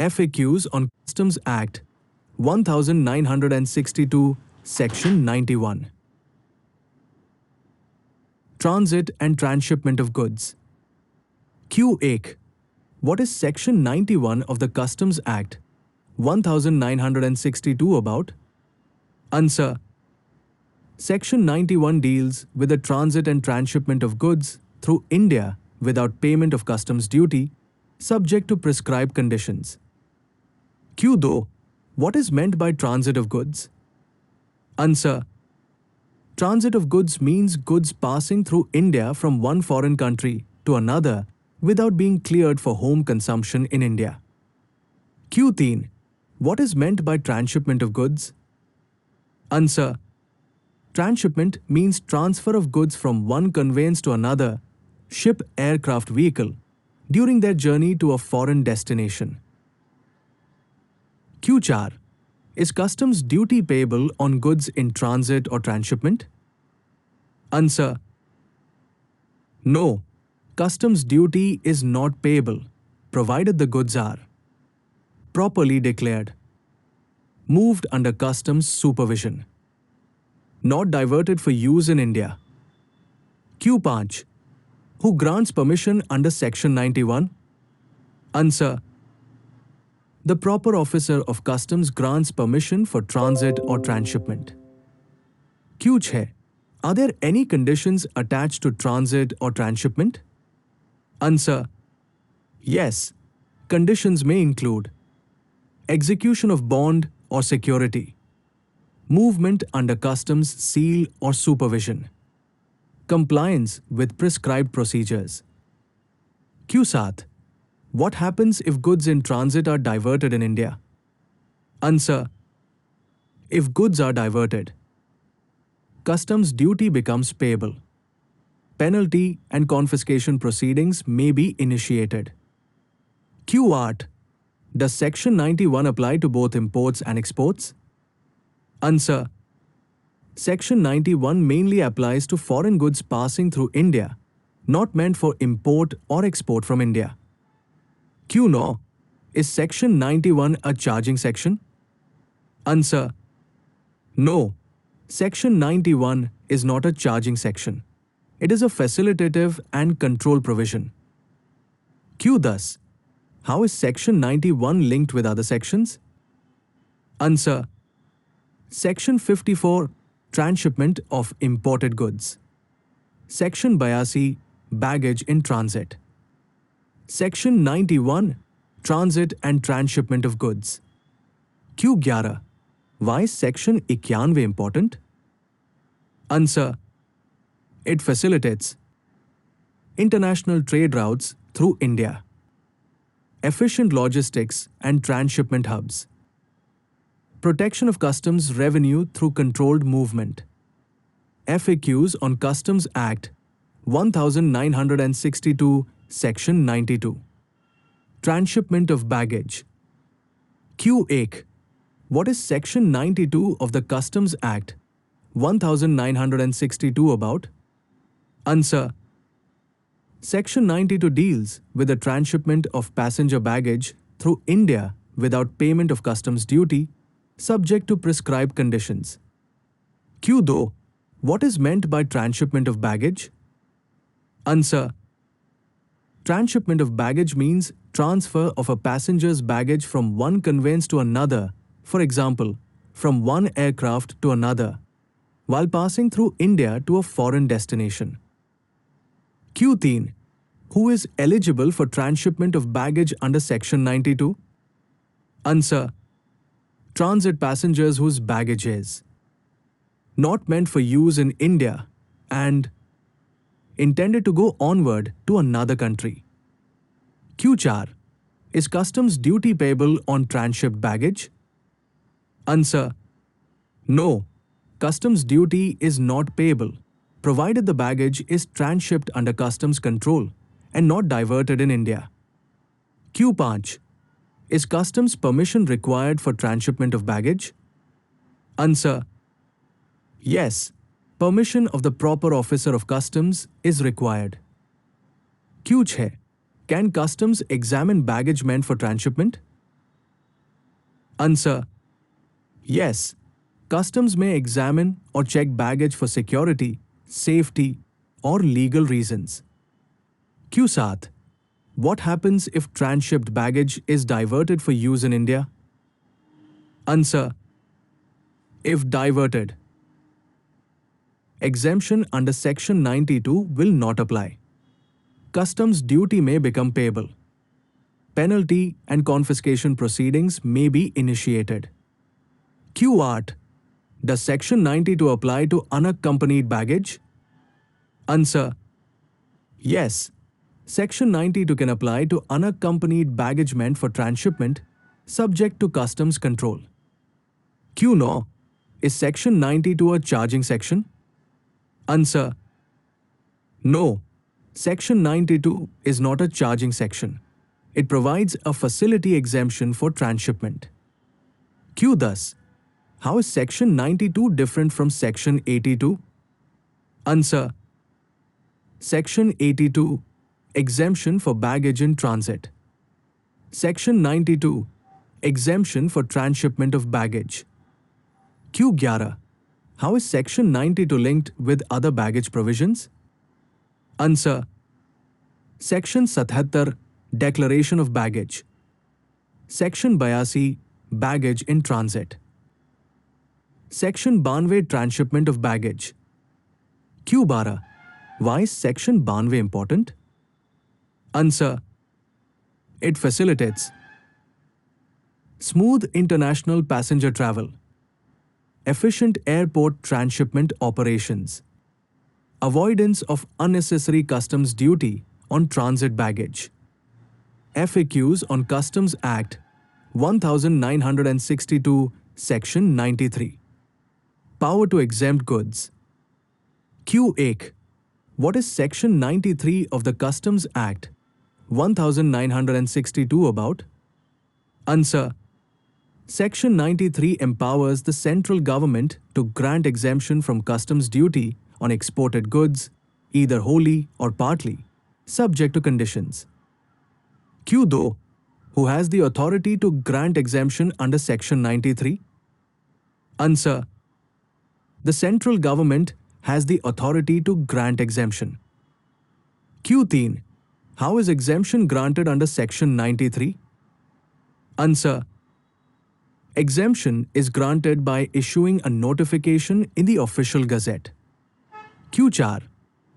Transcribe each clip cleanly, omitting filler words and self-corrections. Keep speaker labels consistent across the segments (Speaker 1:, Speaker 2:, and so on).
Speaker 1: FAQs on Customs Act 1962, Section 91. Transit and transshipment of goods. Q1. What is Section 91 of the Customs Act 1962 about? Answer. Section 91 deals with the transit and transshipment of goods through India without payment of customs duty, subject to prescribed conditions. Q2. What is meant by transit of goods? Answer. Transit of goods means goods passing through India from one foreign country to another without being cleared for home consumption in India. Q3. What is meant by transshipment of goods? Answer. Transshipment means transfer of goods from one conveyance to another, ship, aircraft, vehicle, during their journey to a foreign destination. Q4. Is customs duty payable on goods in transit or transshipment? Answer. No. Customs duty is not payable, provided the goods are properly declared, moved under customs supervision, not diverted for use in India. Q5. Who grants permission under Section 91? Answer. The proper officer of customs grants permission for transit or transshipment. Q6. Are there any conditions attached to transit or transshipment? Answer. Yes. Conditions may include execution of bond or security, movement under customs seal or supervision, compliance with prescribed procedures. Q7. What happens if goods in transit are diverted in India? Answer. If goods are diverted, customs duty becomes payable. Penalty and confiscation proceedings may be initiated. Q8. Does Section 91 apply to both imports and exports? Answer. Section 91 mainly applies to foreign goods passing through India, not meant for import or export from India. Q9. Is Section 91 a charging section? Answer. No. Section 91 is not a charging section. It is a facilitative and control provision. Q10. How is Section 91 linked with other sections? Answer. Section 54, Transshipment of imported goods. Section 82, Baggage in transit. Section 91, Transit and transshipment of goods. Q11. Why is Section 91 important? Answer. It facilitates international trade routes through India, efficient logistics and transshipment hubs, protection of customs revenue through controlled movement. FAQs on Customs Act 1962, Section 92. Transshipment of baggage. Q8. What is Section 92 of the Customs Act 1962 about? Answer. Section 92 deals with the transshipment of passenger baggage through India without payment of customs duty, subject to prescribed conditions. Q2. What is meant by transshipment of baggage? Answer. Transshipment of baggage means transfer of a passenger's baggage from one conveyance to another, for example, from one aircraft to another, while passing through India to a foreign destination. Q3. Who is eligible for transshipment of baggage under Section 92? Answer. Transit passengers whose baggage is not meant for use in India and intended to go onward to another country. Q4. Is customs duty payable on transshipped baggage? Answer. No. Customs duty is not payable, provided the baggage is transshipped under customs control and not diverted in India. Q5. Is customs permission required for transshipment of baggage? Answer. Yes. Permission of the proper officer of customs is required. Q6. Can customs examine baggage meant for transshipment? Answer: yes. Customs may examine or check baggage for security, safety, or legal reasons. Q7. What happens if transshipped baggage is diverted for use in India? Answer: if diverted, exemption under Section 92 will not apply. Customs duty may become payable. Penalty and confiscation proceedings may be initiated. Q8. Does Section 92 apply to unaccompanied baggage? Answer: yes. Section 92 can apply to unaccompanied baggage meant for transshipment, subject to customs control. Q9. Is Section 92 a charging section? Answer: no. Section 92 is not a charging section. It provides a facility exemption for transshipment. Q. Thus, how is Section 92 different from Section 82? Answer: Section 82, exemption for baggage in transit. Section 92, exemption for transshipment of baggage. Q11. How is Section 92 linked with other baggage provisions? Answer: Section 77, declaration of baggage. Section 82, baggage in transit. Section 92, transshipment of baggage. Q12. Why is Section 92 important? Answer: it facilitates smooth international passenger travel, efficient airport transshipment operations, avoidance of unnecessary customs duty on transit baggage, FAQs on Customs Act 1962, Section 93. Power to exempt goods. Q8. What is Section 93 of the Customs Act 1962 about? Answer: Section 93 empowers the central government to grant exemption from customs duty on exported goods, either wholly or partly, subject to conditions. Q2. Who has the authority to grant exemption under Section 93? Answer: the central government has the authority to grant exemption. Q3. How is exemption granted under Section 93? Answer: exemption is granted by issuing a notification in the Official Gazette. Q4.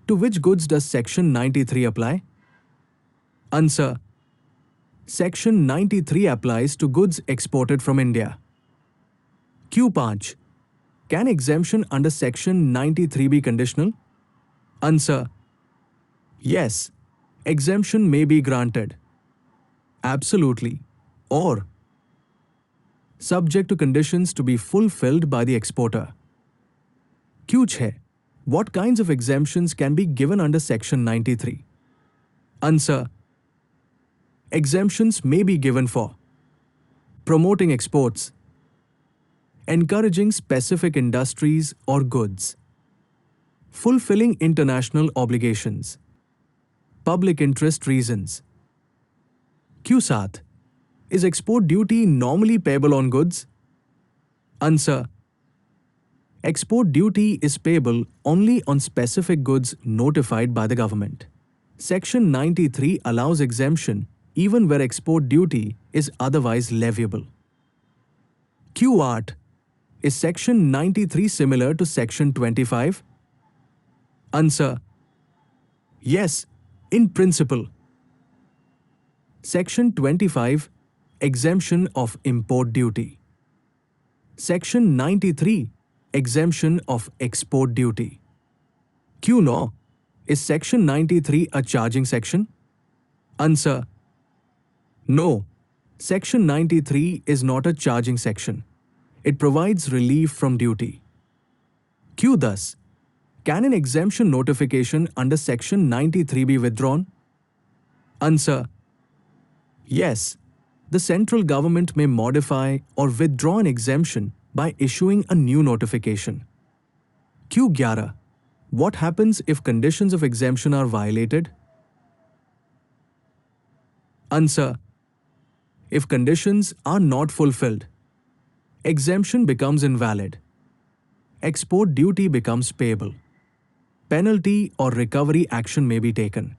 Speaker 1: To which goods does Section 93 apply? Answer: Section 93 applies to goods exported from India. Q5. Can exemption under Section 93 be conditional? Answer: yes. Exemption may be granted. Absolutely. Or subject to conditions to be fulfilled by the exporter. Q6. What kinds of exemptions can be given under Section 93? Answer: exemptions may be given for promoting exports, encouraging specific industries or goods, fulfilling international obligations, public interest reasons. Q7. Is export duty normally payable on goods? Answer: export duty is payable only on specific goods notified by the government. Section 93 allows exemption even where export duty is otherwise leviable. Q8. Is Section 93 similar to Section 25? Answer: yes, in principle. Section 25, exemption of import duty. Section 93, exemption of export duty. Q9. Is Section 93 a charging section? Answer: no. Section 93 is not a charging section. It provides relief from duty. Q. Thus, can an exemption notification under Section 93 be withdrawn? Answer: yes. The central government may modify or withdraw an exemption by issuing a new notification. Q11. What happens if conditions of exemption are violated? Answer: if conditions are not fulfilled, Exemption becomes invalid. Export duty becomes payable. Penalty or recovery action may be taken.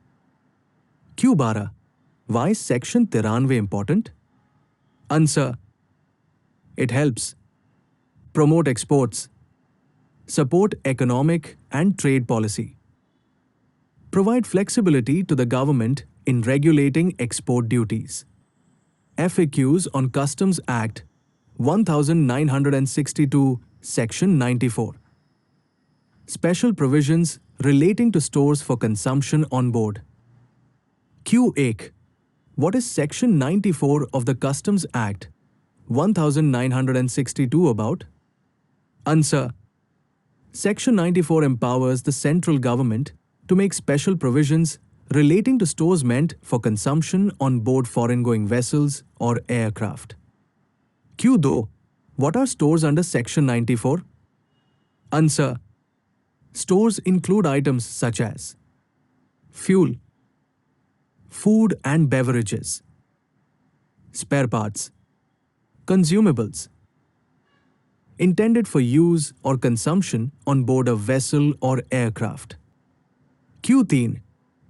Speaker 1: Q12. Why is Section 93 important? Answer. It helps promote exports, support economic and trade policy, provide flexibility to the government in regulating export duties. FAQs on Customs Act 1962, Section 94. Special provisions relating to stores for consumption on board. Q8. What is Section 94 of the Customs Act 1962 about? Answer. Section 94 empowers the central government to make special provisions relating to stores meant for consumption on board foreign-going vessels or aircraft. Q2. What are stores under Section 94? Answer. Stores include items such as fuel, food and beverages, spare parts, consumables, intended for use or consumption on board a vessel or aircraft. Q3.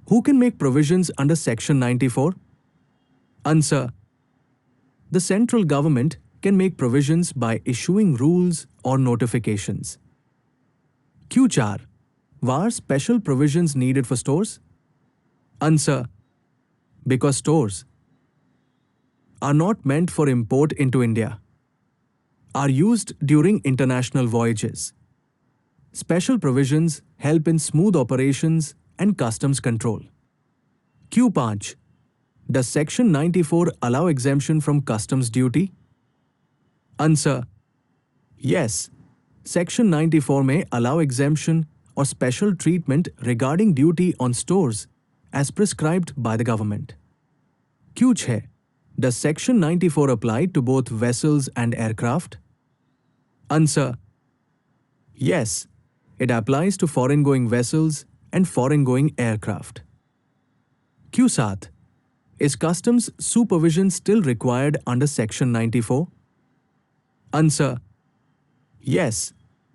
Speaker 1: Who can make provisions under Section 94? Answer. The central government can make provisions by issuing rules or notifications. Q4. Why are special provisions needed for stores? Answer. Because stores are not meant for import into India, are used during international voyages. Special provisions help in smooth operations and customs control. Q5. Does Section 94 allow exemption from customs duty? Answer. Yes. Section 94 may allow exemption or special treatment regarding duty on stores as prescribed by the government. Q6. Does Section 94 apply to both vessels and aircraft? Answer. Yes. It applies to foreign-going vessels and foreign-going aircraft. Q7. Is customs supervision still required under Section 94? Answer. Yes.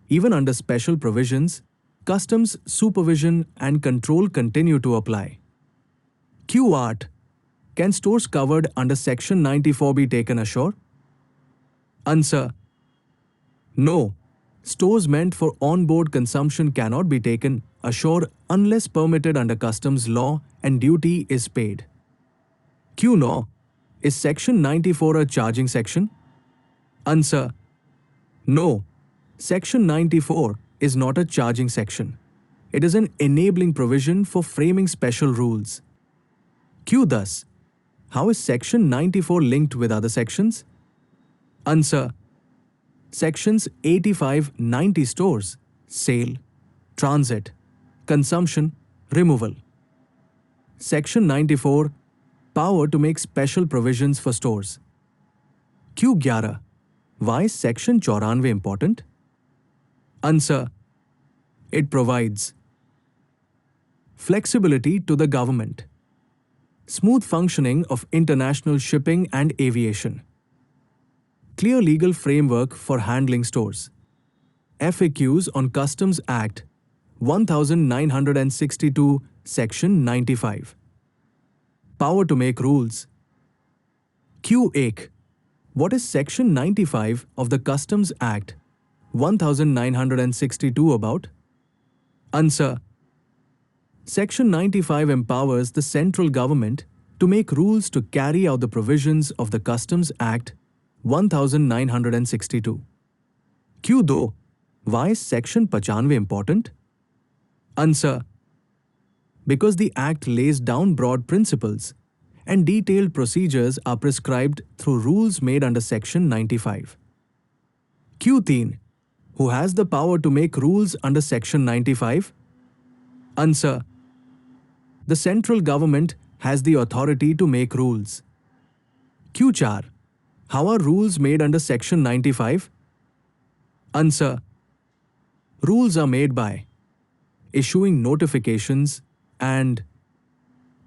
Speaker 1: Even under special provisions, customs supervision and control continue to apply. Q8. Can stores covered under Section 94 be taken ashore? Answer. No. Stores meant for on-board consumption cannot be taken ashore unless permitted under customs law and duty is paid. Q9. Is Section 94 a charging section? Answer. No. Section 94 is not a charging section. It is an enabling provision for framing special rules. Q10. How is Section 94 linked with other sections? Answer. Sections 85-90 stores, sale, transit, consumption, removal. Section 94 power to make special provisions for stores. Q11. Why is Section 94 important? Answer. It provides flexibility to the government, smooth functioning of international shipping and aviation, clear legal framework for handling stores, FAQs on Customs Act 1962, Section 95, power to make rules. Q8. What is Section 95 of the Customs Act 1962 about? Answer. Section 95 empowers the central government to make rules to carry out the provisions of the Customs Act 1962. Q2. Why is Section 95 important? Answer. Because the Act lays down broad principles and detailed procedures are prescribed through rules made under Section 95. Q3. Who has the power to make rules under Section 95? Answer. The central government has the authority to make rules. Q4. How are rules made under Section 95? Answer. Rules are made by issuing notifications and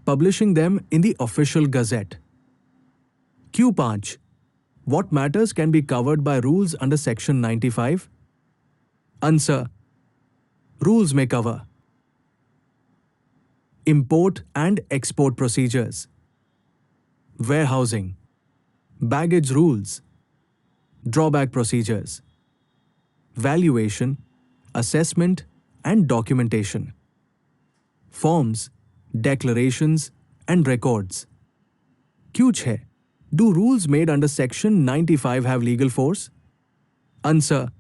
Speaker 1: publishing them in the official gazette. Q5. What matters can be covered by rules under Section 95? Answer. Rules may cover import and export procedures, warehousing, baggage rules, drawback procedures, valuation, assessment and documentation, forms, declarations and records. Kuch hai? Do rules made under Section 95 have legal force? Answer.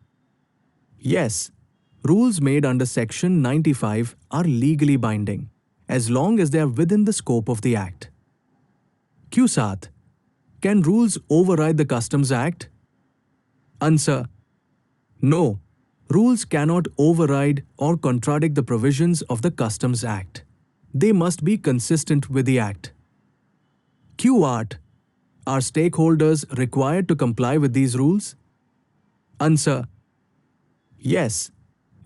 Speaker 1: Yes. Rules made under Section 95 are legally binding, as long as they are within the scope of the Act. Q7. Can rules override the Customs Act? Answer. No. Rules cannot override or contradict the provisions of the Customs Act. They must be consistent with the Act. Q8. Are stakeholders required to comply with these rules? Answer. Yes.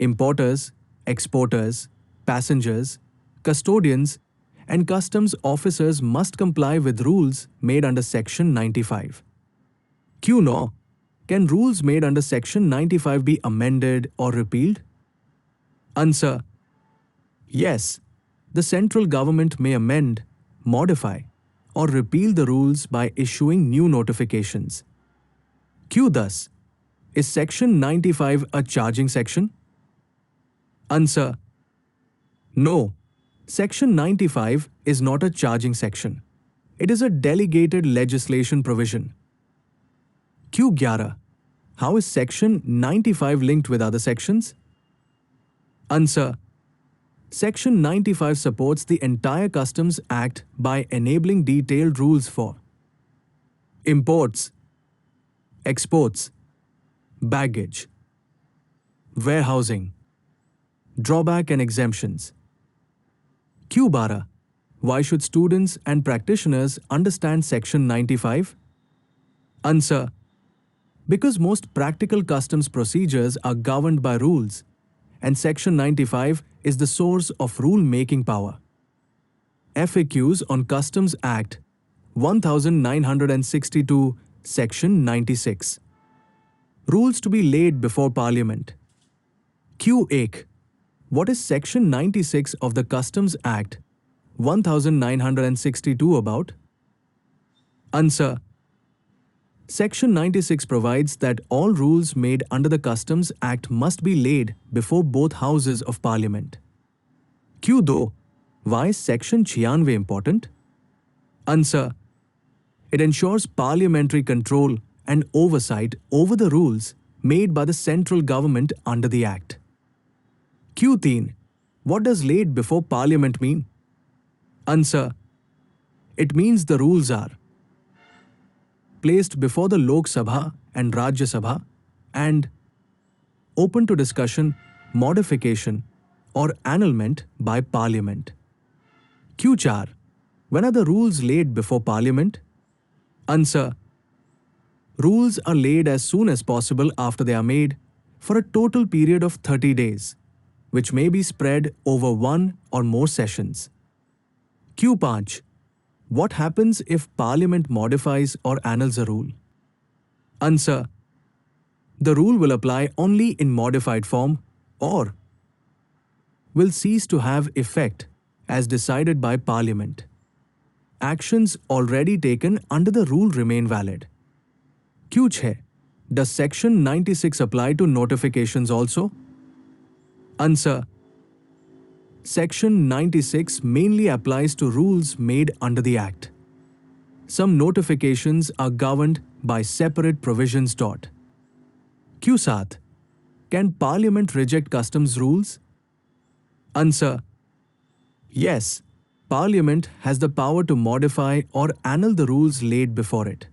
Speaker 1: Importers, exporters, passengers, custodians, and customs officers must comply with rules made under Section 95. Q9. Can rules made under Section 95 be amended or repealed? Answer. Yes. The central government may amend, modify, or repeal the rules by issuing new notifications. Q10. Is Section 95 a charging section? Answer. No. Section 95 is not a charging section. It is a delegated legislation provision. Q11. How is Section 95 linked with other sections? Answer. Section 95 supports the entire Customs Act by enabling detailed rules for imports, exports, baggage, warehousing, drawback and exemptions. Q12. Why should students and practitioners understand Section 95? Answer. Because most practical customs procedures are governed by rules, and Section 95 is the source of rule-making power. FAQs on Customs Act 1962, Section 96. Rules to be laid before Parliament. Q1. What is Section 96 of the Customs Act 1962 about? Answer. Section 96 provides that all rules made under the Customs Act must be laid before both houses of Parliament. Q2. Why is Section 96 important? Answer. It ensures parliamentary control and oversight over the rules made by the central government under the Act. Q3. What does laid before Parliament mean? Answer. It means the rules are placed before the Lok Sabha and Rajya Sabha and open to discussion, modification, or annulment by Parliament. Q4. When are the rules laid before Parliament? Answer. Rules are laid as soon as possible after they are made for a total period of 30 days, which may be spread over one or more sessions. Q5. What happens if Parliament modifies or annuls a rule? Answer. The rule will apply only in modified form or will cease to have effect as decided by Parliament. Actions already taken under the rule remain valid. Q6. Does Section 96 apply to notifications also? Answer. Section 96 mainly applies to rules made under the Act. Some notifications are governed by separate provisions. Q7. Can Parliament reject customs rules? Answer. Yes. Parliament has the power to modify or annul the rules laid before it.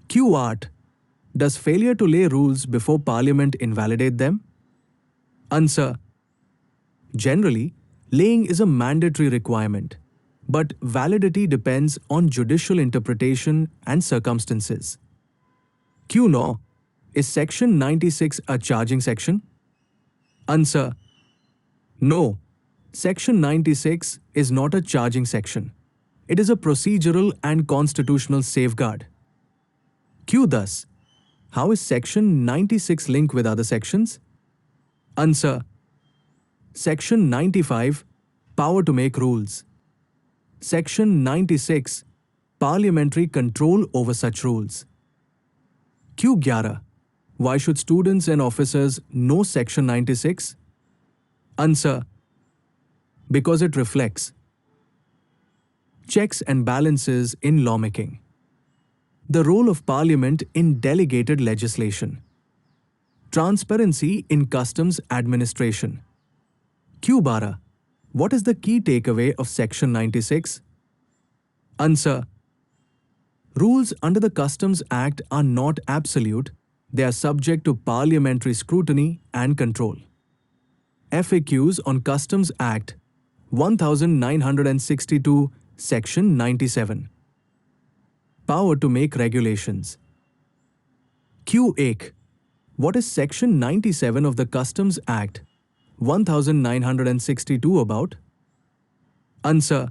Speaker 1: Q8. Does failure to lay rules before Parliament invalidate them? Answer. Generally, laying is a mandatory requirement, but validity depends on judicial interpretation and circumstances. Q9. Is Section 96 a charging section? Answer. No. Section 96 is not a charging section. It is a procedural and constitutional safeguard. Q thus. How is Section 96 linked with other sections? Answer. Section 95, Power to make rules. Section 96, Parliamentary control over such rules. Q11. Why should students and officers know Section 96? Answer. Because it reflects checks and balances in lawmaking, the role of Parliament in delegated legislation, transparency in customs administration. Q12. What is the key takeaway of Section 96? Answer. Rules under the Customs Act are not absolute, they are subject to parliamentary scrutiny and control. FAQs on Customs Act 1962, Section 97. Power to make regulations. Q8. What is Section 97 of the Customs Act 1962 about? Answer.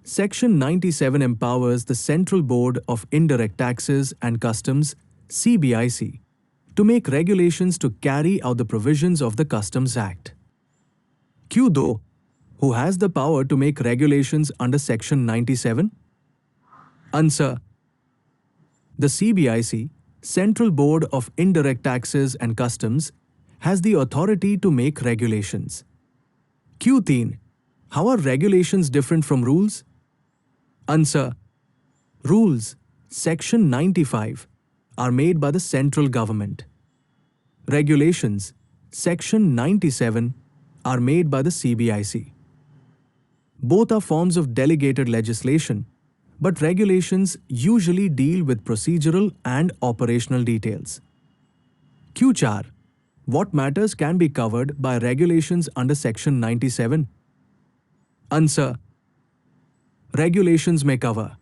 Speaker 1: Section 97 empowers the Central Board of Indirect Taxes and Customs (CBIC) to make regulations to carry out the provisions of the Customs Act. Q2. Who has the power to make regulations under Section 97? Answer. The CBIC, Central Board of Indirect Taxes and Customs, has the authority to make regulations. Q3. How are regulations different from rules? Answer. Rules, Section 95, are made by the central government. Regulations, Section 97, are made by the CBIC. Both are forms of delegated legislation, but regulations usually deal with procedural and operational details. Q4. What matters can be covered by regulations under Section 97? Answer. Regulations may cover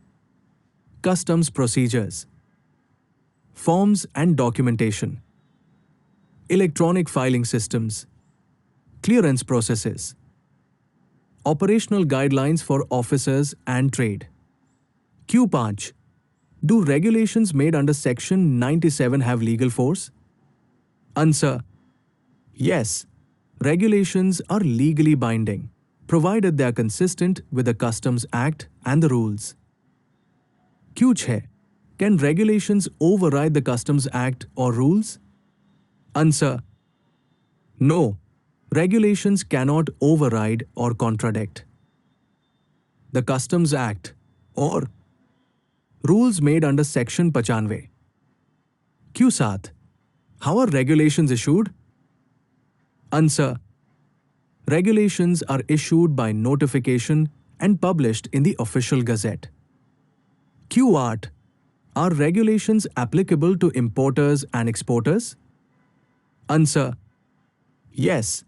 Speaker 1: customs procedures, forms and documentation, electronic filing systems, clearance processes, operational guidelines for officers and trade. Q5. Do regulations made under Section 97 have legal force? Answer. Yes. Regulations are legally binding, provided they are consistent with the Customs Act and the rules. Q6. Can regulations override the Customs Act or rules? Answer. No. Regulations cannot override or contradict the Customs Act or rules made under Section 95. Q7. How are regulations issued? Answer. Regulations are issued by notification and published in the Official Gazette. Q8. Are regulations applicable to importers and exporters? Answer. Yes.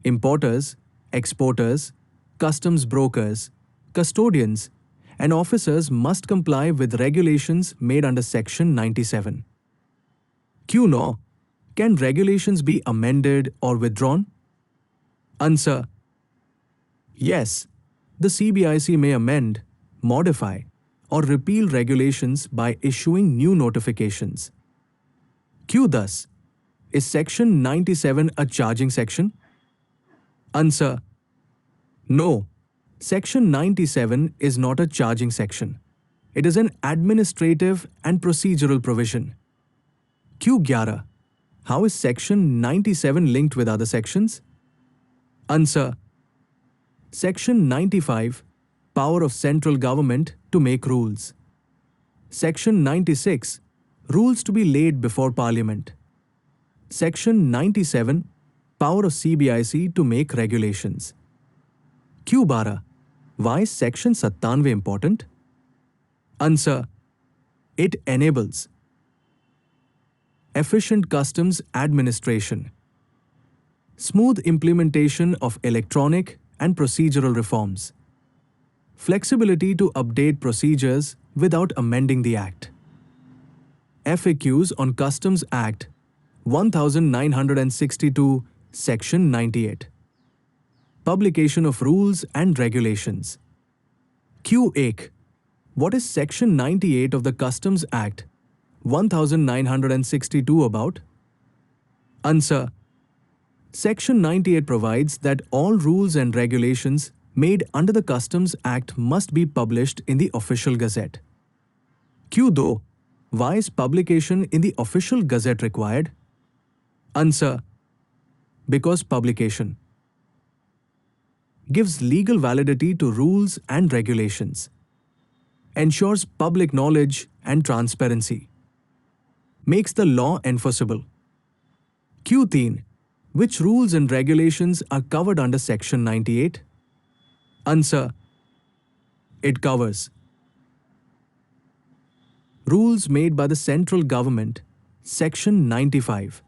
Speaker 1: Importers, exporters, customs brokers, custodians, and officers must comply with regulations made under Section 97. Q9. Can regulations be amended or withdrawn? Answer. Yes. The CBIC may amend, modify, or repeal regulations by issuing new notifications. Q thus. Is Section 97 a charging section? Answer. No. Section 97 is not a charging section. It is an administrative and procedural provision. Q11. How is Section 97 linked with other sections? Answer. Section 95, Power of Central Government to make rules. Section 96, Rules to be laid before Parliament. Section 97, Power of CBIC to make regulations. Q12. Why is Section 97 important? Answer. It enables efficient customs administration, smooth implementation of electronic and procedural reforms, flexibility to update procedures without amending the Act. FAQs on Customs Act 1962, Section 98. Publication of rules and regulations. Q8. What is Section 98 of the Customs Act 1962 about? Answer. Section 98 provides that all rules and regulations made under the Customs Act must be published in the Official Gazette. Q though, why is publication in the Official Gazette required? Answer. Because publication gives legal validity to rules and regulations, ensures public knowledge and transparency, makes the law enforceable. Q3. Which rules and regulations are covered under Section 98? Answer. It covers rules made by the central government, Section 95.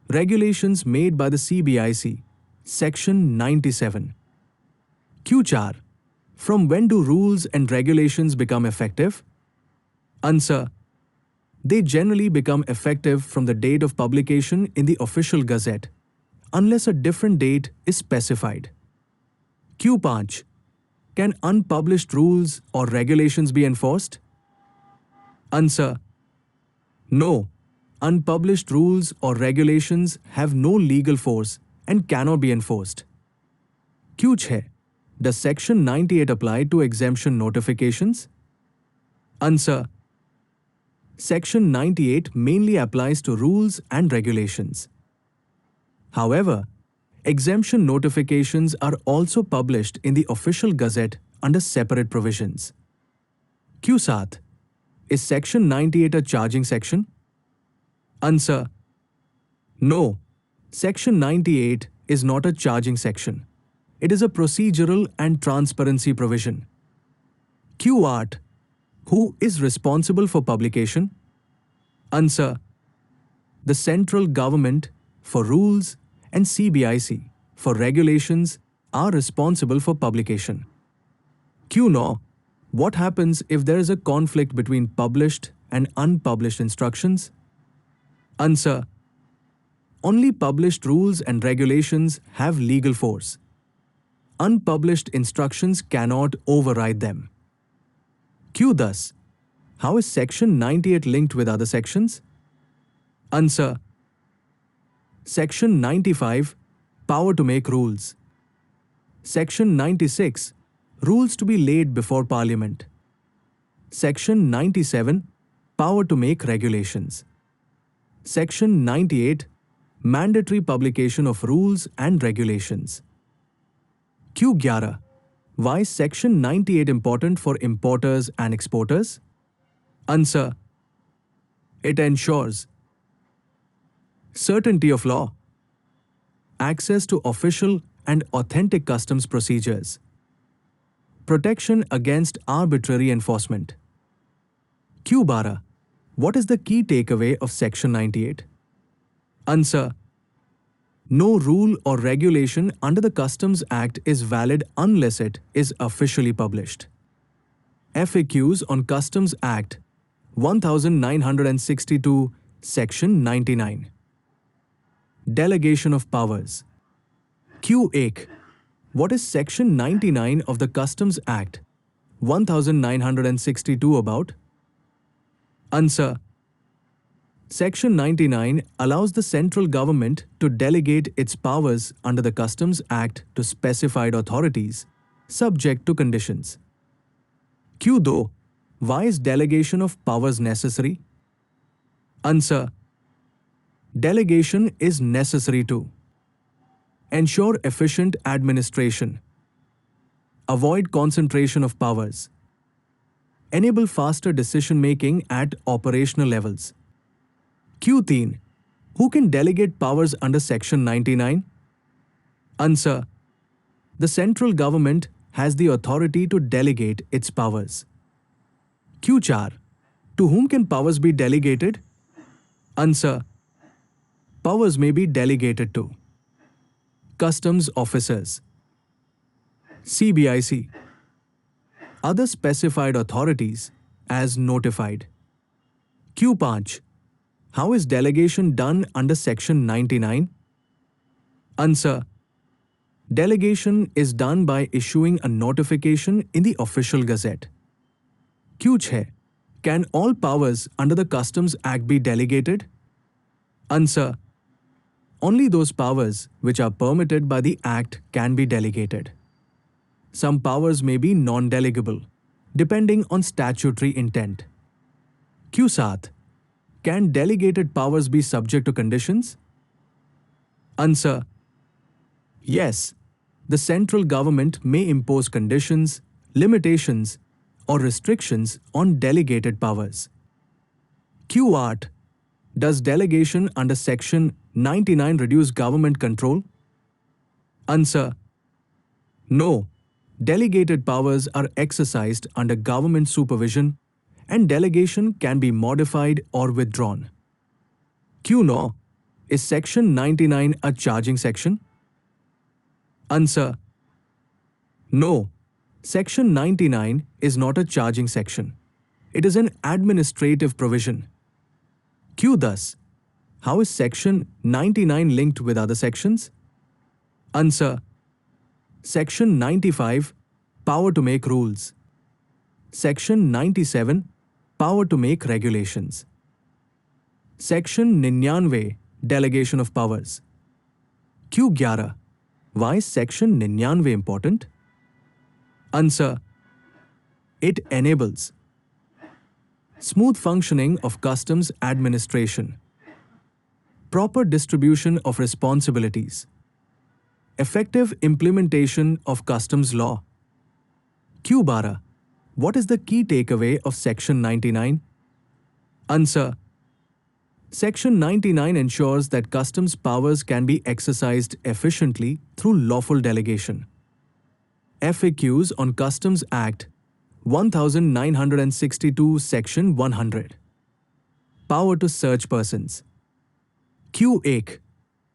Speaker 1: Regulations made by the CBIC, Section 97. Q4. From when do rules and regulations become effective? Answer. They generally become effective from the date of publication in the Official Gazette, unless a different date is specified. Q5. Can unpublished rules or regulations be enforced? Answer. No. Unpublished rules or regulations have no legal force and cannot be enforced. Q6. Does Section 98 apply to exemption notifications? Answer. Section 98 mainly applies to rules and regulations. However, exemption notifications are also published in the Official Gazette under separate provisions. Q7. Is Section 98 a charging section? Answer. No. Section 98 is not a charging section. It is a procedural and transparency provision. Q8. Who is responsible for publication? Answer. The central government for rules and CBIC for regulations are responsible for publication. Q9. What happens if there is a conflict between published and unpublished instructions? Answer. Only published rules and regulations have legal force. Unpublished instructions cannot override them. Q thus. How is Section 98 linked with other sections? Answer. Section 95. Power to make rules. Section 96. Rules to be laid before Parliament. Section 97. Power to make regulations. Section 98. Mandatory publication of rules and regulations. Q11. Why is Section 98 important for importers and exporters? Answer. It ensures certainty of law, access to official and authentic customs procedures, protection against arbitrary enforcement. Q12. What is the key takeaway of Section 98? Answer. No rule or regulation under the Customs Act is valid unless it is officially published. FAQs on Customs Act 1962, Section 99. Delegation of powers. Q8. What is Section 99 of the Customs Act 1962 about? Answer. Section 99 allows the central government to delegate its powers under the Customs Act to specified authorities, subject to conditions. Q though, why is delegation of powers necessary? Answer. Delegation is necessary to ensure efficient administration, avoid concentration of powers, enable faster decision-making at operational levels. Q3. Who can delegate powers under Section 99? Answer. The central government has the authority to delegate its powers. Q4. To whom can powers be delegated? Answer. Powers may be delegated to Customs officers, CBIC, other specified authorities as notified. Q5. How is delegation done under Section 99? Answer. Delegation is done by issuing a notification in the Official Gazette. Q6. Can all powers under the Customs Act be delegated? Answer: only those powers which are permitted by the Act can be delegated. Some powers may be non-delegable, depending on statutory intent. Q7. Can delegated powers be subject to conditions? Answer: yes. The central government may impose conditions, limitations, or restrictions on delegated powers. Q8. Does delegation under Section 99 reduce government control? Answer: no. Delegated powers are exercised under government supervision, and delegation can be modified or withdrawn. Q9. Is Section 99 a charging section? Answer: no. Section 99 is not a charging section. It is an administrative provision. Q. Thus, how is Section 99 linked with other sections? Answer: Section 95, power to make rules. Section 97, power to make regulations. Section 99, delegation of powers. Q11, why is Section 99 important? Answer: it enables smooth functioning of customs administration, proper distribution of responsibilities, effective implementation of customs law. Q12, what is the key takeaway of Section 99? Answer: Section 99 ensures that customs powers can be exercised efficiently through lawful delegation. FAQs on Customs Act 1962 Section 100. Power to search persons. Q8.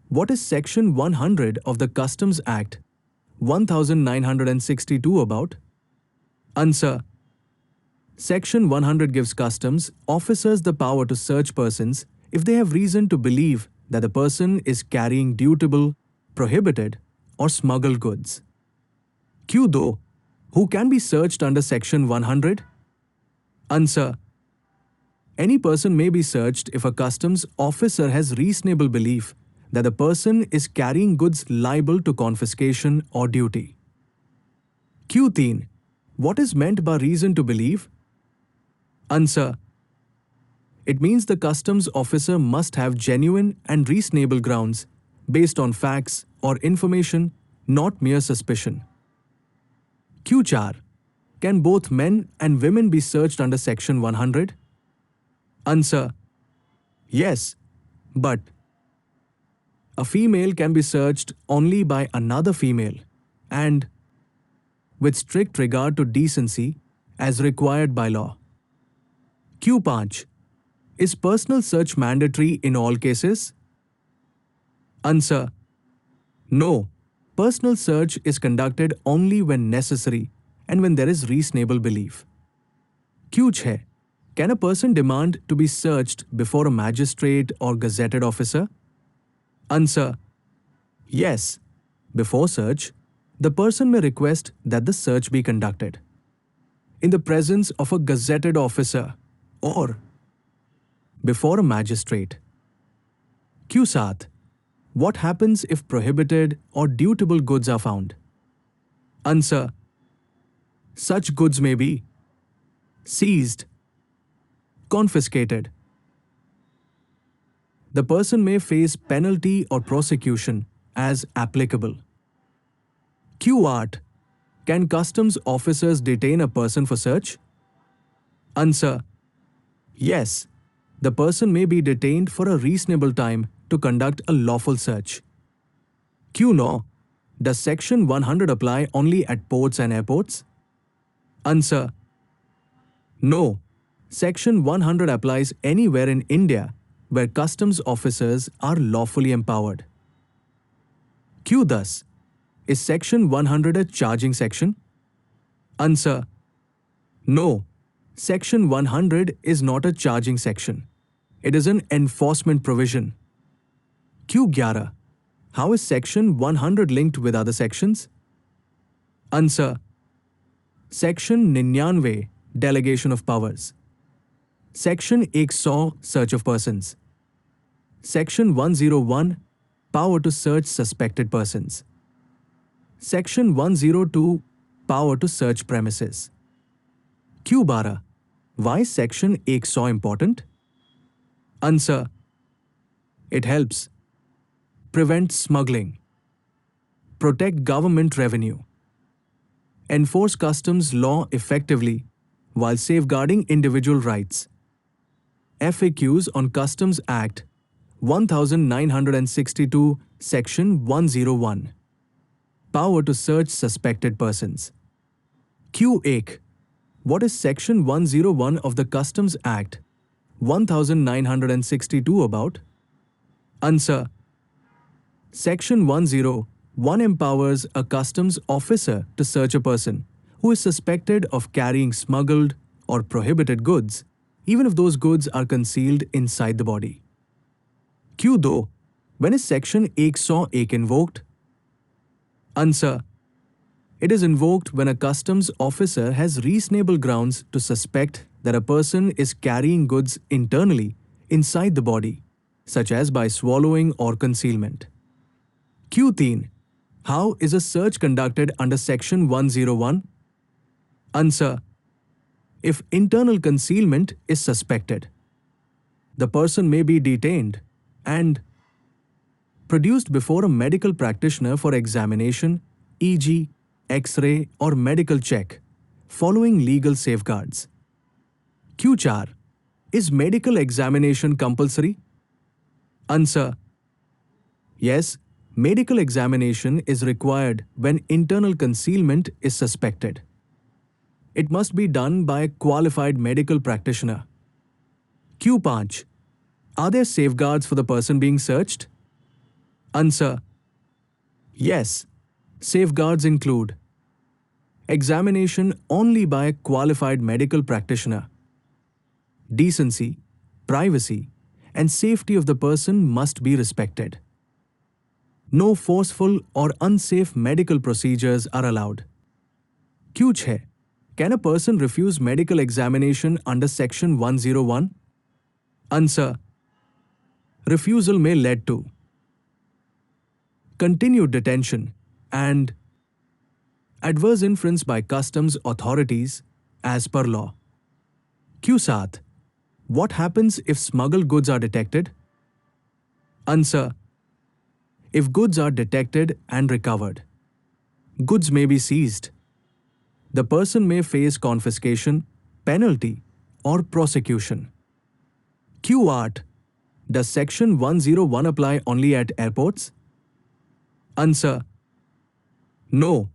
Speaker 1: What is Section 100 of the Customs Act 1962 about? Answer: Section 100 gives customs officers the power to search persons if they have reason to believe that the person is carrying dutiable, prohibited, or smuggled goods. Q2. Who can be searched under Section 100? Answer: any person may be searched if a customs officer has reasonable belief that the person is carrying goods liable to confiscation or duty. Q3. What is meant by reason to believe? Answer: it means the customs officer must have genuine and reasonable grounds based on facts or information, not mere suspicion. Q4. Can both men and women be searched under Section 100? Answer: yes, but a female can be searched only by another female and with strict regard to decency as required by law. Q5. Is personal search mandatory in all cases? Answer: no. Personal search is conducted only when necessary and when there is reasonable belief. Q6. Can a person demand to be searched before a magistrate or gazetted officer? Answer: yes. Before search, the person may request that the search be conducted in the presence of a gazetted officer or before a magistrate. Q7. What happens if prohibited or dutiable goods are found? Answer: such goods may be seized, confiscated. The person may face penalty or prosecution as applicable. Q8. Can customs officers detain a person for search? Answer: yes. The person may be detained for a reasonable time to conduct a lawful search. Q9. Does Section 100 apply only at ports and airports? Answer: no. Section 100 applies anywhere in India where customs officers are lawfully empowered. Q. Thus, is Section 100 a charging section? Answer: no. Section 100 is not a charging section. It is an enforcement provision. Q11. How is Section 100 linked with other sections? Answer: Section 99, delegation of powers. Section 100 Search of persons. Section 101 Power to search suspected persons. Section 102 Power to search premises. Q Bara. Why is Section 100 important? Answer. It helps prevent smuggling, protect government revenue, enforce customs law effectively while safeguarding individual rights. FAQs on Customs Act 1962, Section 101. Power to search suspected persons. Q1. What is Section 101 of the Customs Act 1962 about? Answer. Section 101 empowers a customs officer to search a person who is suspected of carrying smuggled or prohibited goods, even if those goods are concealed inside the body. Q2. When is Section 101 invoked? Answer. It is invoked when a customs officer has reasonable grounds to suspect that a person is carrying goods internally inside the body, such as by swallowing or concealment. Q3. How is a search conducted under Section 101? Answer. If internal concealment is suspected, the person may be detained and produced before a medical practitioner for examination, e.g., X-ray or medical check, following legal safeguards. Q4. Is medical examination compulsory? Answer. Yes, medical examination is required when internal concealment is suspected. It must be done by a qualified medical practitioner. Q5. Are there safeguards for the person being searched? Answer. Yes. Safeguards include examination only by a qualified medical practitioner. Decency, privacy, and safety of the person must be respected. No forceful or unsafe medical procedures are allowed. Q6. Can a person refuse medical examination under Section 101? Answer. Refusal may lead to continued detention and adverse inference by customs authorities as per law. Q7. What happens if smuggled goods are detected? Answer. If goods are detected and recovered, goods may be seized. The person may face confiscation, penalty, or prosecution. Q8. Does Section 101 apply only at airports? Answer. No.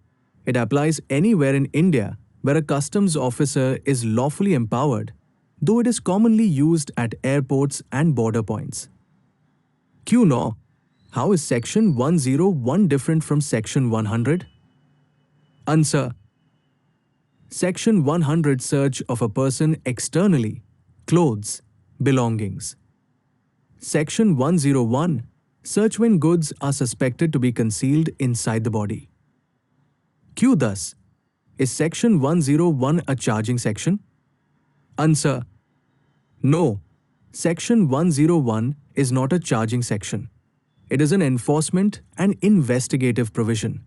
Speaker 1: It applies anywhere in India where a customs officer is lawfully empowered, though it is commonly used at airports and border points. Q9. How is Section 101 different from Section 100? Answer. Section 100 search of a person externally, clothes, belongings. Section 101 search when goods are suspected to be concealed inside the body. Q thus. Is Section 101 a charging section? Answer. No. Section 101 is not a charging section. It is an enforcement and investigative provision.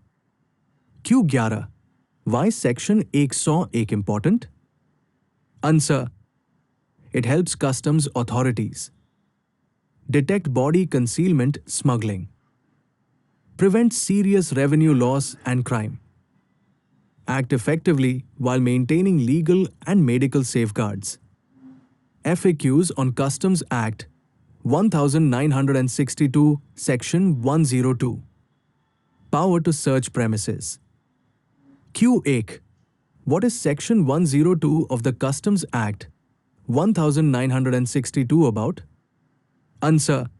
Speaker 1: Q11. Why is Section 101 important? Answer. It helps customs authorities detect body concealment smuggling, prevent serious revenue loss and crime, act effectively while maintaining legal and medical safeguards. FAQs on Customs Act 1962, Section 102. Power to search premises. Q8. What is Section 102 of the Customs Act 1962 about? Answer.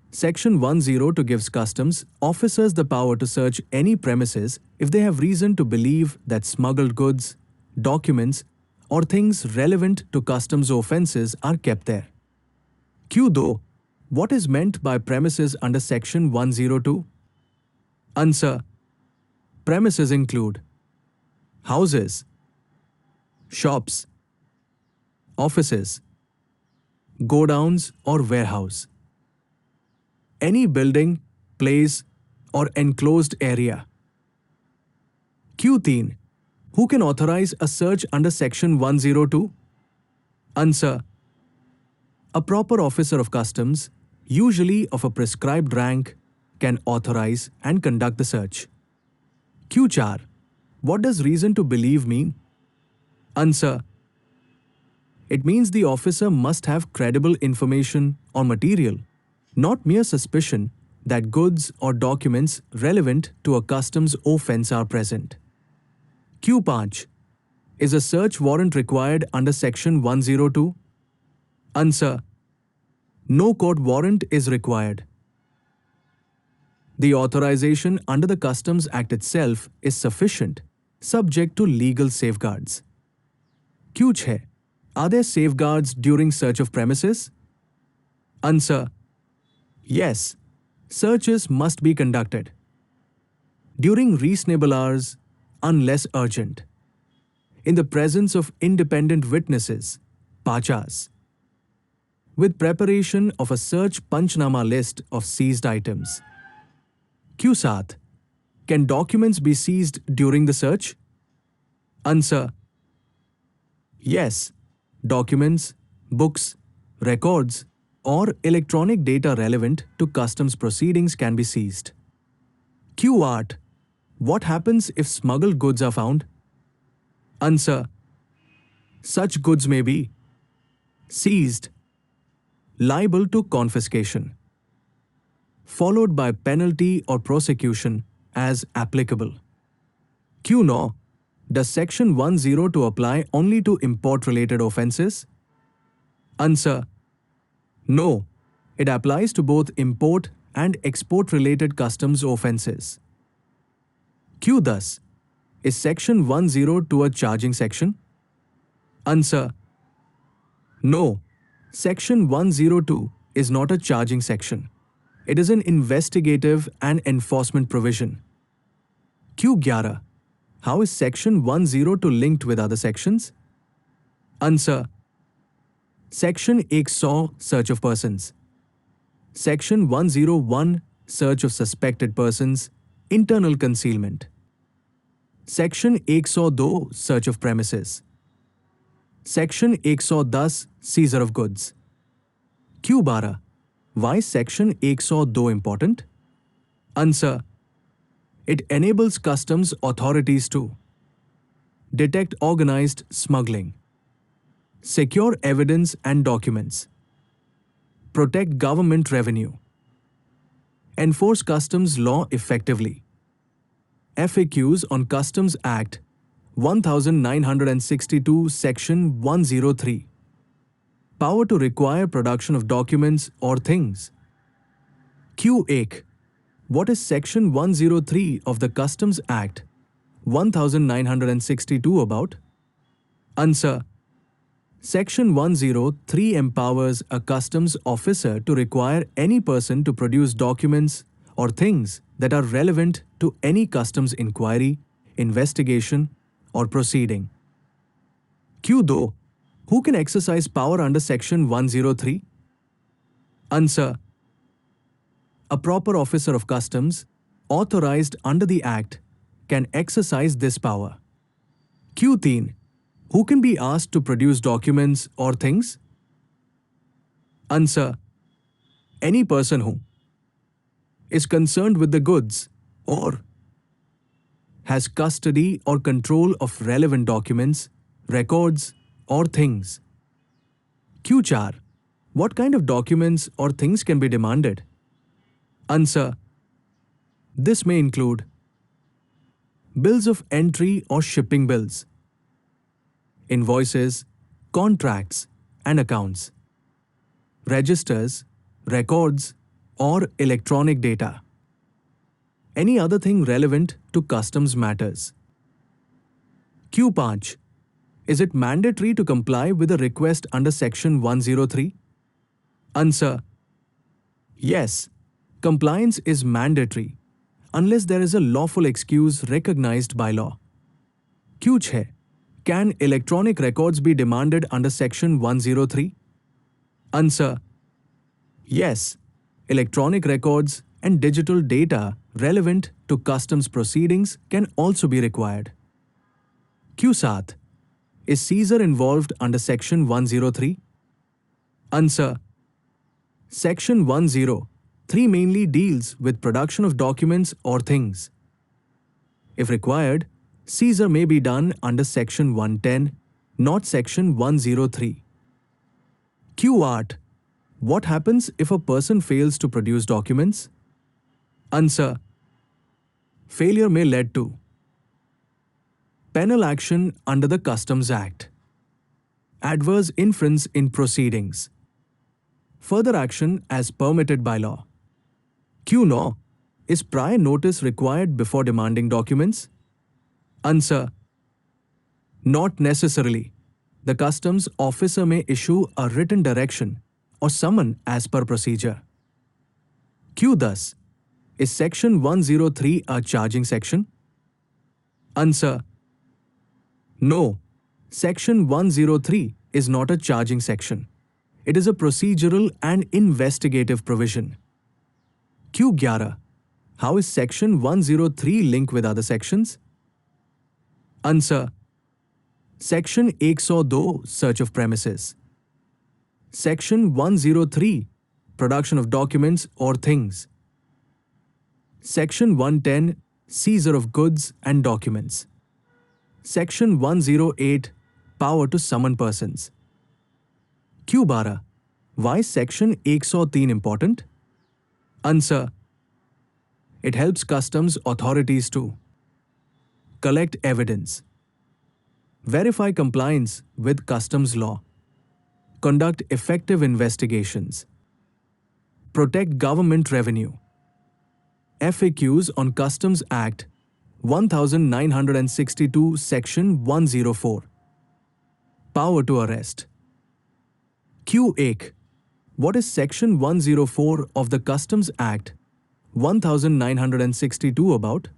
Speaker 1: Section 102 gives customs officers the power to search any premises if they have reason to believe that smuggled goods, documents, or things relevant to customs offences are kept there. Q2. What is meant by premises under Section 102? Answer. Premises include houses, shops, offices, godowns or warehouse. Any building, place or enclosed area. Q3. Who can authorize a search under Section 102? Answer. A proper officer of customs, usually of a prescribed rank, can authorize and conduct the search. Q4. What does reason to believe mean? Answer. It means the officer must have credible information or material, not mere suspicion that goods or documents relevant to a customs offense are present. Q5. Is a search warrant required under Section 102? Answer. No court warrant is required. The authorization under the Customs Act itself is sufficient, subject to legal safeguards. Q6. Are there safeguards during search of premises? Answer. Yes. Searches must be conducted during reasonable hours, unless urgent, in the presence of independent witnesses, pachas, with preparation of a search panchnama list of seized items. Q7. Can documents be seized during the search? Answer. Yes. Documents, books, records, or electronic data relevant to customs proceedings can be seized. Q8. What happens if smuggled goods are found? Answer. Such goods may be seized, liable to confiscation, followed by penalty or prosecution as applicable. Q9. Does Section 102 apply only to import-related offences? Answer. No. It applies to both import and export-related customs offences. Q10. Is Section 102 a charging section? Answer. No. Section 102 is not a charging section. It is an investigative and enforcement provision. Q11. How is Section 102 linked with other sections? Answer. Section 100 Search of persons. Section 101 Search of suspected persons, internal concealment. Section 102 Search of premises. Section 110 Seizure of goods. Q12. Why is Section 102 important? Answer. It enables customs authorities to detect organized smuggling, secure evidence and documents, protect government revenue, enforce customs law effectively. FAQs on Customs Act 1962 Section 103. Power to require production of documents or things. Q8. What is Section 103 of the Customs Act 1962 about? Answer. Section 103 empowers a customs officer to require any person to produce documents or things that are relevant to any customs inquiry, investigation, or proceeding. Q2. Who can exercise power under Section 103? Answer. A proper officer of customs, authorized under the Act, can exercise this power. Q3. Who can be asked to produce documents or things? Answer. Any person who is concerned with the goods or has custody or control of relevant documents, records, or things. Q4. What kind of documents or things can be demanded? Answer. This may include bills of entry or shipping bills, invoices, contracts, and accounts, registers, records, or electronic data. Any other thing relevant to customs matters. Q5. Is it mandatory to comply with a request under Section 103? Answer. Yes. Compliance is mandatory unless there is a lawful excuse recognized by law. Q6. Can electronic records be demanded under Section 103? Answer: yes. Electronic records and digital data relevant to customs proceedings can also be required. Q7. Is Caesar involved under Section 103? Answer: Section 103 mainly deals with production of documents or things. If required, Caesar may be done under Section 110, not Section 103. Q8. What happens if a person fails to produce documents? Answer: failure may lead to penal action under the Customs Act, adverse inference in proceedings, further action as permitted by law. Q9. Is prior notice required before demanding documents? Answer: not necessarily. The customs officer may issue a written direction or summon as per procedure. Q10. Is Section 103 a charging section? Answer: no. Section 103 is not a charging section. It is a procedural and investigative provision. Q11. How is Section 103 linked with other sections? Answer: Section 102 Search of premises. Section 103 Production of documents or things. Section 110 Seizure of goods and documents. Section 108 Power to summon persons. Q12. Why is Section 103 important? Answer: it helps customs authorities to collect evidence, verify compliance with customs law, conduct effective investigations, protect government revenue. FAQs on Customs Act 1962 Section 104. Power to arrest. Q8. What is Section 104 of the Customs Act 1962 about?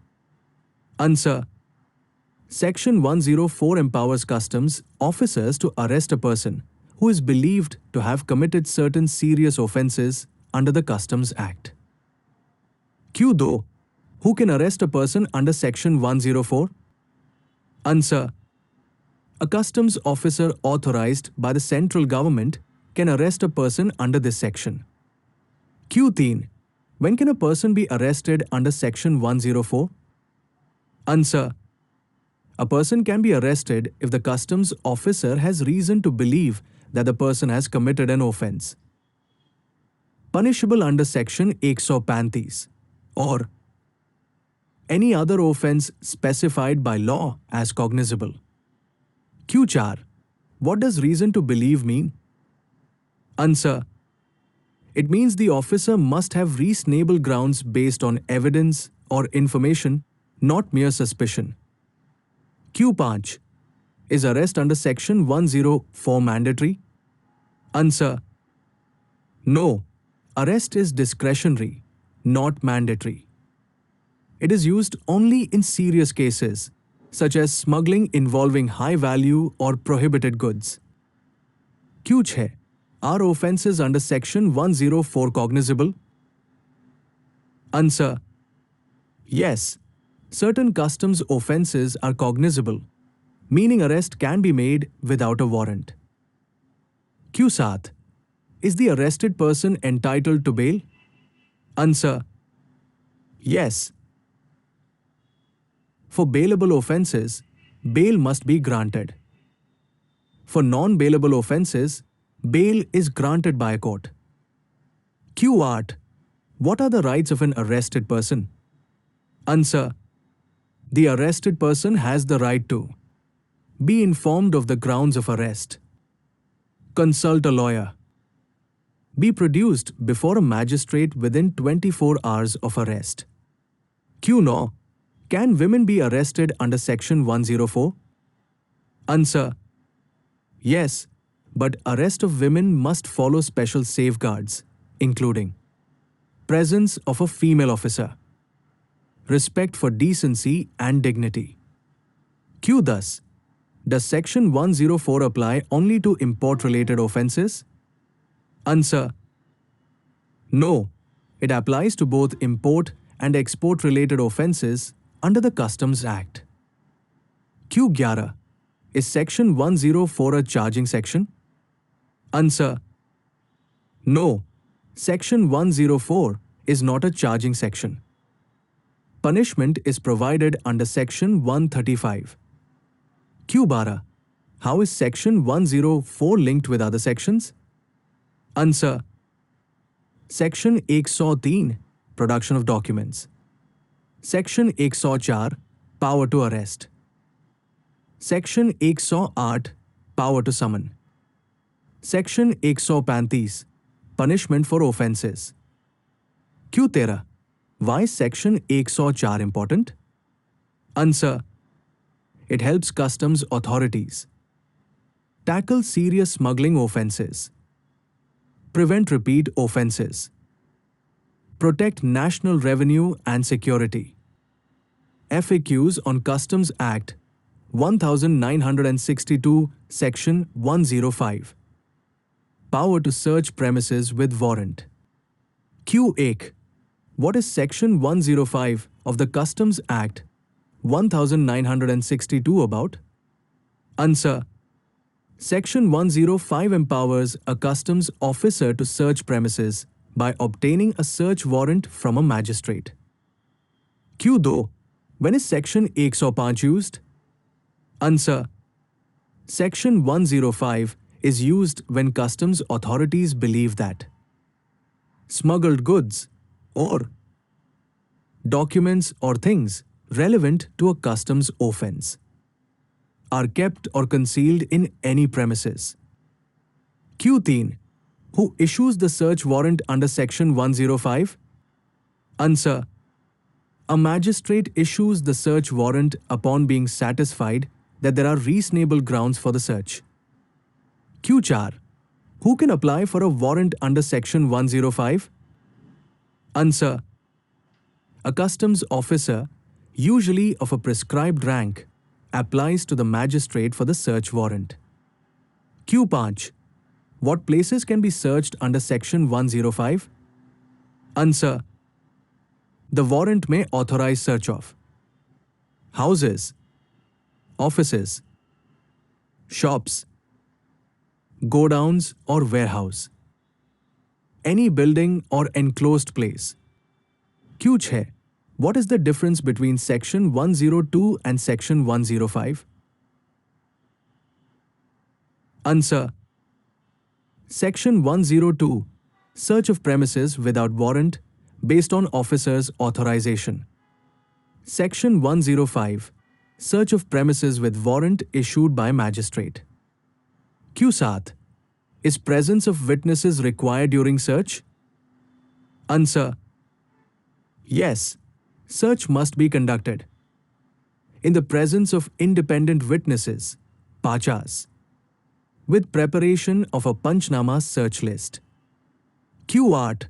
Speaker 1: Answer: Section 104 empowers customs officers to arrest a person who is believed to have committed certain serious offences under the Customs Act. Q2. Who can arrest a person under Section 104? Answer: a customs officer authorized by the central government can arrest a person under this section. Q3. When can a person be arrested under Section 104? Answer: a person can be arrested if the customs officer has reason to believe that the person has committed an offence punishable under Section 135 or any other offence specified by law as cognizable. Q4. What does reason to believe mean? Answer: it means the officer must have reasonable grounds based on evidence or information, not mere suspicion. Q5. Is arrest under Section 104 mandatory? Answer: no. Arrest is discretionary, not mandatory. It is used only in serious cases, such as smuggling involving high-value or prohibited goods. Q6. Are offences under Section 104 cognizable? Answer: yes. Certain customs offences are cognizable, meaning arrest can be made without a warrant. Q7. Is the arrested person entitled to bail? Answer: yes. For bailable offences, bail must be granted. For non-bailable offences, bail is granted by a court. Q8. What are the rights of an arrested person? Answer: the arrested person has the right to be informed of the grounds of arrest, consult a lawyer, be produced before a magistrate within 24 hours of arrest. Q9. Can women be arrested under Section 104? Answer: yes, but arrest of women must follow special safeguards, including presence of a female officer, respect for decency and dignity. Q10. Does Section 104 apply only to import-related offences? Answer: No. It applies to both import and export related offences under the Customs Act. Q11. Is Section 104 a charging section? Answer: No. Section 104 is not a charging section. Punishment is provided under Section 135. Q12. How is Section 104 linked with other sections? Answer: Section 103, Production of Documents. Section 104, Power to Arrest. Section 108, Power to Summon. Section 135, Punishment for Offences. Q13. Why is Section 104 important? Answer: It helps customs authorities tackle serious smuggling offences, prevent repeat offences, protect national revenue and security. FAQs on Customs Act 1962, Section 105. Power to search premises with warrant. Q8. What is Section 105 of the Customs Act 1962 about? Answer: Section 105 empowers a customs officer to search premises by obtaining a search warrant from a magistrate. Q2. When is Section 105 used? Answer: Section 105 is used when customs authorities believe that smuggled goods or documents or things relevant to a customs offense are kept or concealed in any premises. Q3. Who issues the search warrant under Section 105? Answer: A magistrate issues the search warrant upon being satisfied that there are reasonable grounds for the search. Q4. Who can apply for a warrant under Section 105? Answer: A customs officer, usually of a prescribed rank, applies to the magistrate for the search warrant. Q5. What places can be searched under Section 105? Answer: The warrant may authorize search of houses, offices, shops, godowns or warehouse, any building or enclosed place. Q6. What is the difference between Section 102 and Section 105? Answer: Section 102, Search of premises without warrant based on officer's authorization. Section 105, Search of premises with warrant issued by magistrate. Q7. Is presence of witnesses required during search? Answer: Yes. Search must be conducted in the presence of independent witnesses, pachas, with preparation of a Panchnama search list. Q8.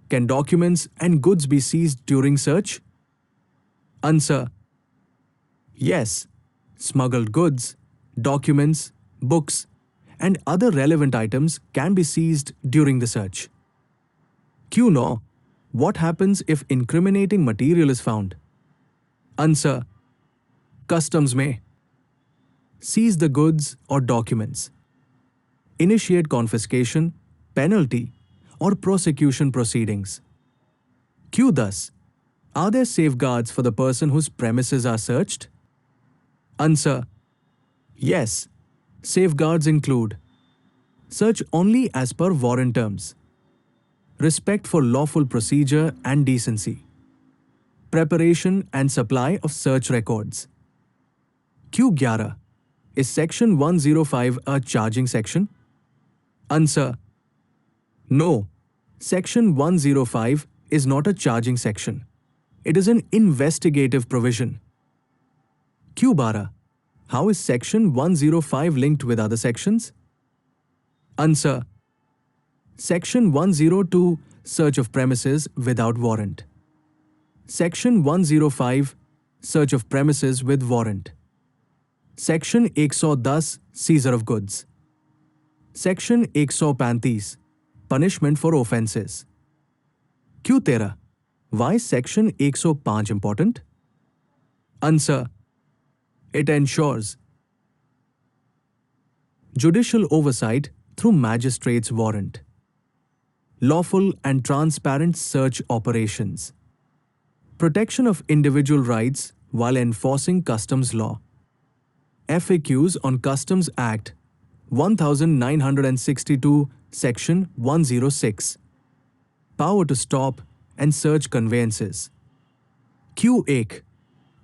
Speaker 1: Can documents and goods be seized during search? Answer: Yes. Smuggled goods, documents, books, and other relevant items can be seized during the search. Q9. What happens if incriminating material is found? Answer: Customs may seize the goods or documents, initiate confiscation, penalty, or prosecution proceedings. Q10. Are there safeguards for the person whose premises are searched? Answer: Yes. Safeguards include search only as per warrant terms, respect for lawful procedure and decency, preparation and supply of search records. Q11. Is Section 105 a charging section? Answer: No. Section 105 is not a charging section. It is an investigative provision. Q12. How is Section 105 linked with other sections? Answer: Section 102, Search of premises without warrant. Section 105, Search of premises with warrant. Section 110, Seizure of goods. Section 135, punishment for offences. Q13. Why is Section 105 important? Answer. It ensures judicial oversight through magistrate's warrant, lawful and transparent search operations, protection of individual rights while enforcing customs law, FAQs on Customs Act 1962, Section 106, power to stop and search conveyances. Q8.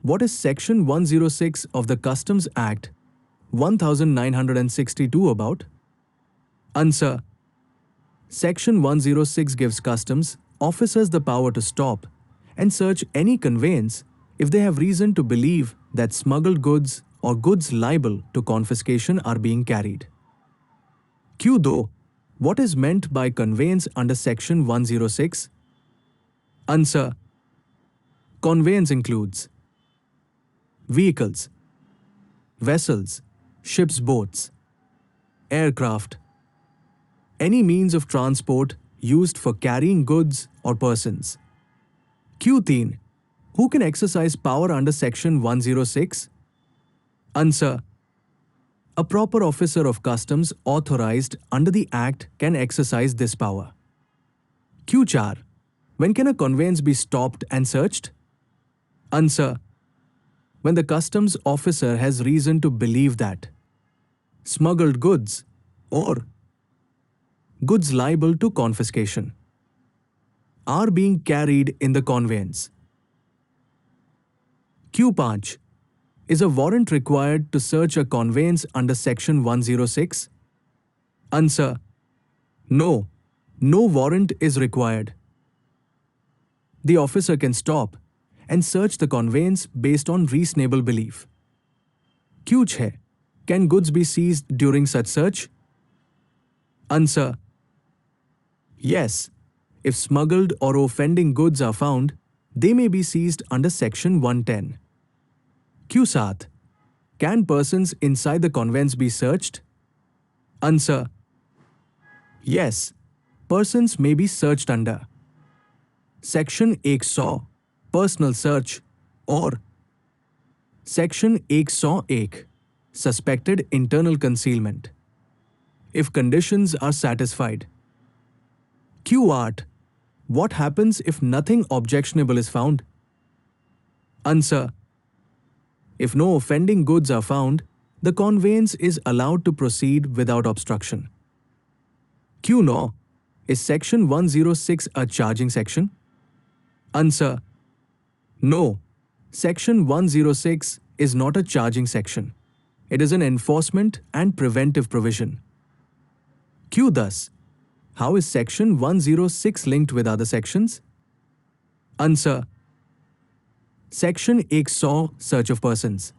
Speaker 1: What is Section 106 of the Customs Act 1962 about? Answer. Section 106 gives customs officers the power to stop and search any conveyance if they have reason to believe that smuggled goods or goods liable to confiscation are being carried. Q2. What is meant by conveyance under Section 106? Answer. Conveyance includes vehicles, vessels, ships, boats, aircraft, any means of transport used for carrying goods or persons. Q3. Who can exercise power under Section 106? Answer. A proper officer of customs authorized under the Act can exercise this power. Q4. When can a conveyance be stopped and searched? Answer. When the customs officer has reason to believe that smuggled goods or goods liable to confiscation are being carried in the conveyance. Q5. Is a warrant required to search a conveyance under Section 106? Answer. No. No warrant is required. The officer can stop and search the conveyance based on reasonable belief. Q6. Can goods be seized during such search? Answer. Yes. If smuggled or offending goods are found, they may be seized under Section 110. Q7. Can persons inside the conveyance be searched? Answer. Yes. Persons may be searched under Section 100, personal search, or Section 101, suspected internal concealment, if conditions are satisfied. Q8. What happens if nothing objectionable is found? Answer. If no offending goods are found, the conveyance is allowed to proceed without obstruction. Q9. Is Section 106 a charging section? Answer. No. Section 106 is not a charging section. It is an enforcement and preventive provision. Q. Thus, how is Section 106 linked with other sections? Answer. Section 100, search of persons.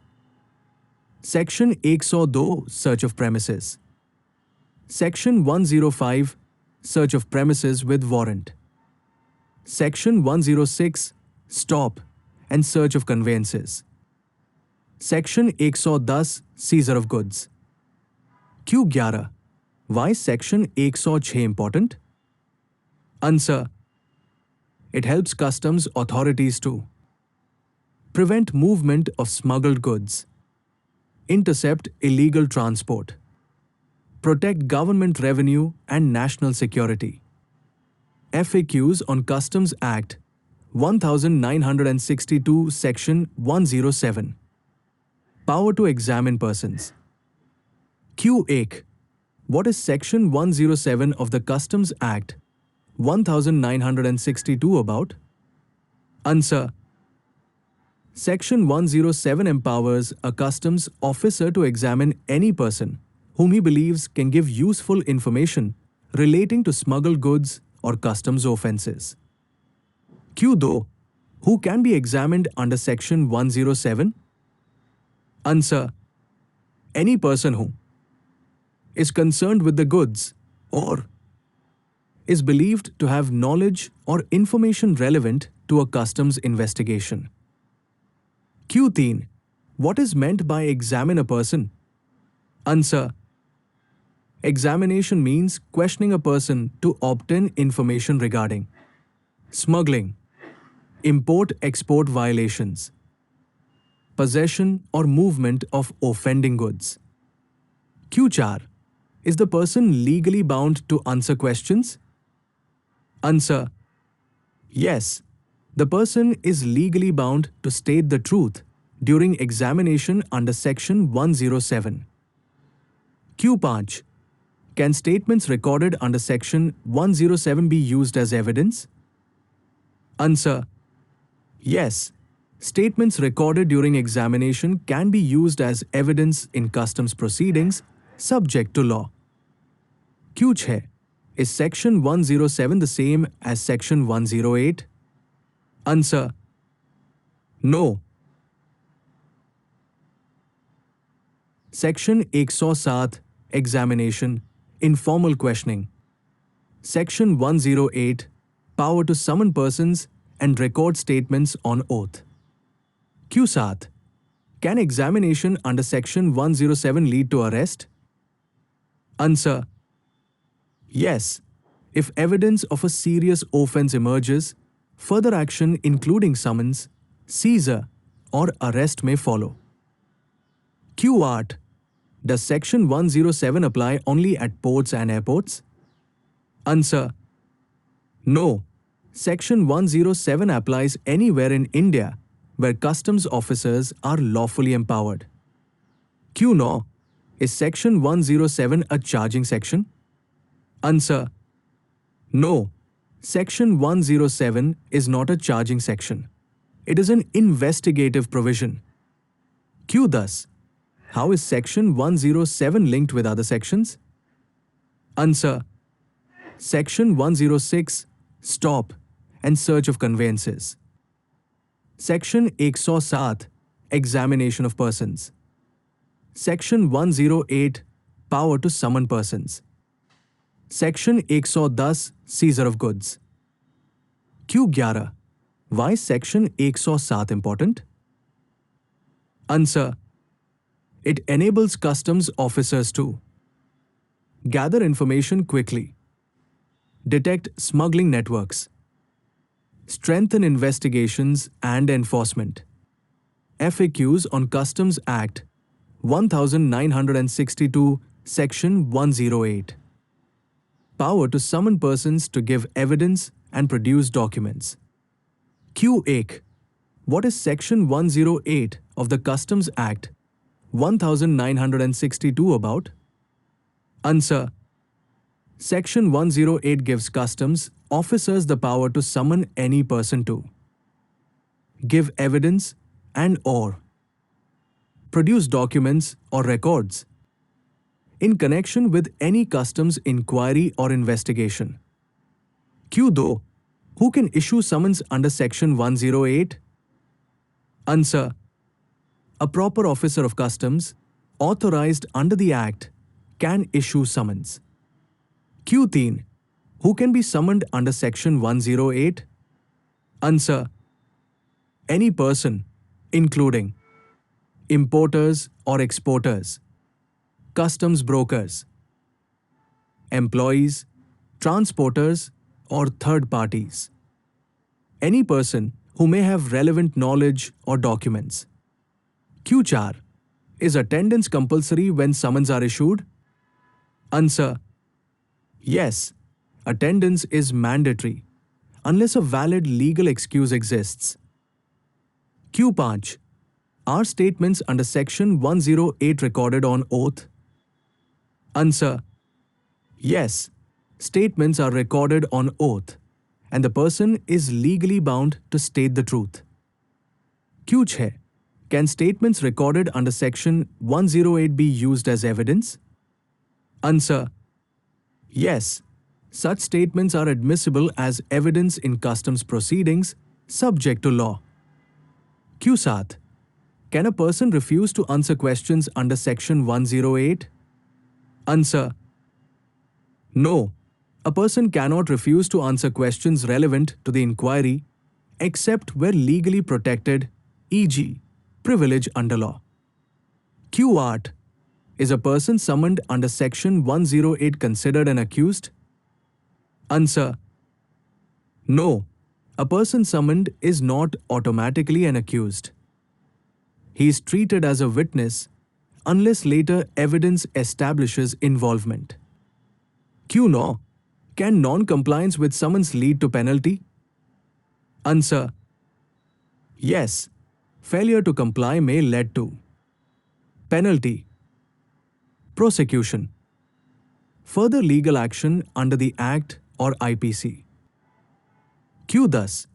Speaker 1: Section 102, search of premises. Section 105, search of premises with warrant. Section 106, stop and search of conveyances. Section 110, seizure of goods. Q11. Why is Section 106 important? Answer. It helps customs authorities to prevent movement of smuggled goods, intercept illegal transport, protect government revenue and national security. FAQs on Customs Act 1962, Section 107. Power to examine persons. Q8. What is Section 107 of the Customs Act 1962 about? Answer. Section 107 empowers a customs officer to examine any person whom he believes can give useful information relating to smuggled goods or customs offences. Q2. Who can be examined under Section 107? Answer. Any person who is concerned with the goods or is believed to have knowledge or information relevant to a customs investigation. Q3. What is meant by examine a person? Answer. Examination means questioning a person to obtain information regarding smuggling, import-export violations, possession or movement of offending goods. Q4. Is the person legally bound to answer questions? Answer: yes. The person is legally bound to state the truth during examination under Section 107. Q5. Can statements recorded under Section 107 be used as evidence? Answer: yes. Statements recorded during examination can be used as evidence in customs proceedings subject to law. Q6. Is Section 107 the same as Section 108? Answer: no. Section 107 Examination, Informal Questioning. Section 108 Power to summon persons and record statements on oath. Q7. Can examination under Section 107 lead to arrest? Answer: yes. If evidence of a serious offense emerges, further action including summons, seizure, or arrest may follow. Q8. Does Section 107 apply only at ports and airports? Answer: no. Section 107 applies anywhere in India where customs officers are lawfully empowered. Q9. Is Section 107 a charging section? Answer: no. Section 107 is not a charging section. It is an investigative provision. Q. Thus, how is Section 107 linked with other sections? Answer: Section 106 Stop and search of conveyances. Section 107 Examination of persons. Section 108 Power to summon persons. Section 110 Seizure of goods. Q11. Why is Section 107 important? Answer: it enables customs officers to gather information quickly, detect smuggling networks, strengthen investigations and enforcement. FAQs on Customs Act 1962, Section 108. Power to summon persons to give evidence and produce documents. Q8. What is Section 108 of the Customs Act 1962 about? Answer: Section 108 gives customs officers the power to summon any person to give evidence and/or produce documents or records in connection with any customs inquiry or investigation. Q2. Who can issue summons under Section 108? Answer: a proper officer of customs authorized under the Act can issue summons. Q3. Who can be summoned under Section 108? Answer: any person, including importers or exporters, customs brokers, employees, transporters, or third parties. Any person who may have relevant knowledge or documents. Q4. Is attendance compulsory when summons are issued? Answer: yes. Attendance is mandatory unless a valid legal excuse exists. Q5. Are statements under Section 108 recorded on oath? Answer: yes. Statements are recorded on oath, and the person is legally bound to state the truth. Q6. Can statements recorded under Section 108 be used as evidence? Answer: yes. Such statements are admissible as evidence in customs proceedings subject to law. Q7. Can a person refuse to answer questions under Section 108? Answer: no. A person cannot refuse to answer questions relevant to the inquiry except where legally protected, e.g., privilege under law. Q8. Is a person summoned under Section 108 considered an accused? Answer: no. A person summoned is not automatically an accused. He is treated as a witness unless later evidence establishes involvement. Q. No. Can non-compliance with summons lead to penalty? Answer: yes. Failure to comply may lead to penalty, prosecution, further legal action under the Act or IPC. Q. Thus,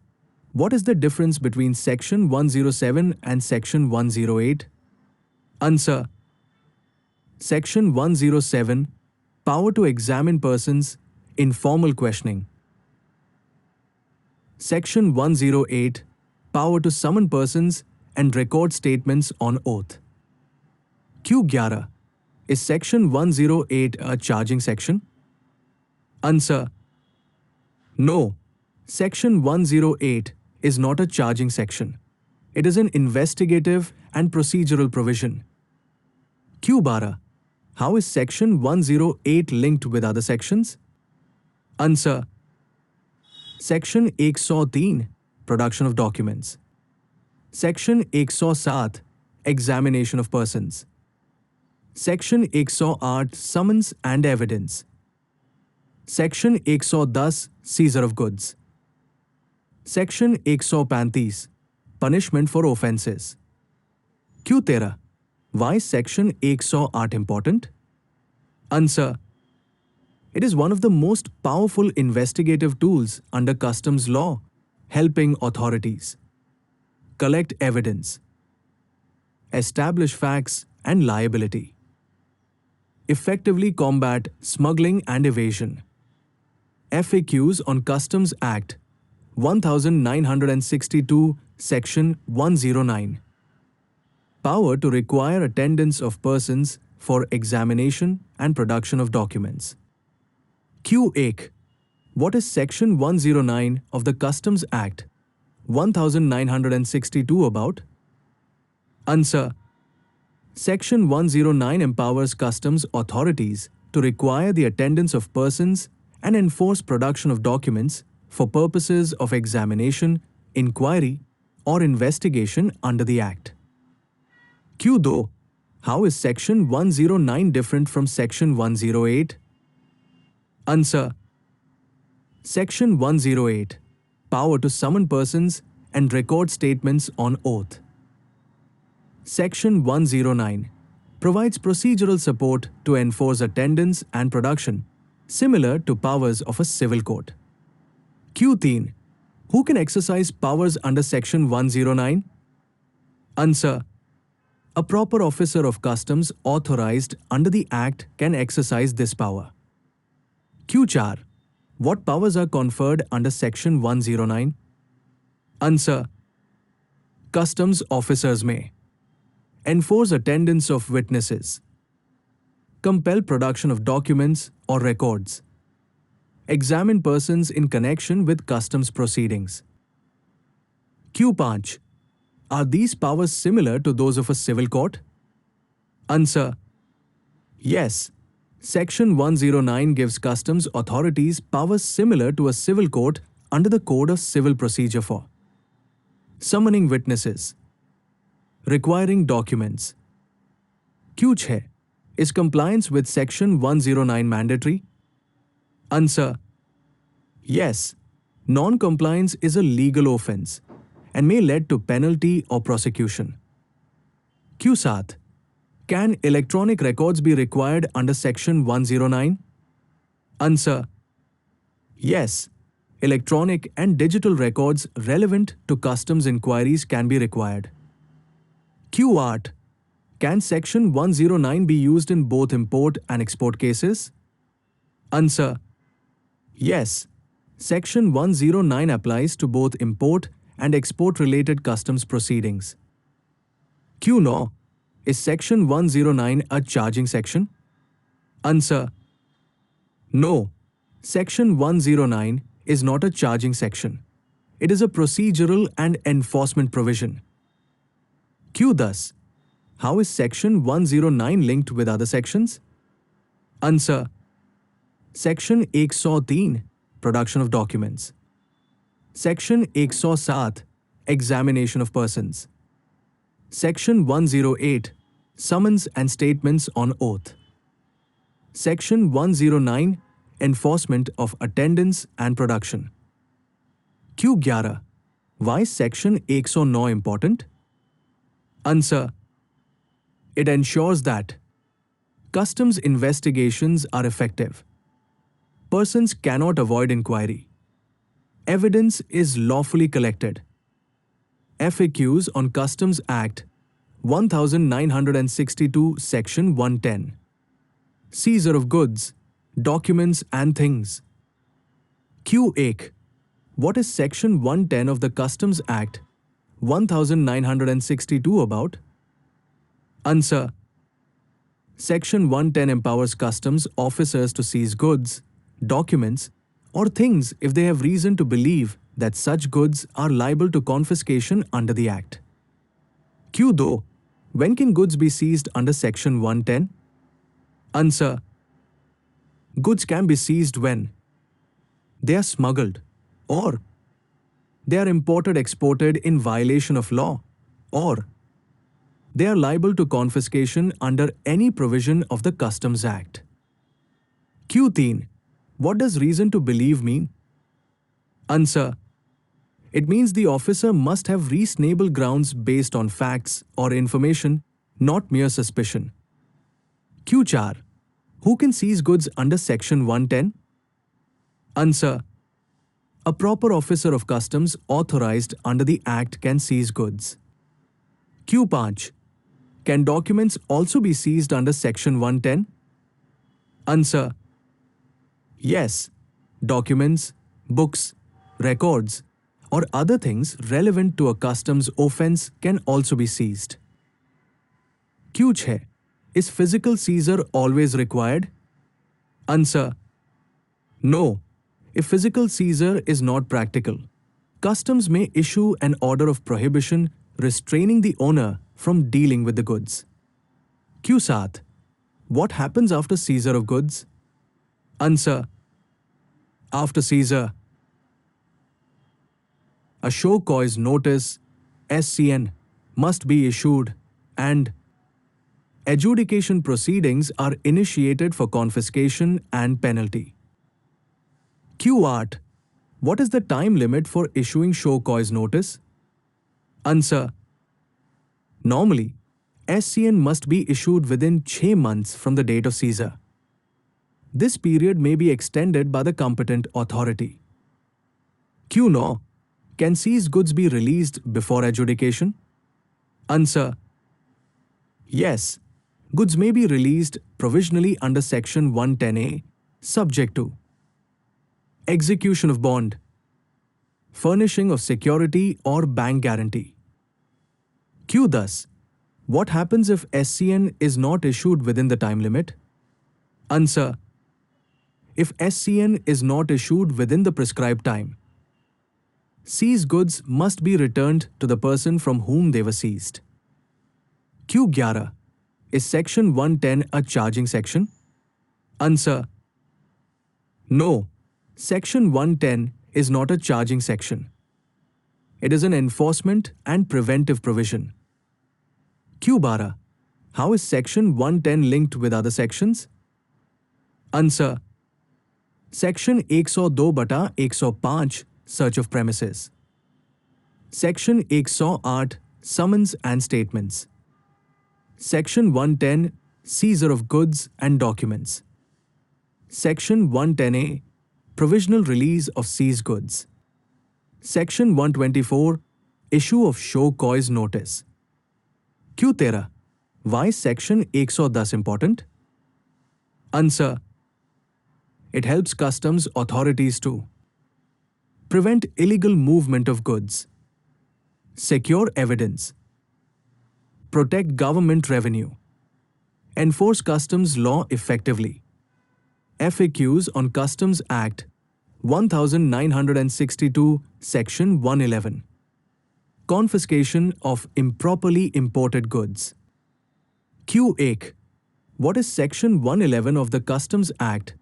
Speaker 1: what is the difference between Section 107 and Section 108? Answer: Section 107, power to examine persons in formal questioning. Section 108, power to summon persons and record statements on oath. Q11, is Section 108 a charging section? Answer: no. Section 108 is not a charging section. It is an investigative and procedural provision. Q12, how is Section 108 linked with other sections? Answer: Section 103, production of documents. Section 107, examination of persons. Section 108, summons and evidence. Section 110, seizure of goods. Section 135, punishment for offences. Q13, why is Section 108 important? Answer: it is one of the most powerful investigative tools under customs law, helping authorities collect evidence, establish facts and liability, effectively combat smuggling and evasion. FAQs on Customs Act 1962, Section 109. Power to require attendance of persons for examination and production of documents. Q8. What is Section 109 of the Customs Act 1962 about? Answer: Section 109 empowers customs authorities to require the attendance of persons and enforce production of documents for purposes of examination, inquiry, or investigation under the Act. Q2. How is Section 109 different from Section 108? Answer: Section 108, power to summon persons and record statements on oath. Section 109 provides procedural support to enforce attendance and production, similar to powers of a civil court. Q13. Who can exercise powers under Section 109? Answer: a proper officer of customs authorized under the Act can exercise this power. Q4. What powers are conferred under Section 109? Answer: customs officers may enforce attendance of witnesses, compel production of documents or records, examine persons in connection with customs proceedings. Q5. Are these powers similar to those of a civil court? Answer: yes. Section 109 gives customs authorities powers similar to a civil court under the Code of Civil Procedure for summoning witnesses, requiring documents. Q6. Is compliance with Section 109 mandatory? Answer: yes. Non-compliance is a legal offense and may lead to penalty or prosecution. Q7. Can electronic records be required under Section 109? Answer: yes. Electronic and digital records relevant to customs inquiries can be required. Q8. Can Section 109 be used in both import and export cases? Answer: yes. Section 109 applies to both import and export-related customs proceedings. Q9. Is Section 109 a charging section? Answer: no. Section 109 is not a charging section. It is a procedural and enforcement provision. Q. Thus, How is Section 109 linked with other sections? Answer. Section 103 Production of documents. Section 107 Examination of persons. Section 108 Summons and statements on oath. Section 109 Enforcement of attendance and production. Q11 Why is Section 109 important? Answer. It ensures that customs investigations are effective. Persons cannot avoid inquiry. Evidence is lawfully collected. FAQs on Customs Act 1962 Section 110. Seizure of goods, documents and things. Q8 What is Section 110 of the Customs Act 1962 about? Answer. Section 110 empowers customs officers to seize goods, documents, or things if they have reason to believe that such goods are liable to confiscation under the Act. Q2 When can goods be seized under Section 110? Answer. Goods can be seized when they are smuggled, or they are imported/exported in violation of law, or they are liable to confiscation under any provision of the Customs Act. Q3 What does reason to believe mean? Answer. It means the officer must have reasonable grounds based on facts or information, not mere suspicion. Q4 Who can seize goods under Section 110? Answer. A proper officer of customs authorized under the Act can seize goods. Q5 Can documents also be seized under Section 110? Answer. Yes. Documents, books, records, or other things relevant to a customs offense can also be seized. Q6 Is physical seizure always required? Answer. No. If physical seizure is not practical, customs may issue an order of prohibition restraining the owner from dealing with the goods. Q7 What happens after seizure of goods? Answer. After seizure, a show cause notice (SCN) must be issued and adjudication proceedings are initiated for confiscation and penalty. Q8 What is the time limit for issuing show cause notice? Answer. Normally, SCN must be issued within 6 months from the date of seizure. This period may be extended by the competent authority. Q9 Can seized goods be released before adjudication? Answer. Yes. Goods may be released provisionally under Section 110A, subject to execution of bond, furnishing of security or bank guarantee. Q thus, what happens if SCN is not issued within the time limit? Answer. If SCN is not issued within the prescribed time, seized goods must be returned to the person from whom they were seized. Q11 Is Section 110 a charging section? Answer. No. Section 110 is not a charging section. It is an enforcement and preventive provision. Q12 How is Section 110 linked with other sections? Answer. Section 102/105 Search of premises. Section 108 Summons and statements. Section 110 Seizure of goods and documents. Section 110A Provisional release of seized goods. Section 124 Issue of show cause notice. Q13 Why is Section 110 important? Answer. It helps customs authorities to prevent illegal movement of goods, secure evidence, protect government revenue, enforce customs law effectively. FAQs on Customs Act 1962 Section 111. Confiscation of improperly imported goods. Q8. What is Section 111 of the Customs Act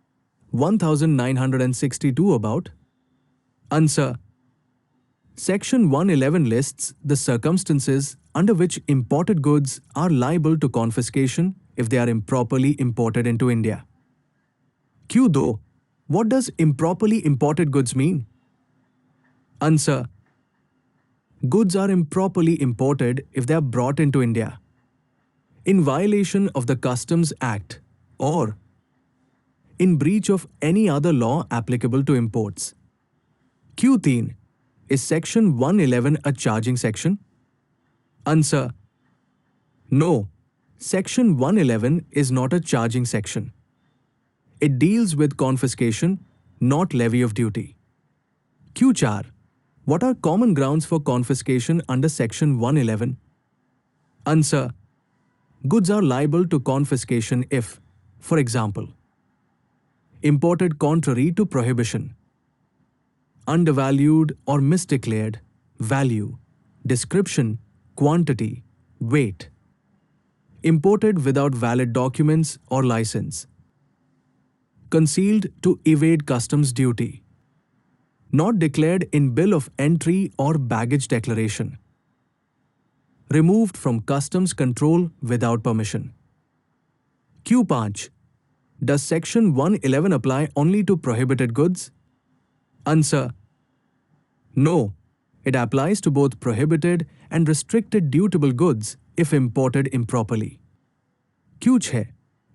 Speaker 1: 1962 about? Answer. Section 111 lists the circumstances under which imported goods are liable to confiscation if they are improperly imported into India. Q2. What does improperly imported goods mean? Answer. Goods are improperly imported if they are brought into India in violation of the Customs Act or in breach of any other law applicable to imports. Q3. Is Section 111 a charging section? Answer. No. Section 111 is not a charging section. It deals with confiscation, not levy of duty. Q4. What are common grounds for confiscation under Section 111? Answer. Goods are liable to confiscation if, for example, imported contrary to prohibition, undervalued or misdeclared, value, description, quantity, weight, imported without valid documents or license, concealed to evade customs duty, not declared in bill of entry or baggage declaration, removed from customs control without permission. Q5. Does Section 111 apply only to prohibited goods? Answer. No. It applies to both prohibited and restricted dutiable goods if imported improperly. Q6.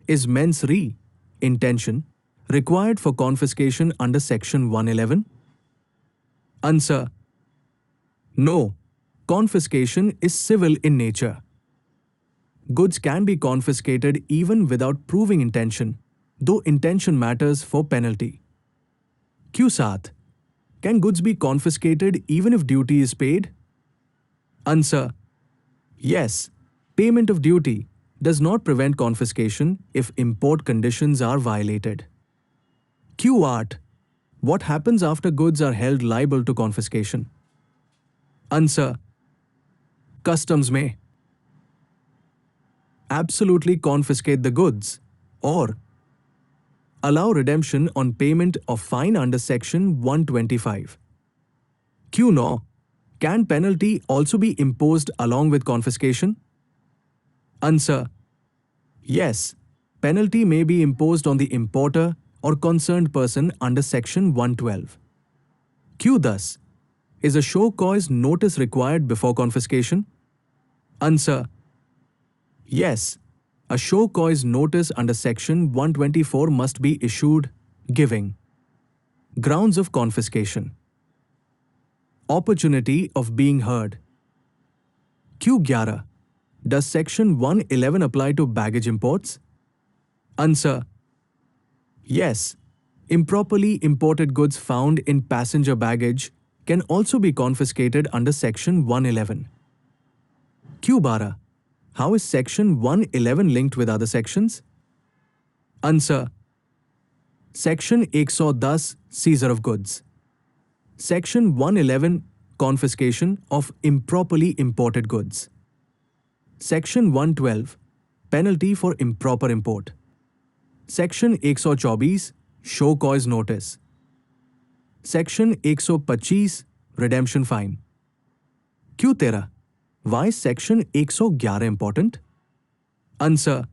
Speaker 1: Is mens rea, intention, required for confiscation under Section 111? Answer. No. Confiscation is civil in nature. Goods can be confiscated even without proving intention, though intention matters for penalty. Q7. Can goods be confiscated even if duty is paid? Answer. Yes. Payment of duty does not prevent confiscation if import conditions are violated. Q8. What happens after goods are held liable to confiscation? Answer. Customs may absolutely confiscate the goods or allow redemption on payment of fine under Section 125. Q9. Can penalty also be imposed along with confiscation? Answer. Yes. Penalty may be imposed on the importer or concerned person under Section 112. Q. Thus. Is a show cause notice required before confiscation? Answer. Yes. A show cause notice under Section 124 must be issued, giving grounds of confiscation, opportunity of being heard. Q11. Does Section 111 apply to baggage imports? Answer. Yes. Improperly imported goods found in passenger baggage can also be confiscated under Section 111. Q12. How is Section 111 linked with other sections? Answer. Section 110 Seizure of goods. Section 111 Confiscation of improperly imported goods. Section 112 Penalty for improper import. Section 124 Show cause notice. Section 125 Redemption fine. Q13. Why is Section 111 important? Answer.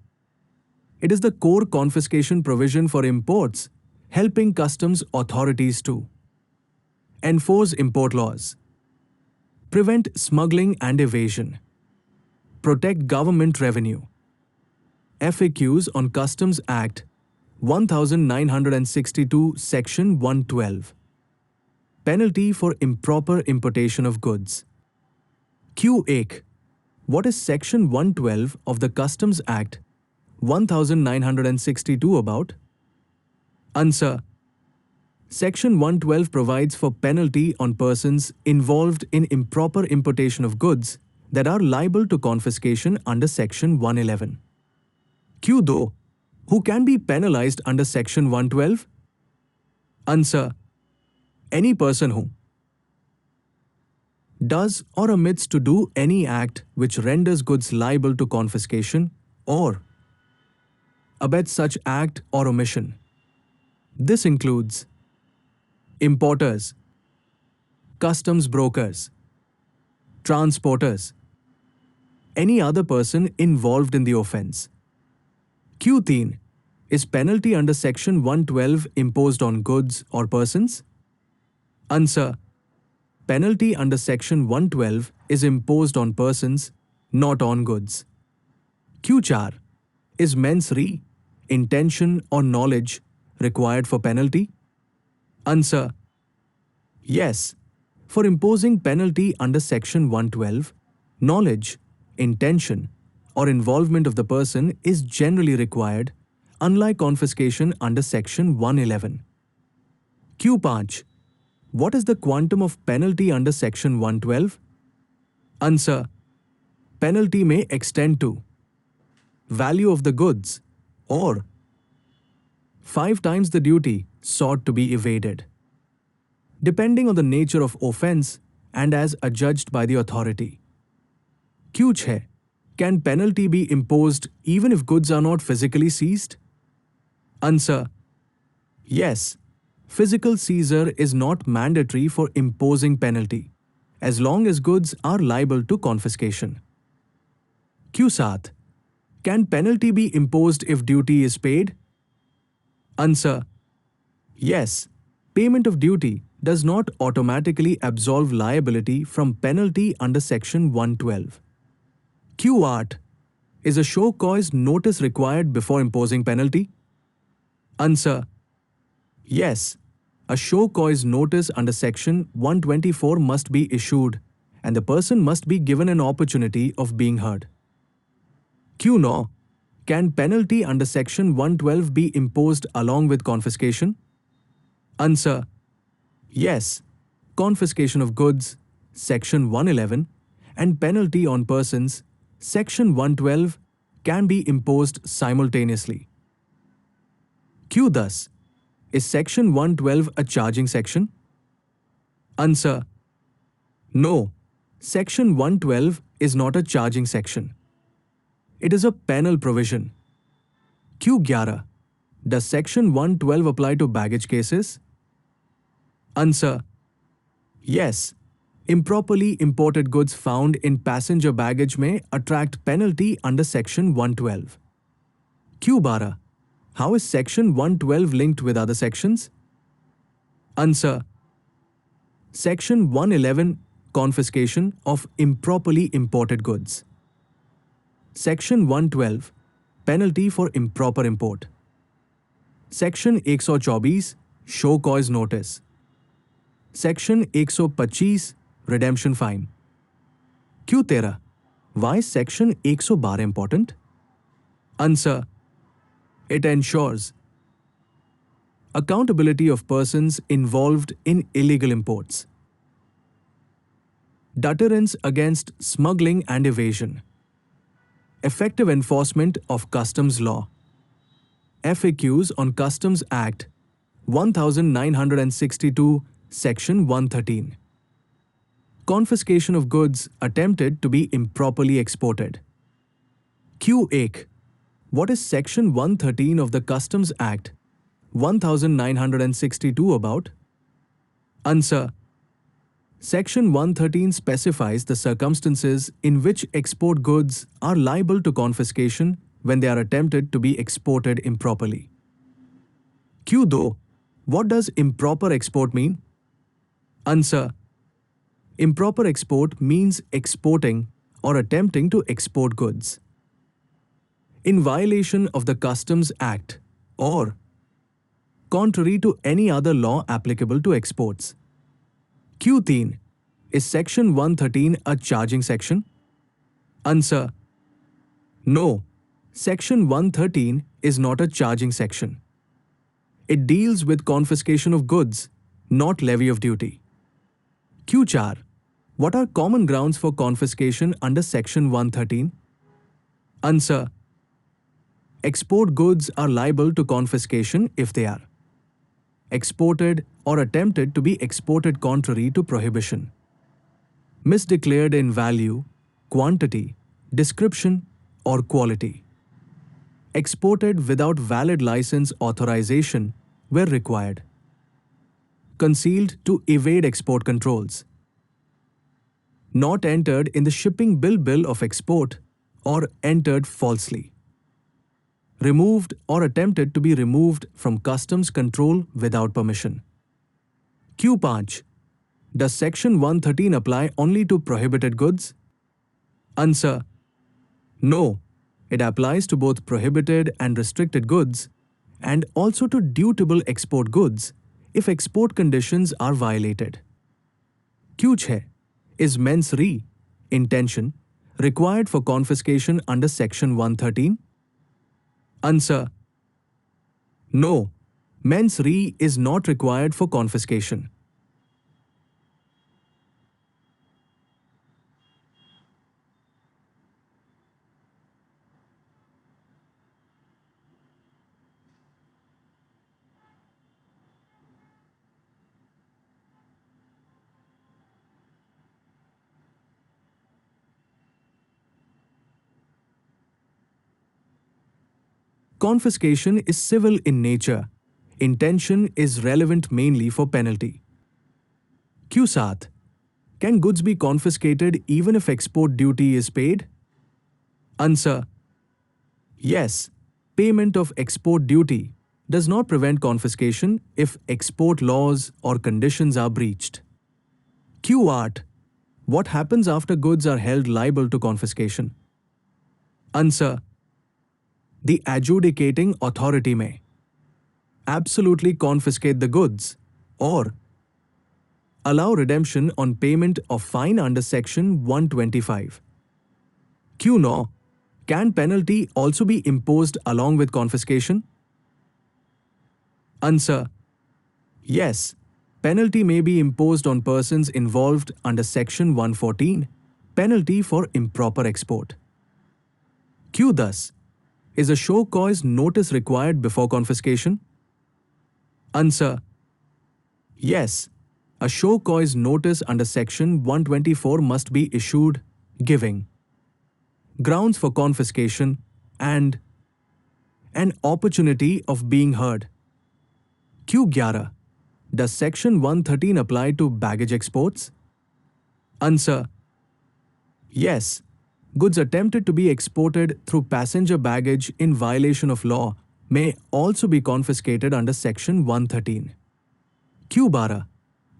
Speaker 1: It is the core confiscation provision for imports, helping customs authorities to enforce import laws, prevent smuggling and evasion, protect government revenue. FAQs on Customs Act 1962 Section 112. Penalty for improper importation of goods. Q8. What is Section 112 of the Customs Act 1962 about? Answer. Section 112 provides for penalty on persons involved in improper importation of goods that are liable to confiscation under Section 111. Q2. Who can be penalized under Section 112? Answer. Any person who does or omits to do any act which renders goods liable to confiscation or abets such act or omission. This includes importers, customs brokers, transporters, any other person involved in the offence. Q3 is penalty under Section 112 imposed on goods or persons? Answer: penalty under Section 112 is imposed on persons, not on goods. Q4 is mens rea, intention or knowledge required for penalty? Answer: yes. For imposing penalty under Section 112, knowledge, intention, or involvement of the person is generally required, unlike confiscation under Section 111. Q5. What is the quantum of penalty under Section 112? Answer: penalty may extend to value of the goods or 5 times the duty sought to be evaded, depending on the nature of offence and as adjudged by the authority. Q6. Can penalty be imposed even if goods are not physically seized? Answer: yes. Physical seizure is not mandatory for imposing penalty, as long as goods are liable to confiscation. Q7. Can penalty be imposed if duty is paid? Answer: yes. Payment of duty does not automatically absolve liability from penalty under Section 112. Q8. Is a show cause notice required before imposing penalty? Answer: yes. A show cause notice under Section 124 must be issued and the person must be given an opportunity of being heard. Q9. Can penalty under Section 112 be imposed along with confiscation? Answer: yes. Confiscation of goods, Section 111, and penalty on persons, Section 112, can be imposed simultaneously. Q10. Is Section 112 a charging section? Answer: no. Section 112 is not a charging section. It is a penal provision. Q11. Does Section 112 apply to baggage cases? Answer: yes. Improperly imported goods found in passenger baggage may attract penalty under Section 112. Q12. How is Section 112 linked with other sections? Answer: Section 111, confiscation of improperly imported goods. Section 112, penalty for improper import. Section 124, show cause notice. Section 125, redemption fine. Q13. Why is Section 112 important? Answer: it ensures accountability of persons involved in illegal imports, deterrence against smuggling and evasion, effective enforcement of customs law, FAQs on Customs Act 1962, Section 113. Confiscation of goods attempted to be improperly exported. Q8. What is Section 113 of the Customs Act 1962 about? Answer: Section 113 specifies the circumstances in which export goods are liable to confiscation when they are attempted to be exported improperly. Q2. What does improper export mean? Answer: improper export means exporting or attempting to export goods in violation of the Customs Act or contrary to any other law applicable to exports. Q3. Is Section 113 a charging section? Answer: no. Section 113 is not a charging section. It deals with confiscation of goods, not levy of duty. Q4. What are common grounds for confiscation under Section 113? Answer: export goods are liable to confiscation if they are exported or attempted to be exported contrary to prohibition, misdeclared in value, quantity, description, or quality, exported without valid license authorization where required. Concealed to evade export controls. Not entered in the shipping bill of export or entered falsely. Removed or attempted to be removed from customs control without permission. Q5. Does Section 113 apply only to prohibited goods? Answer: no. It applies to both prohibited and restricted goods and also to dutiable export goods if export conditions are violated. Q6. Is mens rea, intention, required for confiscation under Section 113? Answer: no. Mens rea is not required for confiscation. Confiscation is civil in nature. Intention is relevant mainly for penalty. Q7. Can goods be confiscated even if export duty is paid? Answer: yes. Payment of export duty does not prevent confiscation if export laws or conditions are breached. Q8. What happens after goods are held liable to confiscation? Answer: the adjudicating authority may absolutely confiscate the goods or allow redemption on payment of fine under Section 125. Q9. Can penalty also be imposed along with confiscation? Answer: yes. Penalty may be imposed on persons involved under Section 114, penalty for improper export. Q. Thus, is a show cause notice required before confiscation? Answer: yes. A show cause notice under Section 124 must be issued, giving grounds for confiscation and an opportunity of being heard. Q11. Does Section 113 apply to baggage exports? Answer: yes. Goods attempted to be exported through passenger baggage in violation of law may also be confiscated under Section 113. Q12.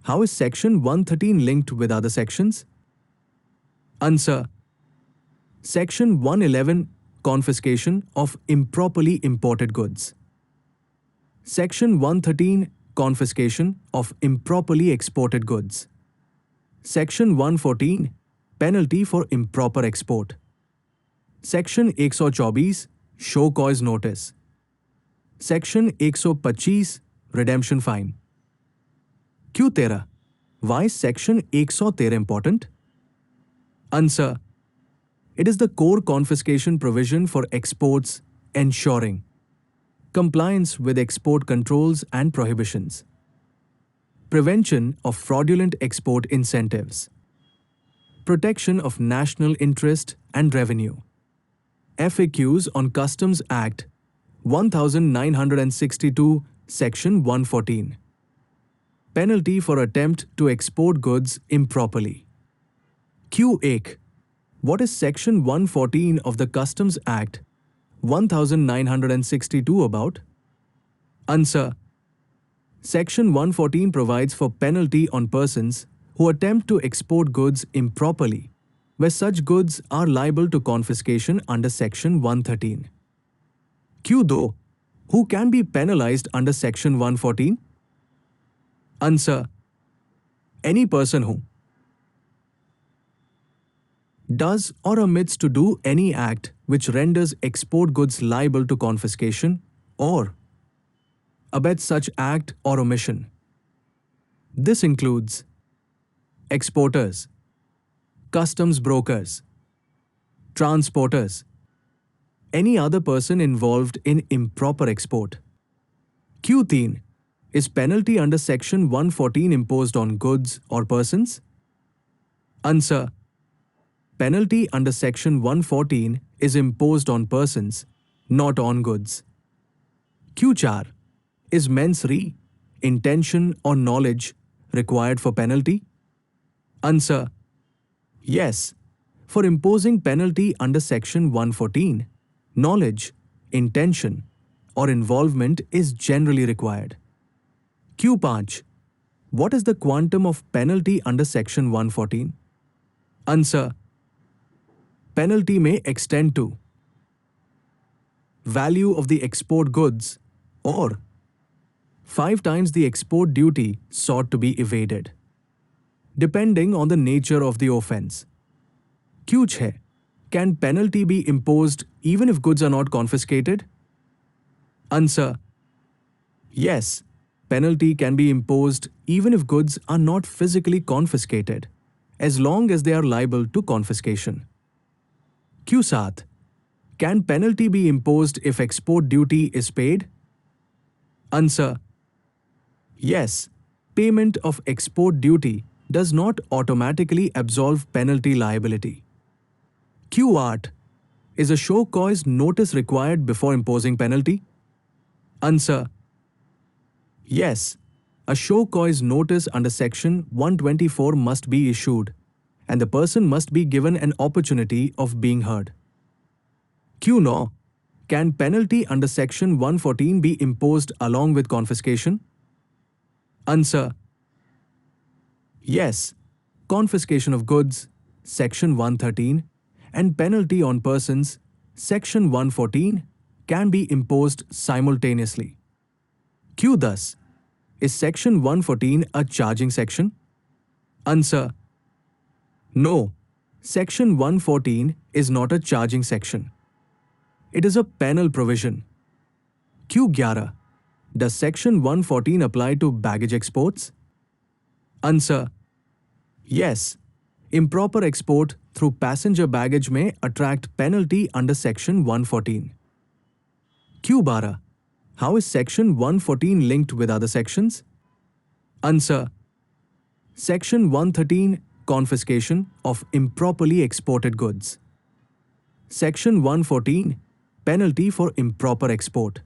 Speaker 1: How is Section 113 linked with other sections? Answer: Section 111, confiscation of improperly imported goods. Section 113, confiscation of improperly exported goods. Section 114, penalty for improper export. Section 124, show cause notice. Section 125, redemption fine. Q13. Why is Section 113 important? Answer: it is the core confiscation provision for exports, ensuring compliance with export controls and prohibitions, prevention of fraudulent export incentives, protection of national interest and revenue. FAQs on Customs Act 1962, Section 114. Penalty for attempt to export goods improperly. Q8. What is Section 114 of the Customs Act 1962 about? Answer: Section 114 provides for penalty on persons who attempt to export goods improperly, where such goods are liable to confiscation under Section 113. Q2. Who can be penalized under Section 114? Answer: any person who does or omits to do any act which renders export goods liable to confiscation or abets such act or omission. This includes exporters, customs brokers, transporters, any other person involved in improper export. Q13. Is penalty under Section 114 imposed on goods or persons? Answer: penalty under Section 114 is imposed on persons not on goods. Q4. Is mens rea, intention or knowledge required for penalty? Answer. Yes. For imposing penalty under Section 114, knowledge, intention or involvement is generally required. Q5. What is the quantum of penalty under Section 114? Answer. Penalty may extend to value of the export goods or 5 times the export duty sought to be evaded, depending on the nature of the offence. Q6. Can penalty be imposed even if goods are not confiscated? Answer. Yes. Penalty can be imposed even if goods are not physically confiscated, as long as they are liable to confiscation. Q7. Can penalty be imposed if export duty is paid? Answer. Yes. Payment of export duty does not automatically absolve penalty liability. Q8. Is a show cause notice required before imposing penalty? Answer. Yes. A show cause notice under Section 124 must be issued, and the person must be given an opportunity of being heard. Q9. Can penalty under Section 114 be imposed along with confiscation? Answer. Yes. Confiscation of goods, Section 113, and penalty on persons, Section 114, can be imposed simultaneously. Q. Thus, is Section 114 a charging section? Answer. No. Section 114 is not a charging section. It is a penal provision. Q11. Does Section 114 apply to baggage exports? Answer. Yes. Improper export through passenger baggage may attract penalty under Section 114. Q12. How is Section 114 linked with other sections? Answer. Section 113, confiscation of improperly exported goods. Section 114, penalty for improper export.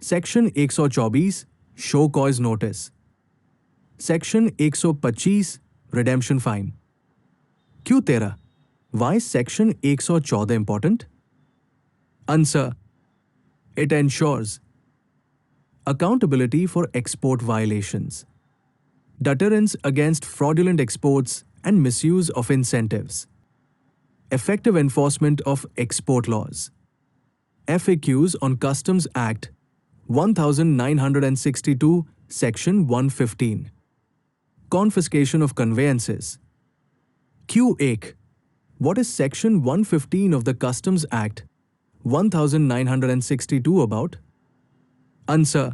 Speaker 1: Section 124, show cause notice. Section 125, redemption fine. Q13. Why is Section 114 important? Answer. It ensures accountability for export violations, deterrence against fraudulent exports and misuse of incentives, effective enforcement of export laws, FAQs on Customs Act 1962, Section 115, confiscation of conveyances. Q8. What is Section 115 of the Customs Act 1962 about? Answer.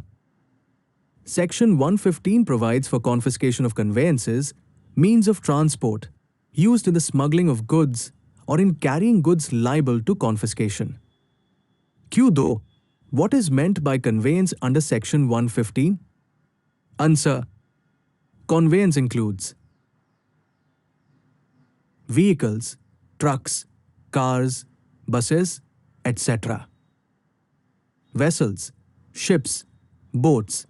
Speaker 1: Section 115 provides for confiscation of conveyances, means of transport, used in the smuggling of goods or in carrying goods liable to confiscation. Q2. What is meant by conveyance under Section 115? Answer. Conveyance includes vehicles, trucks, cars, buses, etc. Vessels, ships, boats,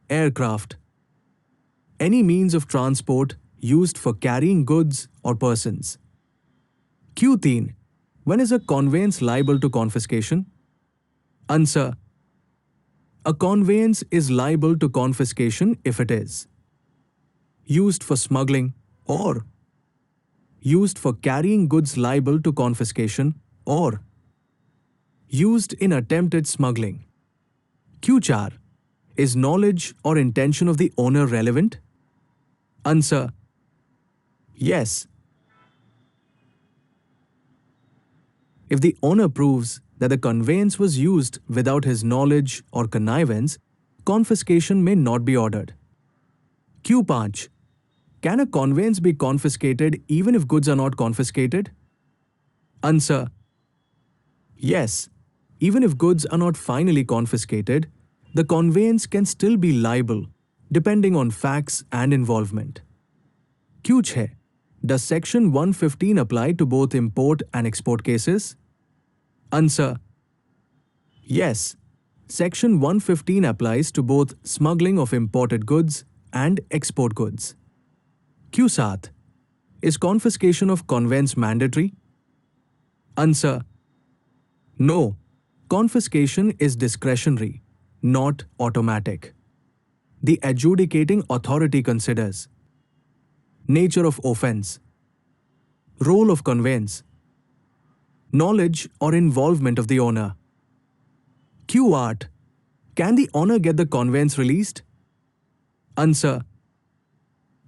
Speaker 1: aircraft, any means of transport used for carrying goods or persons. Q3. When is a conveyance liable to confiscation? Answer. A conveyance is liable to confiscation if it is used for smuggling or used for carrying goods liable to confiscation or used in attempted smuggling. Q4. Is knowledge or intention of the owner relevant? Answer. Yes. If the owner proves that the conveyance was used without his knowledge or connivance, confiscation may not be ordered. Q5. Can a conveyance be confiscated even if goods are not confiscated? Answer. Yes. Even if goods are not finally confiscated, the conveyance can still be liable, depending on facts and involvement. Q6. Does Section 115 apply to both import and export cases? Answer. Yes, Section 115 applies to both smuggling of imported goods and export goods. Q7. Is confiscation of conveyance mandatory? Answer: no. Confiscation is discretionary, not automatic. The adjudicating authority considers nature of offense, role of conveyance, knowledge or involvement of the owner. Q8. Can the owner get the conveyance released? Answer: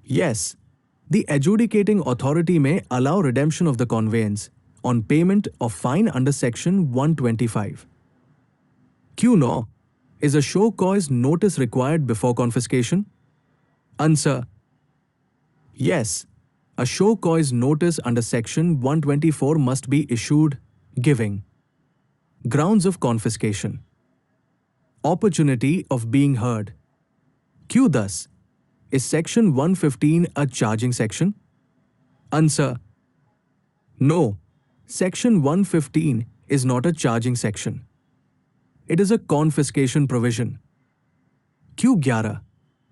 Speaker 1: yes. The adjudicating authority may allow redemption of the conveyance on payment of fine under Section 125. Q9. Is a show cause notice required before confiscation? Answer: yes. A show cause notice under Section 124 must be issued, giving grounds of confiscation, opportunity of being heard. Q thus. Is Section 115 a charging section? Answer: no. Section 115 is not a charging section. It is a confiscation provision. Q11.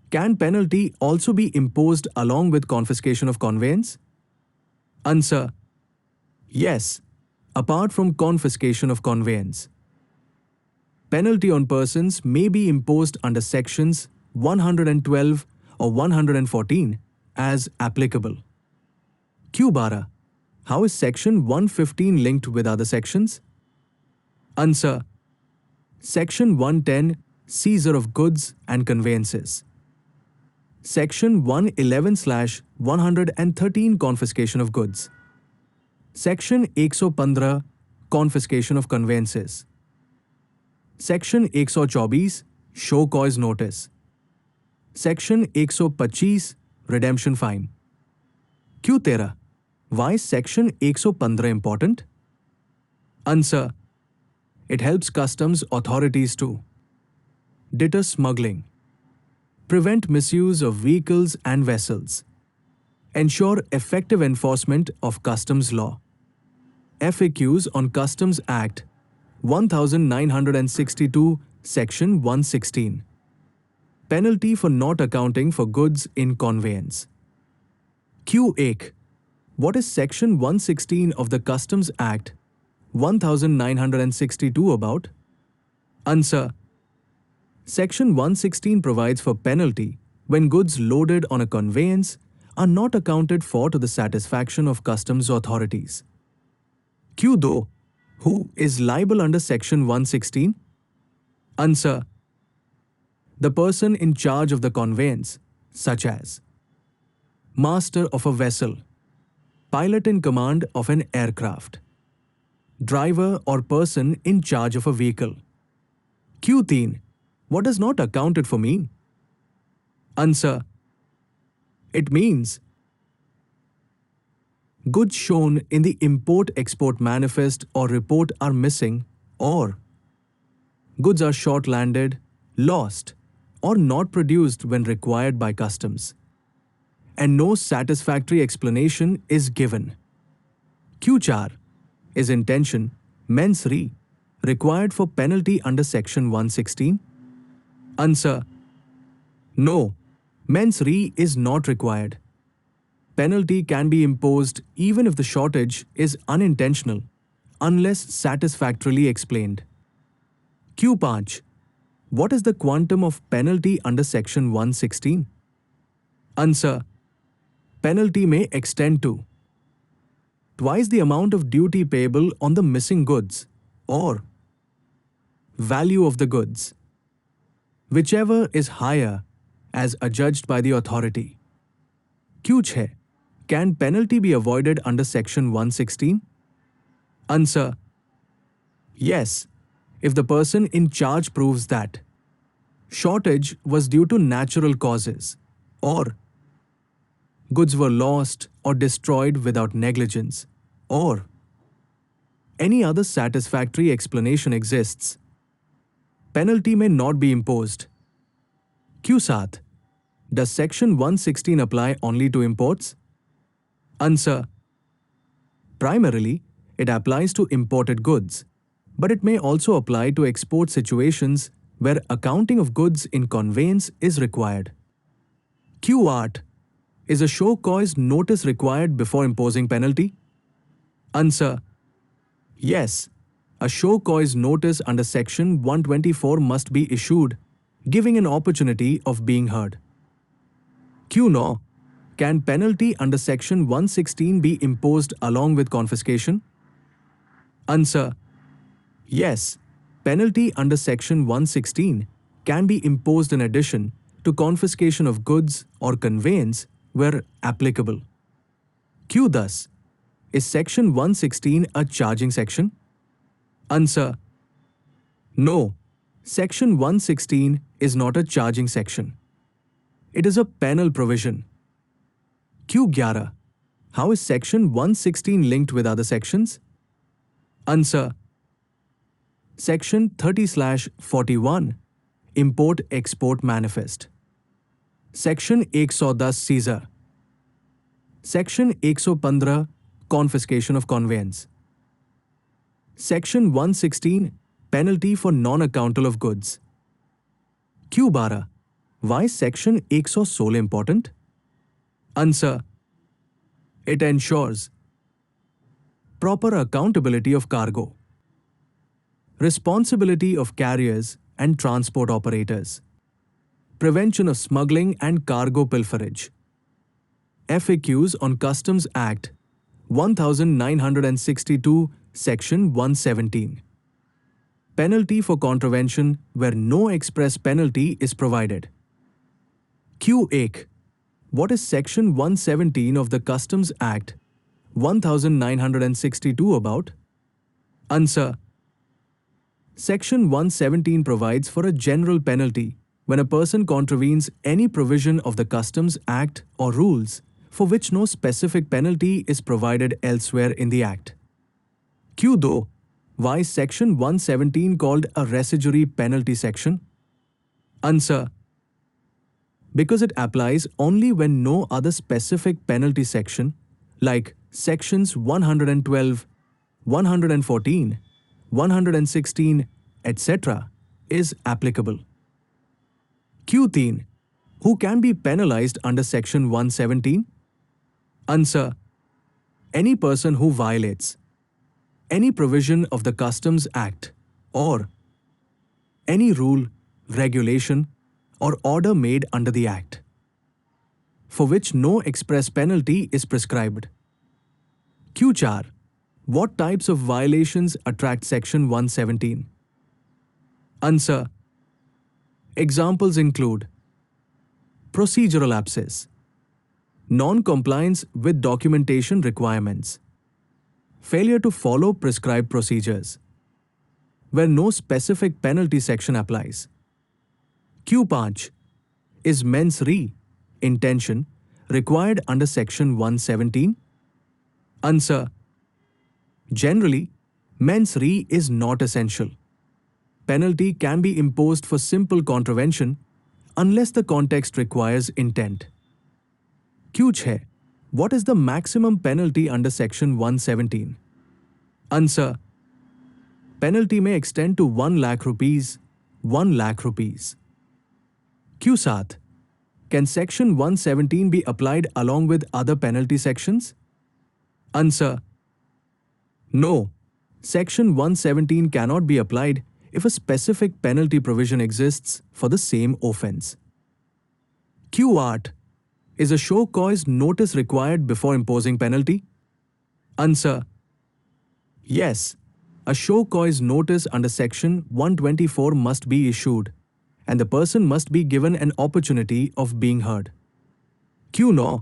Speaker 1: Can penalty also be imposed along with confiscation of conveyance? Answer: yes, apart from confiscation of conveyance. Penalty on persons may be imposed under Sections 112 or 114 as applicable. Q12. How is Section 115 linked with other sections? Answer: Section 110 Seizure of goods and conveyances. Section 111/113 Confiscation of goods. Section 115 Confiscation of conveyances. Section 124 Show cause notice. Section 125 Redemption fine. Q13. Why is Section 115 important? Answer: it helps customs authorities to deter smuggling, prevent misuse of vehicles and vessels, ensure effective enforcement of customs law. FAQs on Customs Act 1962, Section 116. Penalty for not accounting for goods in conveyance. Q8. What is Section 116 of the Customs Act 1962 about? Answer: Section 116 provides for penalty when goods loaded on a conveyance are not accounted for to the satisfaction of customs authorities. Q2. Who is liable under Section 116? Answer: the person in charge of the conveyance, such as master of a vessel, pilot in command of an aircraft, driver or person in charge of a vehicle. Q3. What does not accounted for mean? Answer: it means goods shown in the import-export manifest or report are missing, or goods are short-landed, lost, or not produced when required by customs, and no satisfactory explanation is given. Q4. Is intention, mens rea, required for penalty under Section 116? Answer: no, mens rea is not required. Penalty can be imposed even if the shortage is unintentional, unless satisfactorily explained. Q5. What is the quantum of penalty under Section 116? Answer: penalty may extend to twice the amount of duty payable on the missing goods, or value of the goods, whichever is higher as adjudged by the authority. Q6. Can penalty be avoided under Section 116? Answer: yes, if the person in charge proves that shortage was due to natural causes, or goods were lost or destroyed without negligence, or any other satisfactory explanation exists. Penalty may not be imposed. Q7. Does Section 116 apply only to imports? Answer: primarily, it applies to imported goods, but it may also apply to export situations where accounting of goods in conveyance is required. Q art. Is a show cause notice required before imposing penalty? Answer. Yes. A show cause notice under Section 124 must be issued, giving an opportunity of being heard. Q no. Can penalty under Section 116 be imposed along with confiscation? Answer. Yes. Penalty under Section 116 can be imposed in addition to confiscation of goods or conveyance where applicable. Q thus. Is Section 116 a charging section? Answer. No. Section 116 is not a charging section. It is a penal provision. Q11. How is Section 116 linked with other sections? Answer. Section 30/41 Import-Export Manifest. Section 110 Seizure. Section 115 Confiscation of conveyance. Section 116 Penalty for non-accountal of goods. Q12. Why is Section 116 important? Answer. It ensures proper accountability of cargo, responsibility of carriers and transport operators, prevention of smuggling and cargo pilferage. FAQs on Customs Act 1962, Section 117. Penalty for contravention where no express penalty is provided. Q8. What is Section 117 of the Customs Act 1962 about? Answer. Section 117 provides for a general penalty when a person contravenes any provision of the Customs Act or rules for which no specific penalty is provided elsewhere in the Act. Q2. Why is Section 117 called a residuary penalty section? Answer. Because it applies only when no other specific penalty section like Sections 112, 114, 116, etc. is applicable. Q13. Who can be penalized under Section 117? Answer. Any person who violates any provision of the Customs Act or any rule, regulation, or order made under the Act, for which no express penalty is prescribed. Q4. What types of violations attract Section 117? Answer. Examples include procedural lapses, non-compliance with documentation requirements, failure to follow prescribed procedures, where no specific penalty section applies. Q5. Is mens rea, intention, required under Section 117? Answer. Generally, mens rea is not essential. Penalty can be imposed for simple contravention unless the context requires intent. Q6. What is the maximum penalty under Section 117? Answer. Penalty may extend to 1 lakh rupees, 1 lakh rupees. Q7. Can Section 117 be applied along with other penalty sections? Answer. No. Section 117 cannot be applied if a specific penalty provision exists for the same offence. Q8. Is a show cause notice required before imposing penalty? Answer. Yes. A show cause notice under Section 124 must be issued, and the person must be given an opportunity of being heard. Q9.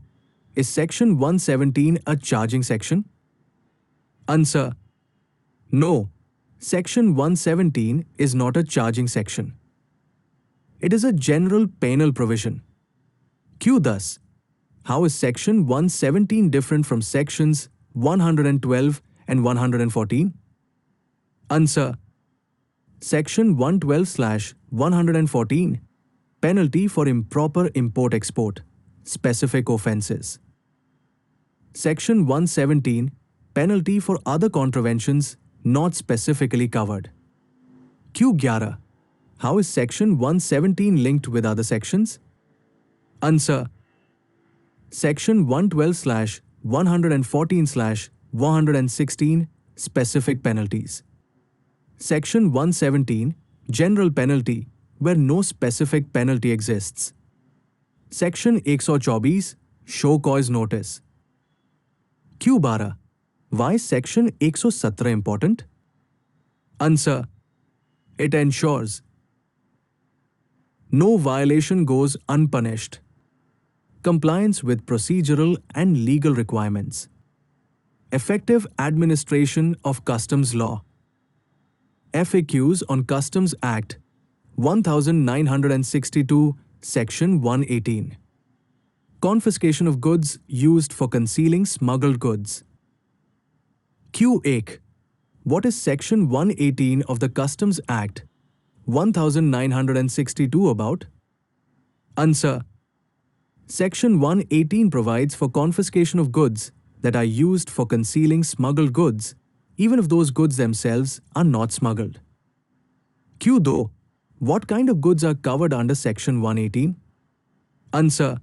Speaker 1: Is Section 117 a charging section? Answer. No. Section 117 is not a charging section. It is a general penal provision. Q thus. How is Section 117 different from Sections 112 and 114? Answer. Section 112/114 Penalty for improper import-export, specific offences. Section 117 Penalty for other contraventions not specifically covered. Q11. How is Section 117 linked with other sections? Answer. Section 112/114/116 Specific penalties. Section 117 General penalty where no specific penalty exists. Section 124 Show cause notice. Q12. Why is Section 117 important? Answer. It ensures no violation goes unpunished. Compliance with procedural and legal requirements. Effective administration of customs law. FAQs on Customs Act 1962, Section 118. Confiscation of goods used for concealing smuggled goods. Q8. What is Section 118 of the Customs Act 1962 about? Answer. Section 118 provides for confiscation of goods that are used for concealing smuggled goods, even if those goods themselves are not smuggled. Q2. What kind of goods are covered under Section 118? Answer.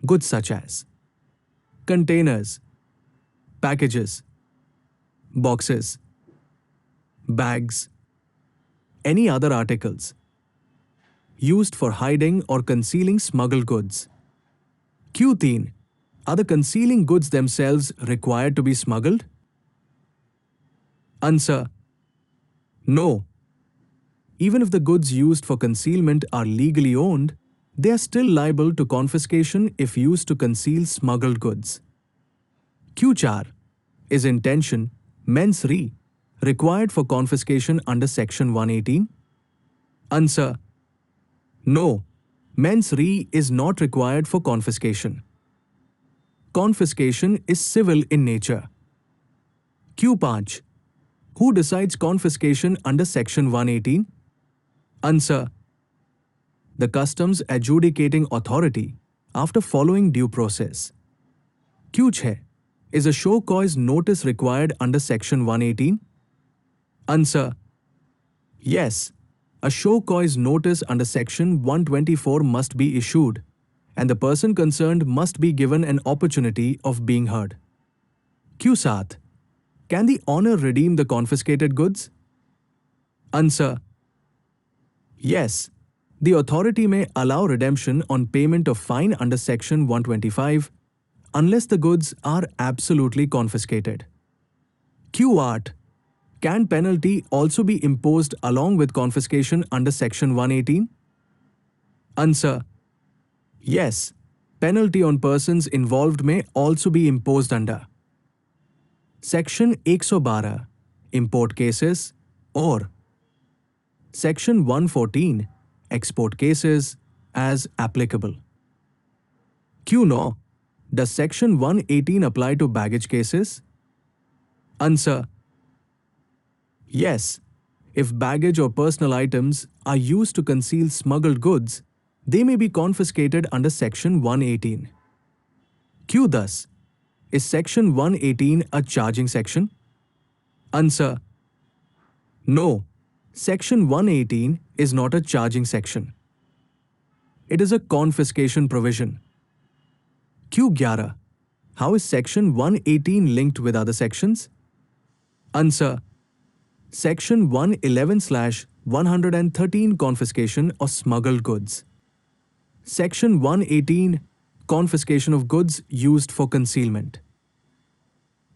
Speaker 1: Goods such as containers, packages, boxes, bags, any other articles used for hiding or concealing smuggled goods. Q3. Are the concealing goods themselves required to be smuggled? Answer. No. Even if the goods used for concealment are legally owned, they are still liable to confiscation if used to conceal smuggled goods. Q4. Is intention, mens rea, required for confiscation under Section 118? Answer. No. Mens rea is not required for confiscation. Confiscation is civil in nature. Q5. Who decides confiscation under Section 118? Answer. The Customs Adjudicating Authority after following due process. Q6. Is a show cause notice required under Section 118? Answer. Yes. A show cause notice under Section 124 must be issued, and the person concerned must be given an opportunity of being heard. Q7. Can the owner redeem the confiscated goods? Answer. Yes. The authority may allow redemption on payment of fine under Section 125 unless the goods are absolutely confiscated. Q8. Can penalty also be imposed along with confiscation under Section 118? Answer. Yes. Penalty on persons involved may also be imposed under Section 112 Import cases or Section 114 Export cases as applicable. Q9. Does Section 118 apply to baggage cases? Answer. Yes. If baggage or personal items are used to conceal smuggled goods, they may be confiscated under Section 118. Q. Thus, is Section 118 a charging section? Answer. No. Section 118 is not a charging section. It is a confiscation provision. Q11. How is Section 118 linked with other sections? Answer. Section 111/113 Confiscation of smuggled goods. Section 118 Confiscation of goods used for concealment.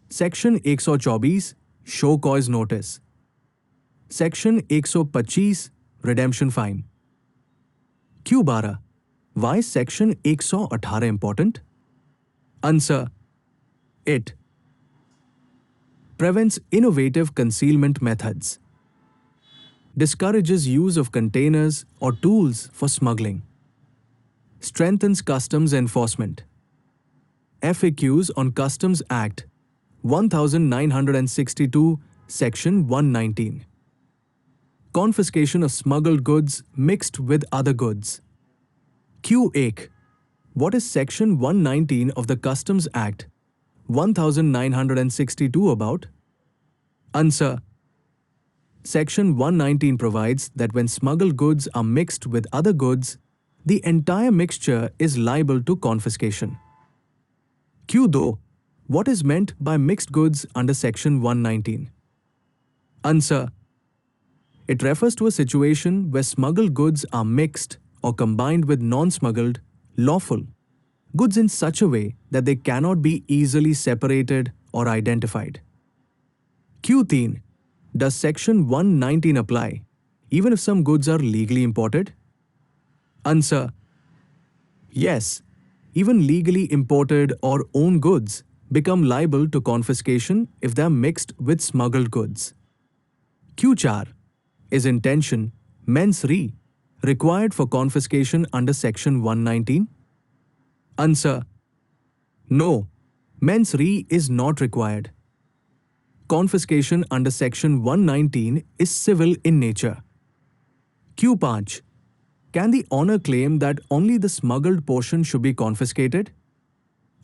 Speaker 1: Section 124 Show cause notice. Section 125 Redemption fine. Q12. Why is Section 118 important? Answer. It prevents innovative concealment methods, discourages use of containers or tools for smuggling, strengthens customs enforcement. FAQs on Customs Act 1962, Section 119. Confiscation of smuggled goods mixed with other goods. Q8. What is Section 119 of the Customs Act 1962 about? Answer. Section 119 provides that when smuggled goods are mixed with other goods, the entire mixture is liable to confiscation. Q. Though, what is meant by mixed goods under Section 119? Answer. It refers to a situation where smuggled goods are mixed or combined with non-smuggled, lawful goods in such a way that they cannot be easily separated or identified. Q3. Does Section 119 apply even if some goods are legally imported? Answer. Yes. Even legally imported or owned goods become liable to confiscation if they are mixed with smuggled goods. Q4. Is intention, mens rea, required for confiscation under Section 119? Answer. No. Mens rea is not required. Confiscation under Section 119 is civil in nature. Q5. Can the owner claim that only the smuggled portion should be confiscated?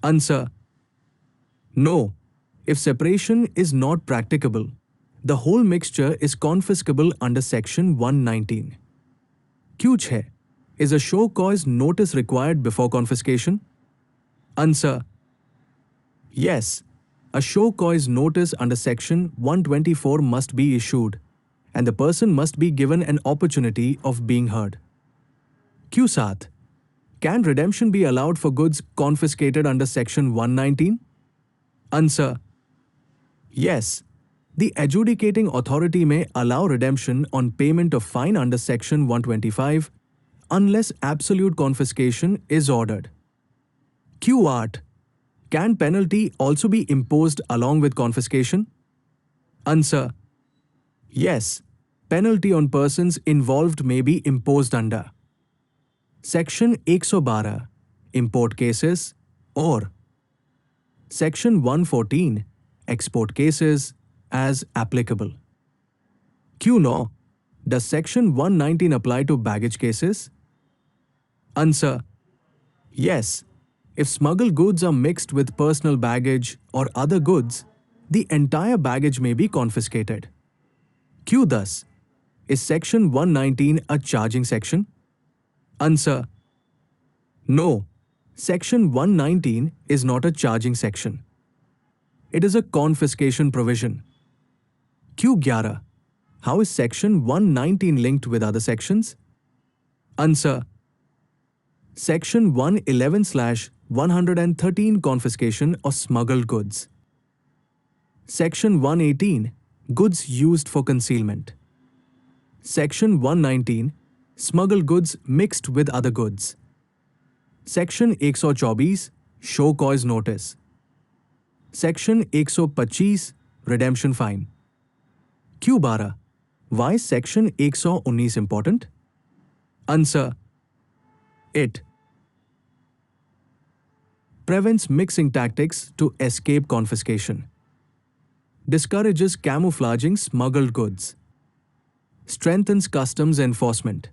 Speaker 1: Answer. No. If separation is not practicable, the whole mixture is confiscable under Section 119. Q6. Is a show cause notice required before confiscation? Answer. Yes. A show cause notice under Section 124 must be issued, and the person must be given an opportunity of being heard. Q7. Can redemption be allowed for goods confiscated under Section 119? Answer. Yes. The adjudicating authority may allow redemption on payment of fine under Section 125 unless absolute confiscation is ordered. Q8. Can penalty also be imposed along with confiscation? Answer. Yes. Penalty on persons involved may be imposed under Section 112 Import cases or Section 114 Export cases as applicable. Q9. Does Section 119 apply to baggage cases? Answer. Yes. If smuggled goods are mixed with personal baggage or other goods, the entire baggage may be confiscated. Q. Thus, is Section 119 a charging section? Answer. No. Section 119 is not a charging section. It is a confiscation provision. Q11. How is Section 119 linked with other sections? Answer. Section 111/113 Confiscation of smuggled goods. Section 118 Goods used for concealment. Section 119 Smuggled goods mixed with other goods. Section 124 Show cause notice. Section 125 Redemption fine. Q12. Why is Section 119 important? Answer. It prevents mixing tactics to escape confiscation, discourages camouflaging smuggled goods, strengthens customs enforcement.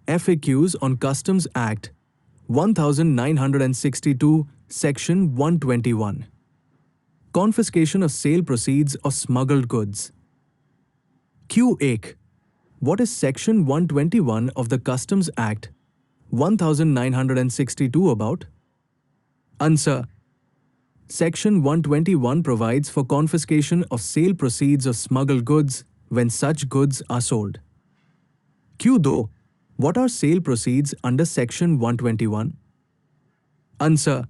Speaker 1: FAQs on Customs Act 1962, Section 121. Confiscation of sale proceeds of smuggled goods. Q8. What is Section 121 of the Customs Act 1962 about? Answer. Section 121 provides for confiscation of sale proceeds of smuggled goods when such goods are sold. Q. Though, what are sale proceeds under Section 121? Answer.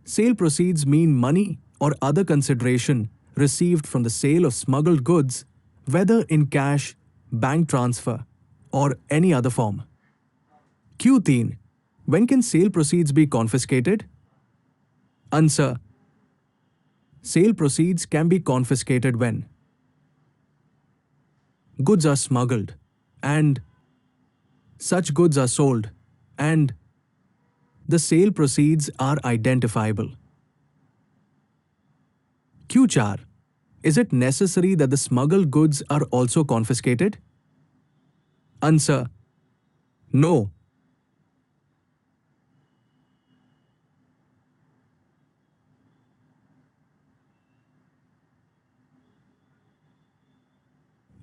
Speaker 1: Sale proceeds mean money or other consideration received from the sale of smuggled goods, whether in cash, bank transfer, or any other form. Q13. When can sale proceeds be confiscated? Answer. Sale proceeds can be confiscated when goods are smuggled and such goods are sold and the sale proceeds are identifiable. Q4. Is it necessary that the smuggled goods are also confiscated? Answer. No.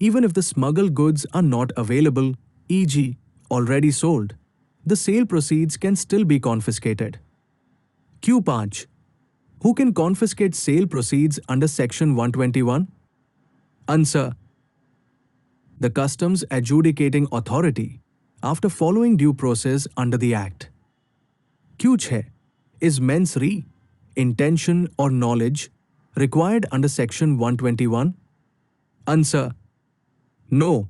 Speaker 1: Even if the smuggled goods are not available, e.g., already sold, the sale proceeds can still be confiscated. Q5. Who can confiscate sale proceeds under Section 121? Answer. The Customs Adjudicating Authority, after following due process under the Act. Q6. Is mens rea, intention or knowledge, required under Section 121? Answer. No.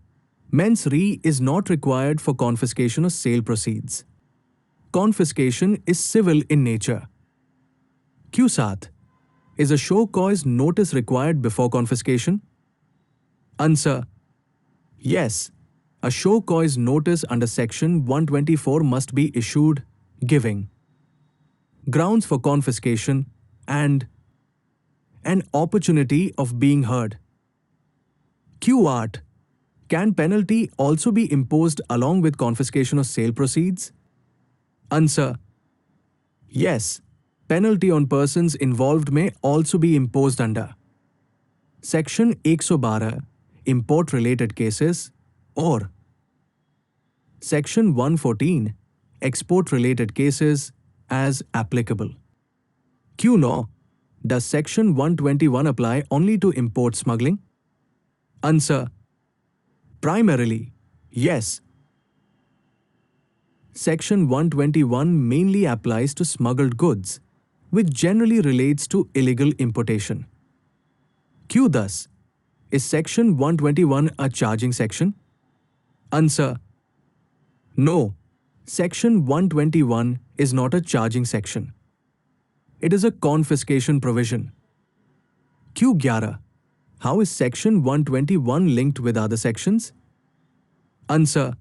Speaker 1: Mens rea is not required for confiscation of sale proceeds. Confiscation is civil in nature. Q7. Is a show cause notice required before confiscation? Answer. Yes. A show cause notice under Section 124 must be issued, giving grounds for confiscation and an opportunity of being heard. Q8. Can penalty also be imposed along with confiscation of sale proceeds? Answer. Yes. Penalty on persons involved may also be imposed under Section 112, import-related cases, or Section 114, export-related cases, as applicable. Q9. Does Section 121 apply only to import smuggling? Answer. Primarily, yes. Section 121 mainly applies to smuggled goods, which generally relates to illegal importation. Q. Thus, is Section 121 a charging section? Answer. No. Section 121 is not a charging section. It is a confiscation provision. Q11. How is Section 121 linked with other sections? Answer.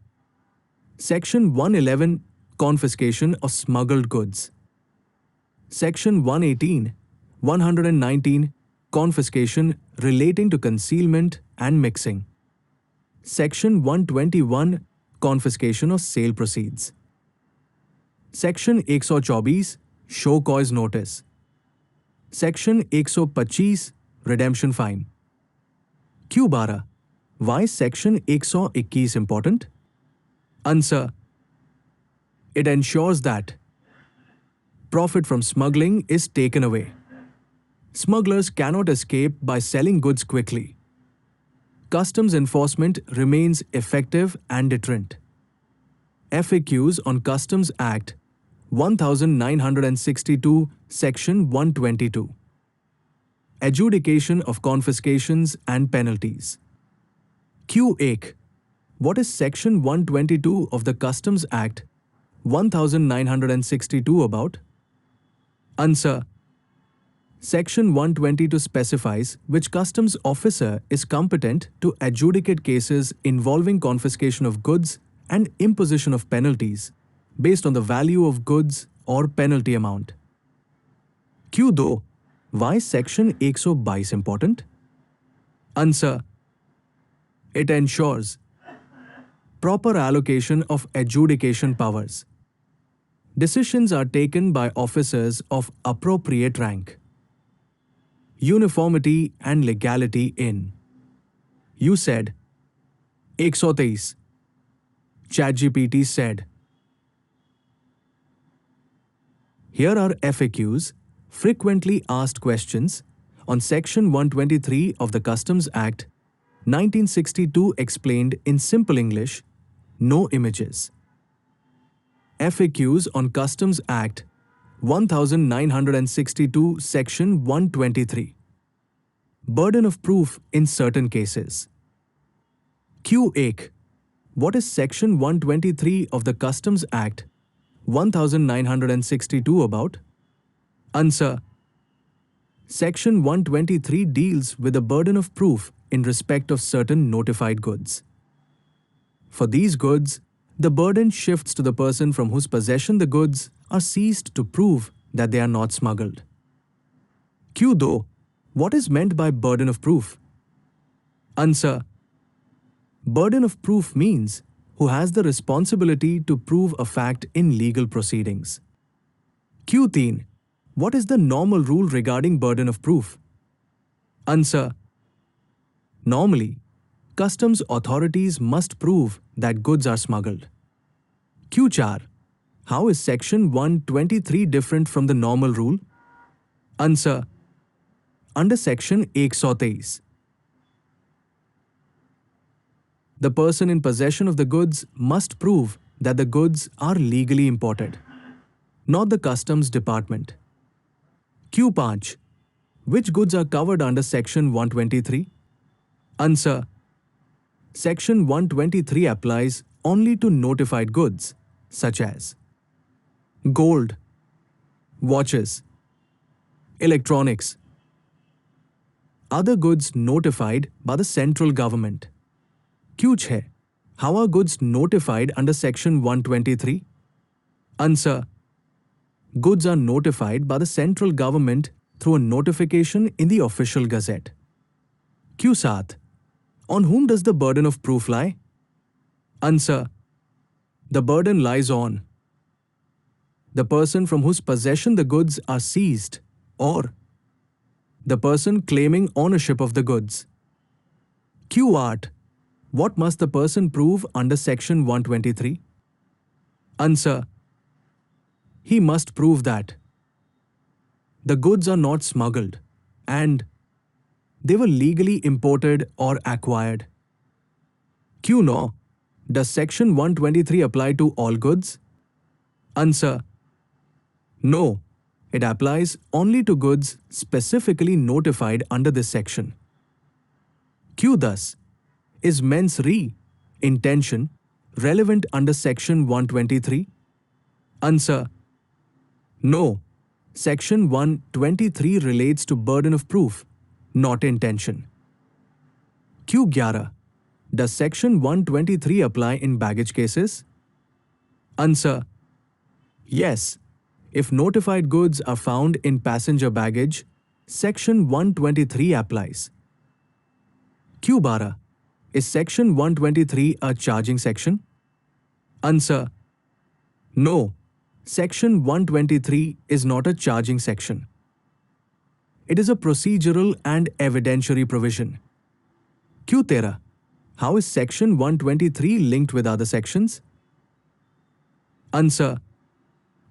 Speaker 1: Section 111, confiscation of smuggled goods. Section 118, 119, confiscation relating to concealment and mixing. Section 121, confiscation of sale proceeds. Section 124, show cause notice. Section 125, redemption fine. Q12. Why is Section 121 important? Answer. It ensures that profit from smuggling is taken away. Smugglers cannot escape by selling goods quickly. Customs enforcement remains effective and deterrent. FAQs on Customs Act 1962, Section 122. Adjudication of confiscations and penalties. Q8. What is Section 122 of the Customs Act 1962 about? Answer. Section 122 specifies which customs officer is competent to adjudicate cases involving confiscation of goods and imposition of penalties based on the value of goods or penalty amount. Q2. Why is Section 122 important? Answer. It ensures proper allocation of adjudication powers. Decisions are taken by officers of appropriate rank. Uniformity and legality in. You said 123. ChatGPT said. Here are FAQs, frequently asked questions, on Section 123 of the Customs Act 1962 explained in simple English, no images. FAQs on Customs Act 1962 Section 123. Burden of proof in certain cases. Q8. What is Section 123 of the Customs Act 1962 about? Answer. Section 123 deals with the burden of proof in respect of certain notified goods. For these goods, the burden shifts to the person from whose possession the goods are seized to prove that they are not smuggled. Q2. What is meant by burden of proof? Answer. Burden of proof means who has the responsibility to prove a fact in legal proceedings. Q3. What is the normal rule regarding burden of proof? Answer. Normally, customs authorities must prove that goods are smuggled. Q4. How is Section 123 different from the normal rule? Answer. Under Section 123, the person in possession of the goods must prove that the goods are legally imported, not the customs department. Q5. Which goods are covered under Section 123? Answer. Section 123 applies only to notified goods, such as gold, watches, electronics, other goods notified by the central government. Q6. How are goods notified under Section 123? Answer. Goods are notified by the central government through a notification in the official gazette. Q7. On whom does the burden of proof lie? Answer. The burden lies on the person from whose possession the goods are seized, or the person claiming ownership of the goods. Q8. What must the person prove under Section 123? Answer. He must prove that the goods are not smuggled and they were legally imported or acquired. Q9. Does Section 123 apply to all goods? Answer. No. It applies only to goods specifically notified under this section. Q10. Is mens rea, intention, relevant under Section 123? Answer. No. Section 123 relates to burden of proof, not intention. Q11. Does Section 123 apply in baggage cases? Answer. Yes. If notified goods are found in passenger baggage, Section 123 applies. Q12. Is Section 123 a charging section? Answer. No. Section 123 is not a charging section. It is a procedural and evidentiary provision. Q13. How is Section 123 linked with other sections? Answer.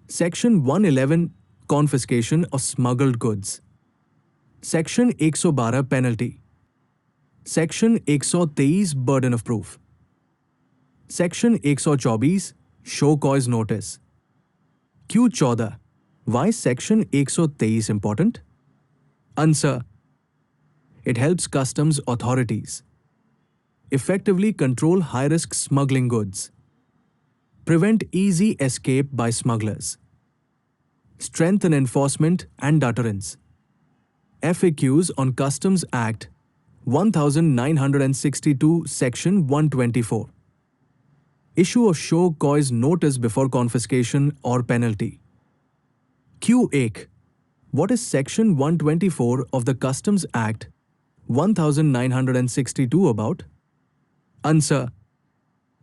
Speaker 1: Section 111 Confiscation of smuggled goods. Section 112 Penalty. Section 123 Burden of proof. Section 124 Show cause notice. Q14. Why is Section 123 important? Answer. It helps customs authorities effectively control high-risk smuggling goods, prevent easy escape by smugglers, strengthen enforcement and deterrence. FAQs on Customs Act 1962 Section 124. Issue of show cause notice before confiscation or penalty. Q8. What is Section 124 of the Customs Act 1962 about? Answer.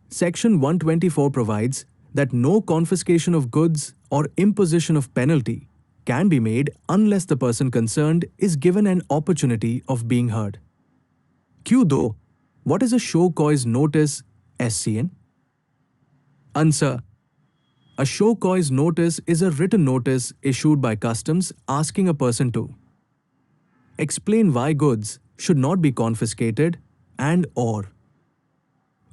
Speaker 1: Section 124 provides that no confiscation of goods or imposition of penalty can be made unless the person concerned is given an opportunity of being heard. Q2. What is a show cause notice, SCN? Answer. A show cause notice is a written notice issued by customs asking a person to explain why goods should not be confiscated and/or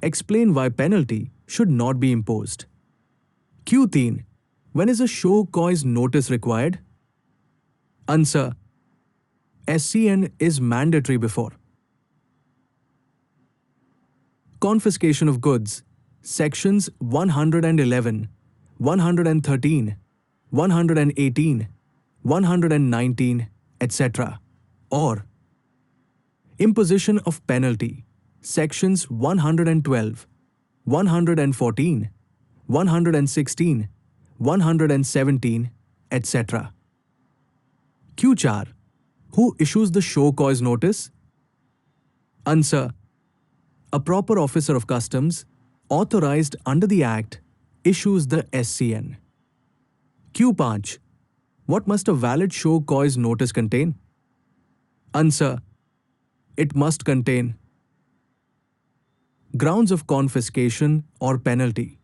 Speaker 1: explain why penalty should not be imposed. Q3. When is a show cause notice required? Answer. SCN is mandatory before confiscation of goods. Sections 111, 113, 118, 119, etc. or imposition of penalty. Sections 112, 114, 116, 117, etc. Q4. Who issues the show cause notice? Answer. A proper officer of customs authorized under the Act issues the SCN. Q5. What must a valid show cause notice contain? Answer. It must contain Grounds of confiscation or penalty.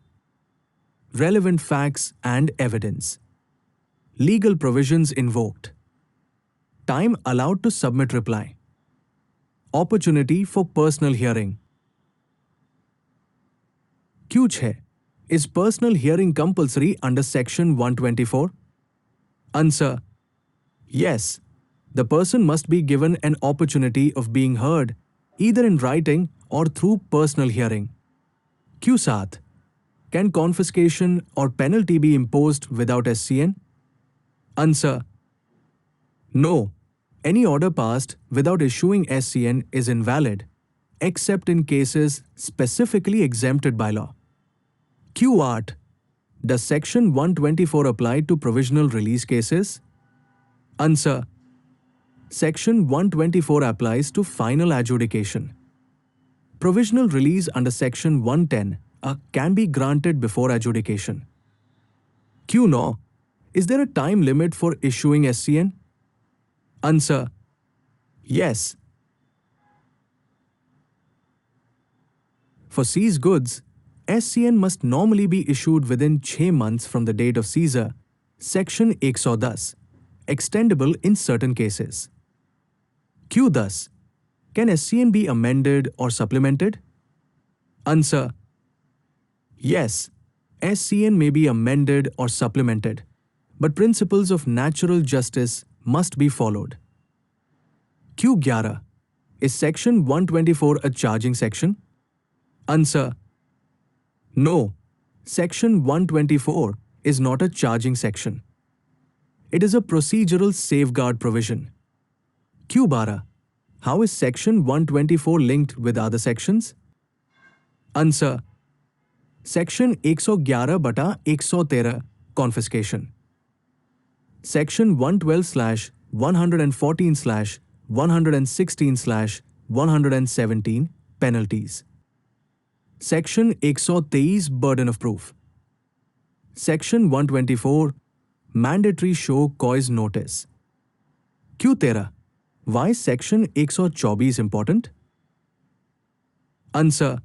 Speaker 1: Relevant facts and evidence. Legal provisions invoked. Time allowed to submit reply. Opportunity for personal hearing. Kuch hai. Is personal hearing compulsory under Section 124? Answer. Yes. The person must be given an opportunity of being heard, either in writing or through personal hearing. Q. Saath. Can confiscation or penalty be imposed without SCN? Answer. No. Any order passed without issuing SCN is invalid, except in cases specifically exempted by law. Q. Art. Does Section 124 apply to provisional release cases? Answer. Section 124 applies to final adjudication. Provisional release under Section 110 can be granted before adjudication. Q. No. Is there a time limit for issuing SCN? Answer. Yes. For seized goods, SCN must normally be issued within 6 months from the date of seizure, Section 110, extendable in certain cases. Q. Thus, can SCN be amended or supplemented? Answer. Yes, SCN may be amended or supplemented, but principles of natural justice must be followed. Q. 11. Is Section 124 a charging section? Answer. No, Section 124 is not a charging section. It is a procedural safeguard provision. Q. 12. How is Section 124 linked with other sections? Answer. Section 111/113 confiscation. Section 112/114/116/117 penalties. Section 123 burden of proof. Section 124 mandatory show cause notice. Q. 13. Why is Section 124 important? Answer.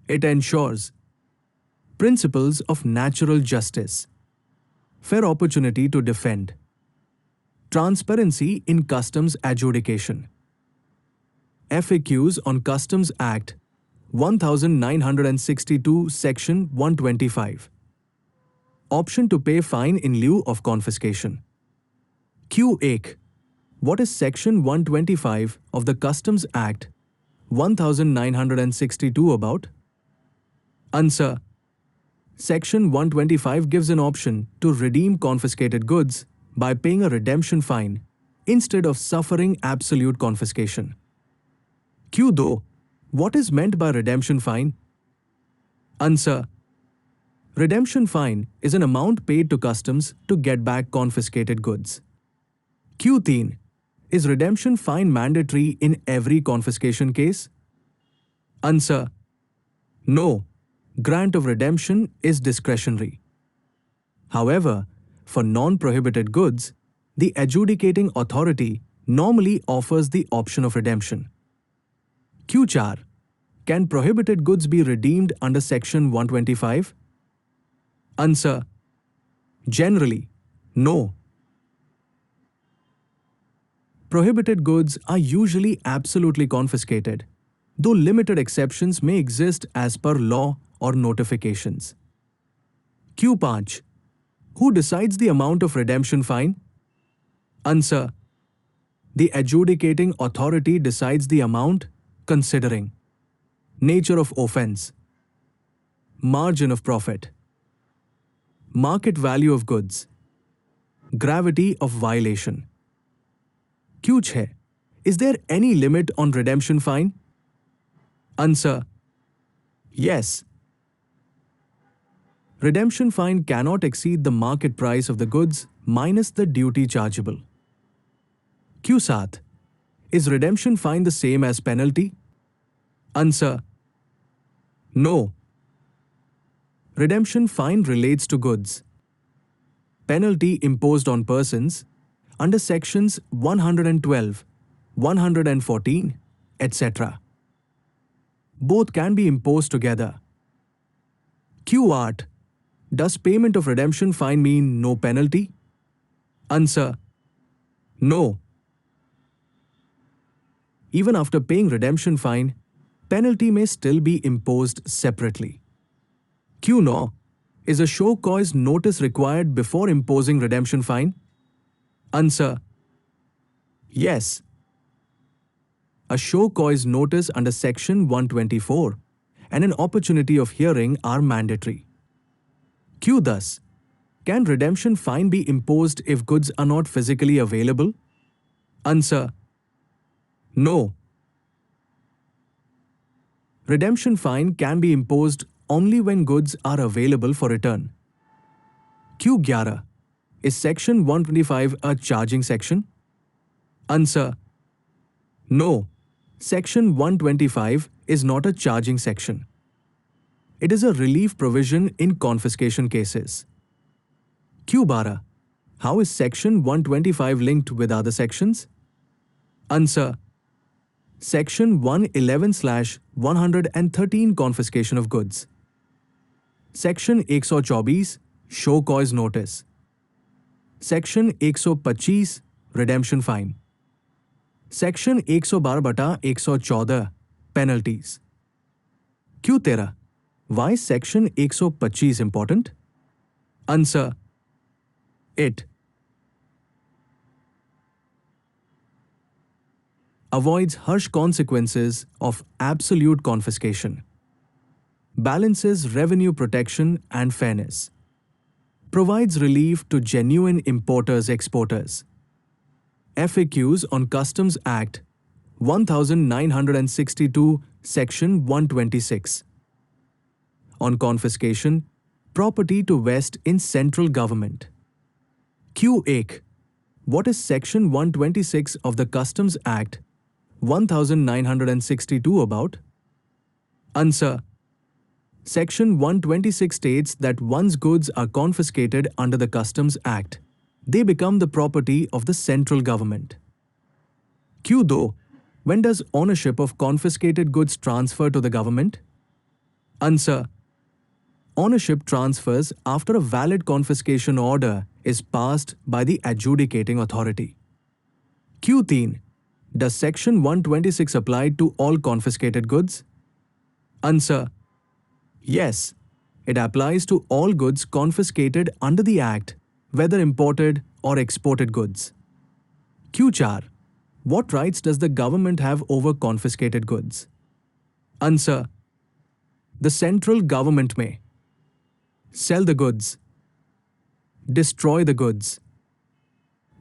Speaker 1: It ensures principles of natural justice, fair opportunity to defend, transparency in customs adjudication, FAQs on Customs Act 1962 Section 125, option to pay fine in lieu of confiscation. Q. 1. What is Section 125 of the Customs Act 1962 about? Answer. Section 125 gives an option to redeem confiscated goods by paying a redemption fine instead of suffering absolute confiscation. Q. Though, what is meant by redemption fine? Answer. Redemption fine is an amount paid to customs to get back confiscated goods. Q. 3. Is redemption fine mandatory in every confiscation case? Answer. No. Grant of redemption is discretionary. However, for non-prohibited goods, the adjudicating authority normally offers the option of redemption. Q. 4. Can prohibited goods be redeemed under Section 125? Answer. Generally, no. Prohibited goods are usually absolutely confiscated, though limited exceptions may exist as per law or notifications. Q. 5. Who decides the amount of redemption fine? Answer. The adjudicating authority decides the amount considering nature of offense, margin of profit, market value of goods, gravity of violation. Q. 6. Is there any limit on redemption fine? Answer. Yes. Redemption fine cannot exceed the market price of the goods minus the duty chargeable. Q. 7. Is redemption fine the same as penalty? Answer. No. Redemption fine relates to goods. Penalty imposed on persons under Sections 112, 114, etc. Both can be imposed together. Q art. Does payment of redemption fine mean no penalty? Answer: no. Even after paying redemption fine, penalty may still be imposed separately. Q no. Is a show cause notice required before imposing redemption fine? Answer: yes. A show cause notice under Section 124 and an opportunity of hearing are mandatory. Q thus. Can redemption fine be imposed if goods are not physically available? Answer: no. Redemption fine can be imposed only when goods are available for return. Q11. Is Section 125 a charging section? Answer: no. Section 125 is not a charging section. It is a relief provision in confiscation cases. Q12. How is Section 125 linked with other sections? Answer: Section 111/113 confiscation of goods. Section 124 show cause notice. Section 125 redemption fine. Section 112/114 penalties. Q13. Why is Section 125 important? Answer: it avoids harsh consequences of absolute confiscation, balances revenue protection and fairness, provides relief to genuine importers-exporters. FAQs on Customs Act 1962, Section 126. On confiscation, property to vest in central government. Q8. What is Section 126 of the Customs Act 1962 about? Answer: Section 126 states that once goods are confiscated under the Customs Act, they become the property of the central government. Q2. When does ownership of confiscated goods transfer to the government? Answer: ownership transfers after a valid confiscation order is passed by the adjudicating authority. Q3. Does Section 126 apply to all confiscated goods? Answer: yes. It applies to all goods confiscated under the Act, whether imported or exported goods. Q4. What rights does the government have over confiscated goods? Answer: the central government may sell the goods, destroy the goods,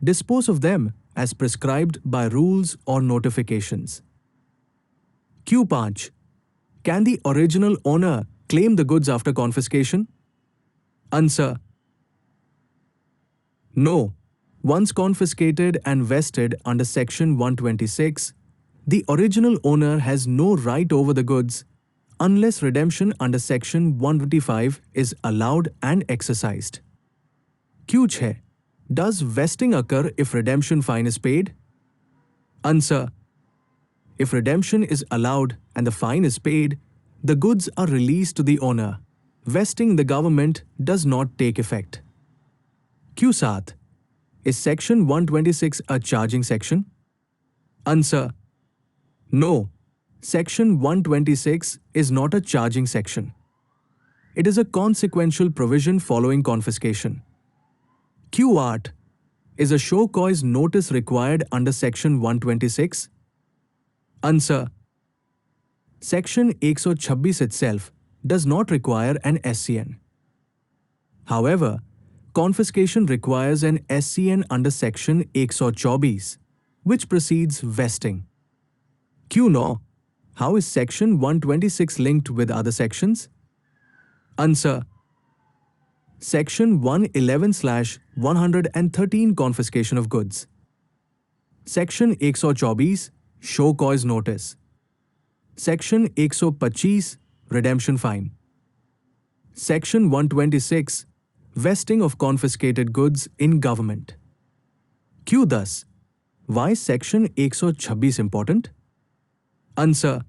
Speaker 1: dispose of them as prescribed by rules or notifications. Q5. Can the original owner claim the goods after confiscation? Answer: no. Once confiscated and vested under Section 126, the original owner has no right over the goods unless redemption under Section 125 is allowed and exercised. Q6. Does vesting occur if redemption fine is paid? Answer: if redemption is allowed and the fine is paid, the goods are released to the owner. Vesting the government does not take effect. Q7. Is Section 126 a charging section? Answer: no. Section 126 is not a charging section. It is a consequential provision following confiscation. Q8. Is a show cause notice required under Section 126? Answer: Section 126 itself does not require an SCN. However, confiscation requires an SCN under Section 124, which precedes vesting. Q9. How is Section 126 linked with other sections? Answer: Section 111/113 confiscation of goods. Section 124 show cause notice. Section 125 redemption fine. Section 126 vesting of confiscated goods in government. Q thus. Why is Section 126 important? Answer: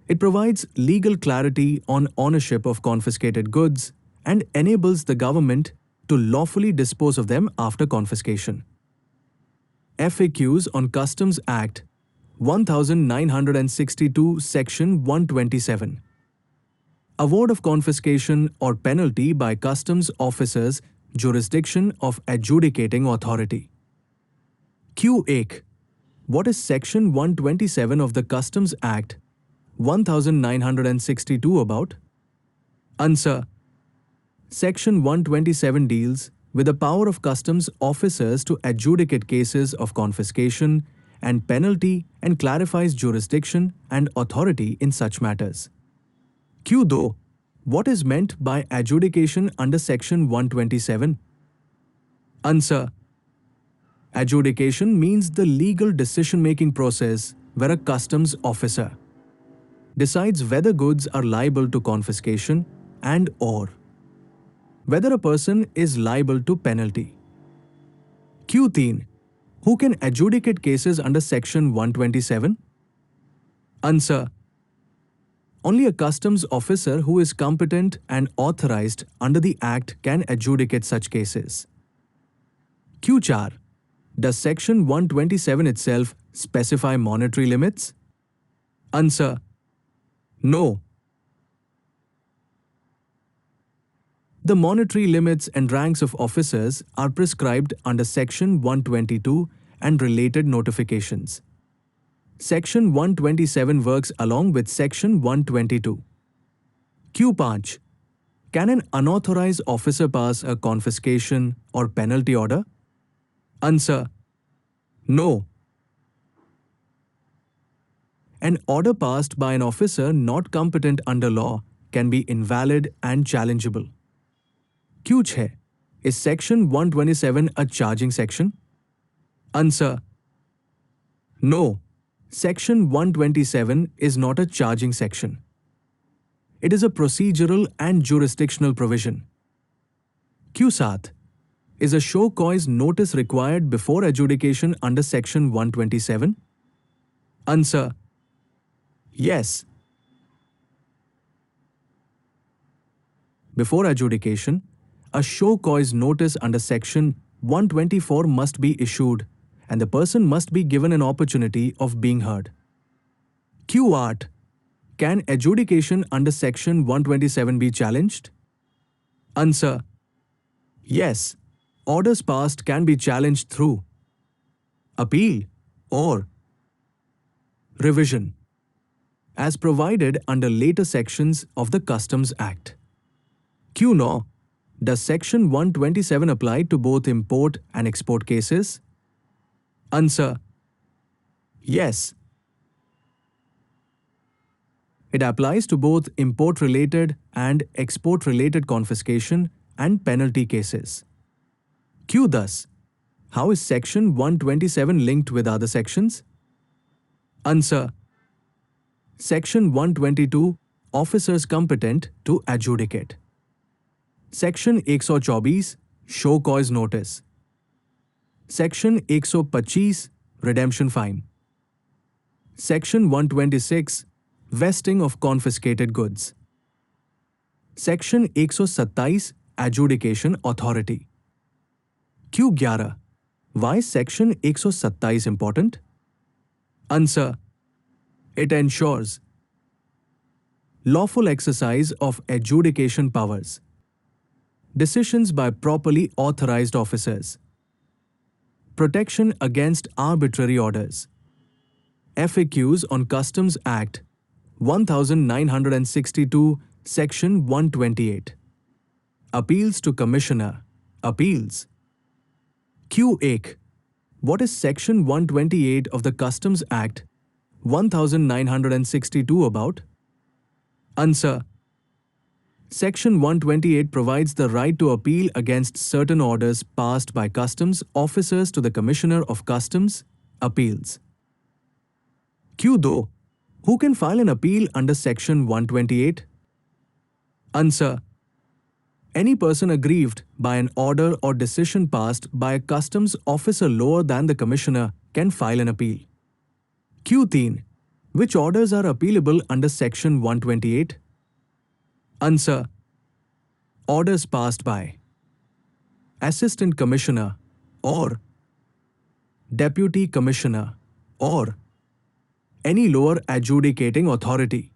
Speaker 1: It provides legal clarity on ownership of confiscated goods and enables the government to lawfully dispose of them after confiscation. FAQs on Customs Act 1962 Section 127. Award of confiscation or penalty by customs officers, jurisdiction of adjudicating authority. Q8. What is Section 127 of the Customs Act 1962 about? Answer. Section 127 deals with the power of customs officers to adjudicate cases of confiscation and penalty and clarifies jurisdiction and authority in such matters. Q2. What is meant by adjudication under Section 127? Answer. Adjudication means the legal decision-making process where a customs officer decides whether goods are liable to confiscation and/or whether a person is liable to penalty. Q3. Who can adjudicate cases under Section 127? Answer. Only a customs officer who is competent and authorized under the Act can adjudicate such cases. Q4. Does Section 127 itself specify monetary limits? Answer. No. The monetary limits and ranks of officers are prescribed under Section 122 and related notifications. Section 127 works along with Section 122. Q5. Can an unauthorized officer pass a confiscation or penalty order? Answer. No. An order passed by an officer not competent under law can be invalid and challengeable. Q6. Is Section 127 a charging section? Answer. No. Section 127 is not a charging section. It is a procedural and jurisdictional provision. Q7. Is a show cause notice required before adjudication under Section 127? Answer. Yes. Before adjudication, a show cause notice under Section 124 must be issued and the person must be given an opportunity of being heard. Q8. Can adjudication under Section 127 be challenged? Answer. Yes. Orders passed can be challenged through appeal or revision, as provided under later sections of the Customs Act. Q9. Does Section 127 apply to both import and export cases? Answer. Yes. It applies to both import-related and export-related confiscation and penalty cases. Q. Thus, how is Section 127 linked with other sections? Answer. Section 122, officers competent to adjudicate. Section 124, show cause notice. Section 125, redemption fine. Section 126, vesting of confiscated goods. Section 127, adjudication authority. Q11. Why is Section 127 important? Answer. It ensures lawful exercise of adjudication powers, decisions by properly authorized officers, protection against arbitrary orders. FAQs on Customs Act 1962, Section 128. Appeals to Commissioner. Appeals. Q8. What is Section 128 of the Customs Act 1962 about? Answer. Section 128 provides the right to appeal against certain orders passed by customs officers to the Commissioner of Customs, Appeals. Q2. Who can file an appeal under Section 128? Answer. Any person aggrieved by an order or decision passed by a customs officer lower than the Commissioner can file an appeal. Q3. Which orders are appealable under Section 128? Answer. Orders passed by Assistant Commissioner or Deputy Commissioner or any lower adjudicating authority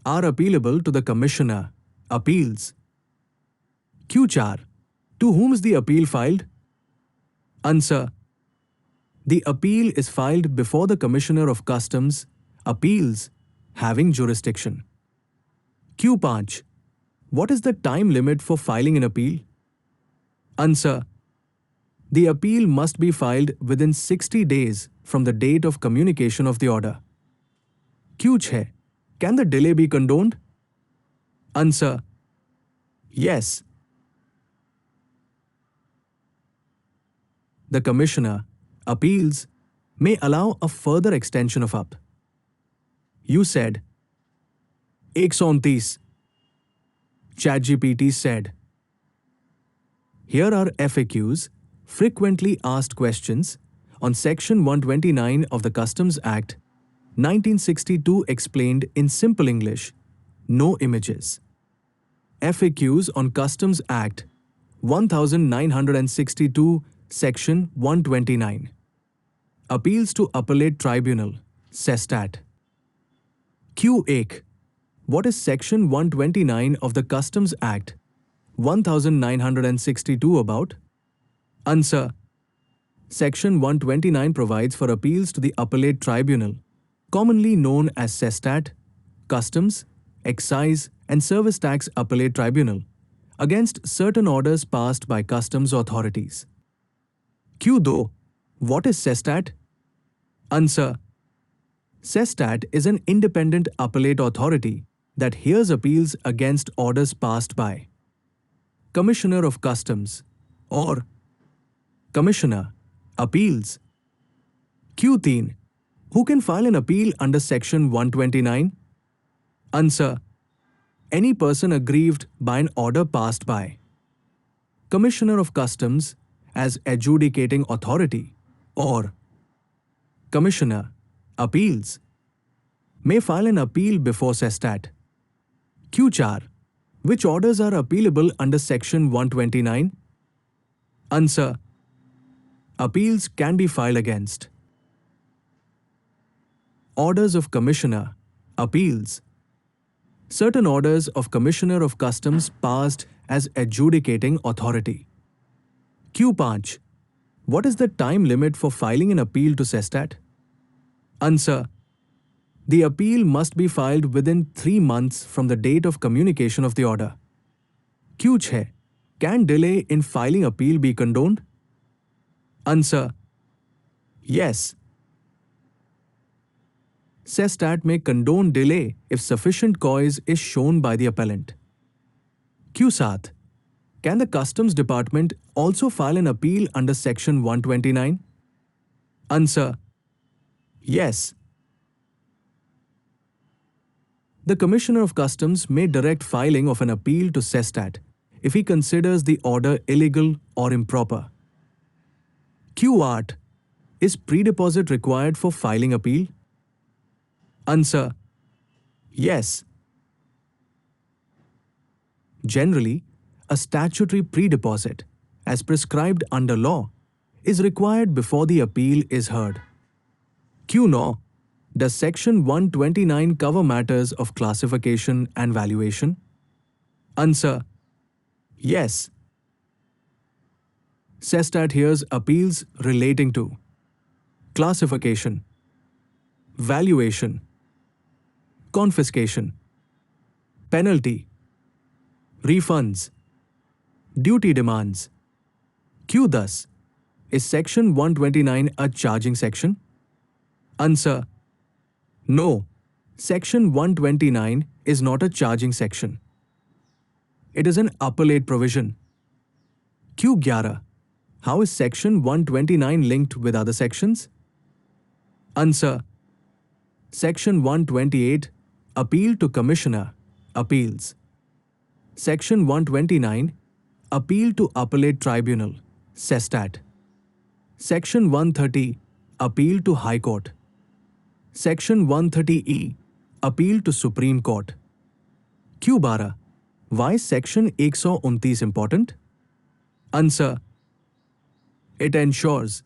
Speaker 1: are appealable to the Commissioner. Appeals. Q4. To whom is the appeal filed? Answer. The appeal is filed before the Commissioner of Customs, Appeals, having jurisdiction. Q5. What is the time limit for filing an appeal? Answer. The appeal must be filed within 60 days from the date of communication of the order. Q6. Can the delay be condoned? Answer. Yes. The Commissioner, Appeals, may allow a further extension of up. You said 129. ChatGPT said. Here are FAQs, frequently asked questions, on Section 129 of the Customs Act, 1962 explained in simple English, no images. FAQs on Customs Act, 1962, Section 129. Appeals to Appellate Tribunal, CESTAT. Q8. What is Section 129 of the Customs Act, 1962 about? Answer. Section 129 provides for appeals to the Appellate Tribunal, commonly known as CESTAT, Customs, Excise and Service Tax Appellate Tribunal, against certain orders passed by customs authorities. Q2. What is CESTAT? Answer. CESTAT is an independent appellate authority that hears appeals against orders passed by Commissioner of Customs or Commissioner, Appeals. Q3. Who can file an appeal under Section 129? Answer. Any person aggrieved by an order passed by Commissioner of Customs as adjudicating authority or Commissioner, Appeals, may file an appeal before CESTAT. Q4. Which orders are appealable under Section 129? Answer. Appeals can be filed against orders of Commissioner, Appeals. Certain orders of Commissioner of Customs passed as adjudicating authority. Q5. What is the time limit for filing an appeal to CESTAT? Answer. The appeal must be filed within 3 months from the date of communication of the order. Q6. Can delay in filing appeal be condoned? Answer. Yes. CESTAT may condone delay if sufficient cause is shown by the appellant. Q7. Can the Customs Department also file an appeal under Section 129? Answer. Yes. The Commissioner of Customs may direct filing of an appeal to CESTAT if he considers the order illegal or improper. Q8. Is pre-deposit required for filing appeal? Answer. Yes. Generally, a statutory pre-deposit, as prescribed under law, is required before the appeal is heard. Q9. Does Section 129 cover matters of classification and valuation? Answer. Yes. CESTAT hears appeals relating to classification, valuation, confiscation, penalty, refunds, duty demands. Q. Thus, is Section 129 a charging section? Answer. No. Section 129 is not a charging section. It is an appellate provision. Q11. How is Section 129 linked with other sections? Answer. Section 128, Appeal to Commissioner, Appeals. Section 129, Appeal to Appellate Tribunal, CESTAT. Section 130, Appeal to High Court. Section 130E. Appeal to Supreme Court. Q12. Why is Section 129 important? Answer. It ensures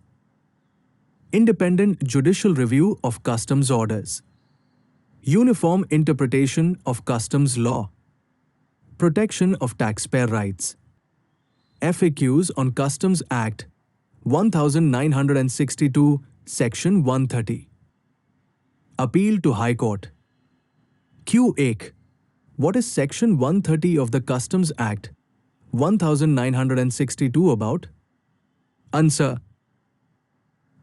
Speaker 1: independent judicial review of customs orders, uniform interpretation of customs law, protection of taxpayer rights. FAQs on Customs Act 1962, Section 130. Appeal to High Court. Q1. What is Section 130 of the Customs Act 1962 about? Answer.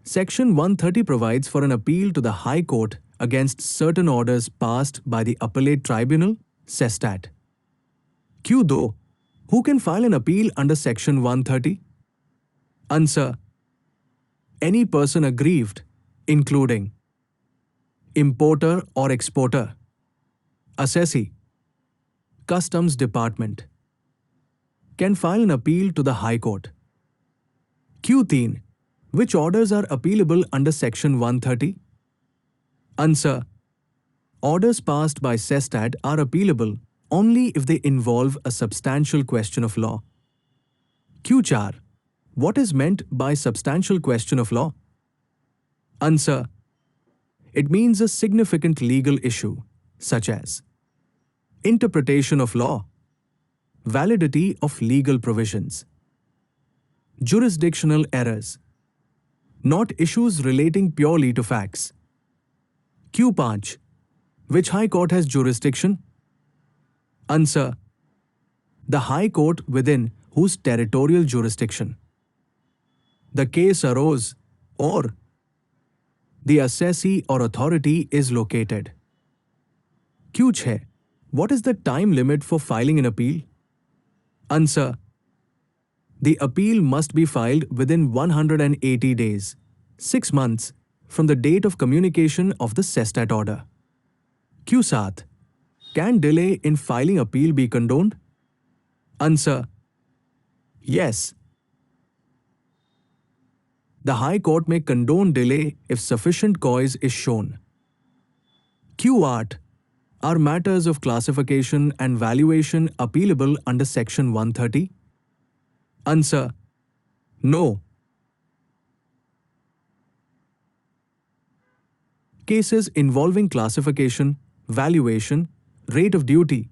Speaker 1: Section 130 provides for an appeal to the High Court against certain orders passed by the Appellate Tribunal, CESTAT. Q2. Who can file an appeal under Section 130? Answer. Any person aggrieved, including importer or exporter, assessee, Customs Department, can file an appeal to the High Court. Q3. Which orders are appealable under Section 130? Answer. Orders passed by CESTAT are appealable only if they involve a substantial question of law. Q4. What is meant by substantial question of law? Answer. It means a significant legal issue, such as interpretation of law, validity of legal provisions, jurisdictional errors, not issues relating purely to facts. Q5. Which High Court has jurisdiction? Answer. The High Court within whose territorial jurisdiction the case arose or the assessee or authority is located. Q6. What is the time limit for filing an appeal? Answer. The appeal must be filed within 180 days, 6 months, from the date of communication of the CESTAT order. Q7. Can delay in filing appeal be condoned? Answer. Yes. The High Court may condone delay if sufficient cause is shown. Q8. Are matters of classification and valuation appealable under Section 130? Answer. No. Cases involving classification, valuation, rate of duty,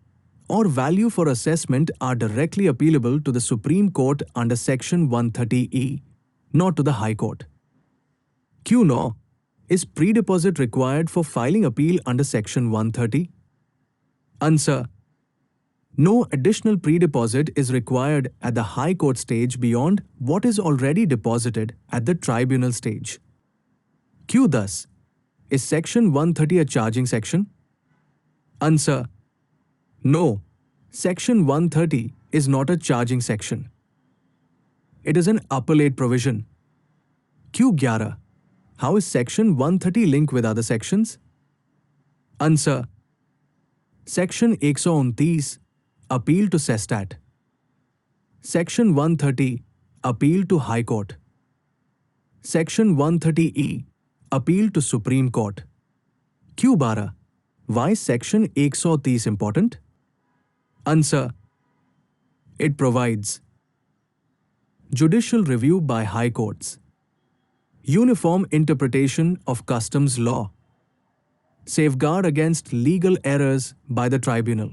Speaker 1: or value for assessment are directly appealable to the Supreme Court under Section 130E, not to the High Court. Q9. Is pre-deposit required for filing appeal under Section 130? Answer. No additional pre-deposit is required at the High Court stage beyond what is already deposited at the tribunal stage. Q. Thus, is Section 130 a charging section? Answer. No. Section 130 is not a charging section. It is an appellate provision. Q11. How is Section 130 linked with other sections? Answer. Section 129, Appeal to CESTAT. Section 130, Appeal to High Court. Section 130E, Appeal to Supreme Court. Q12. Why is Section 130 important? Answer. It provides judicial review by high courts, uniform interpretation of customs law, safeguard against legal errors by the tribunal,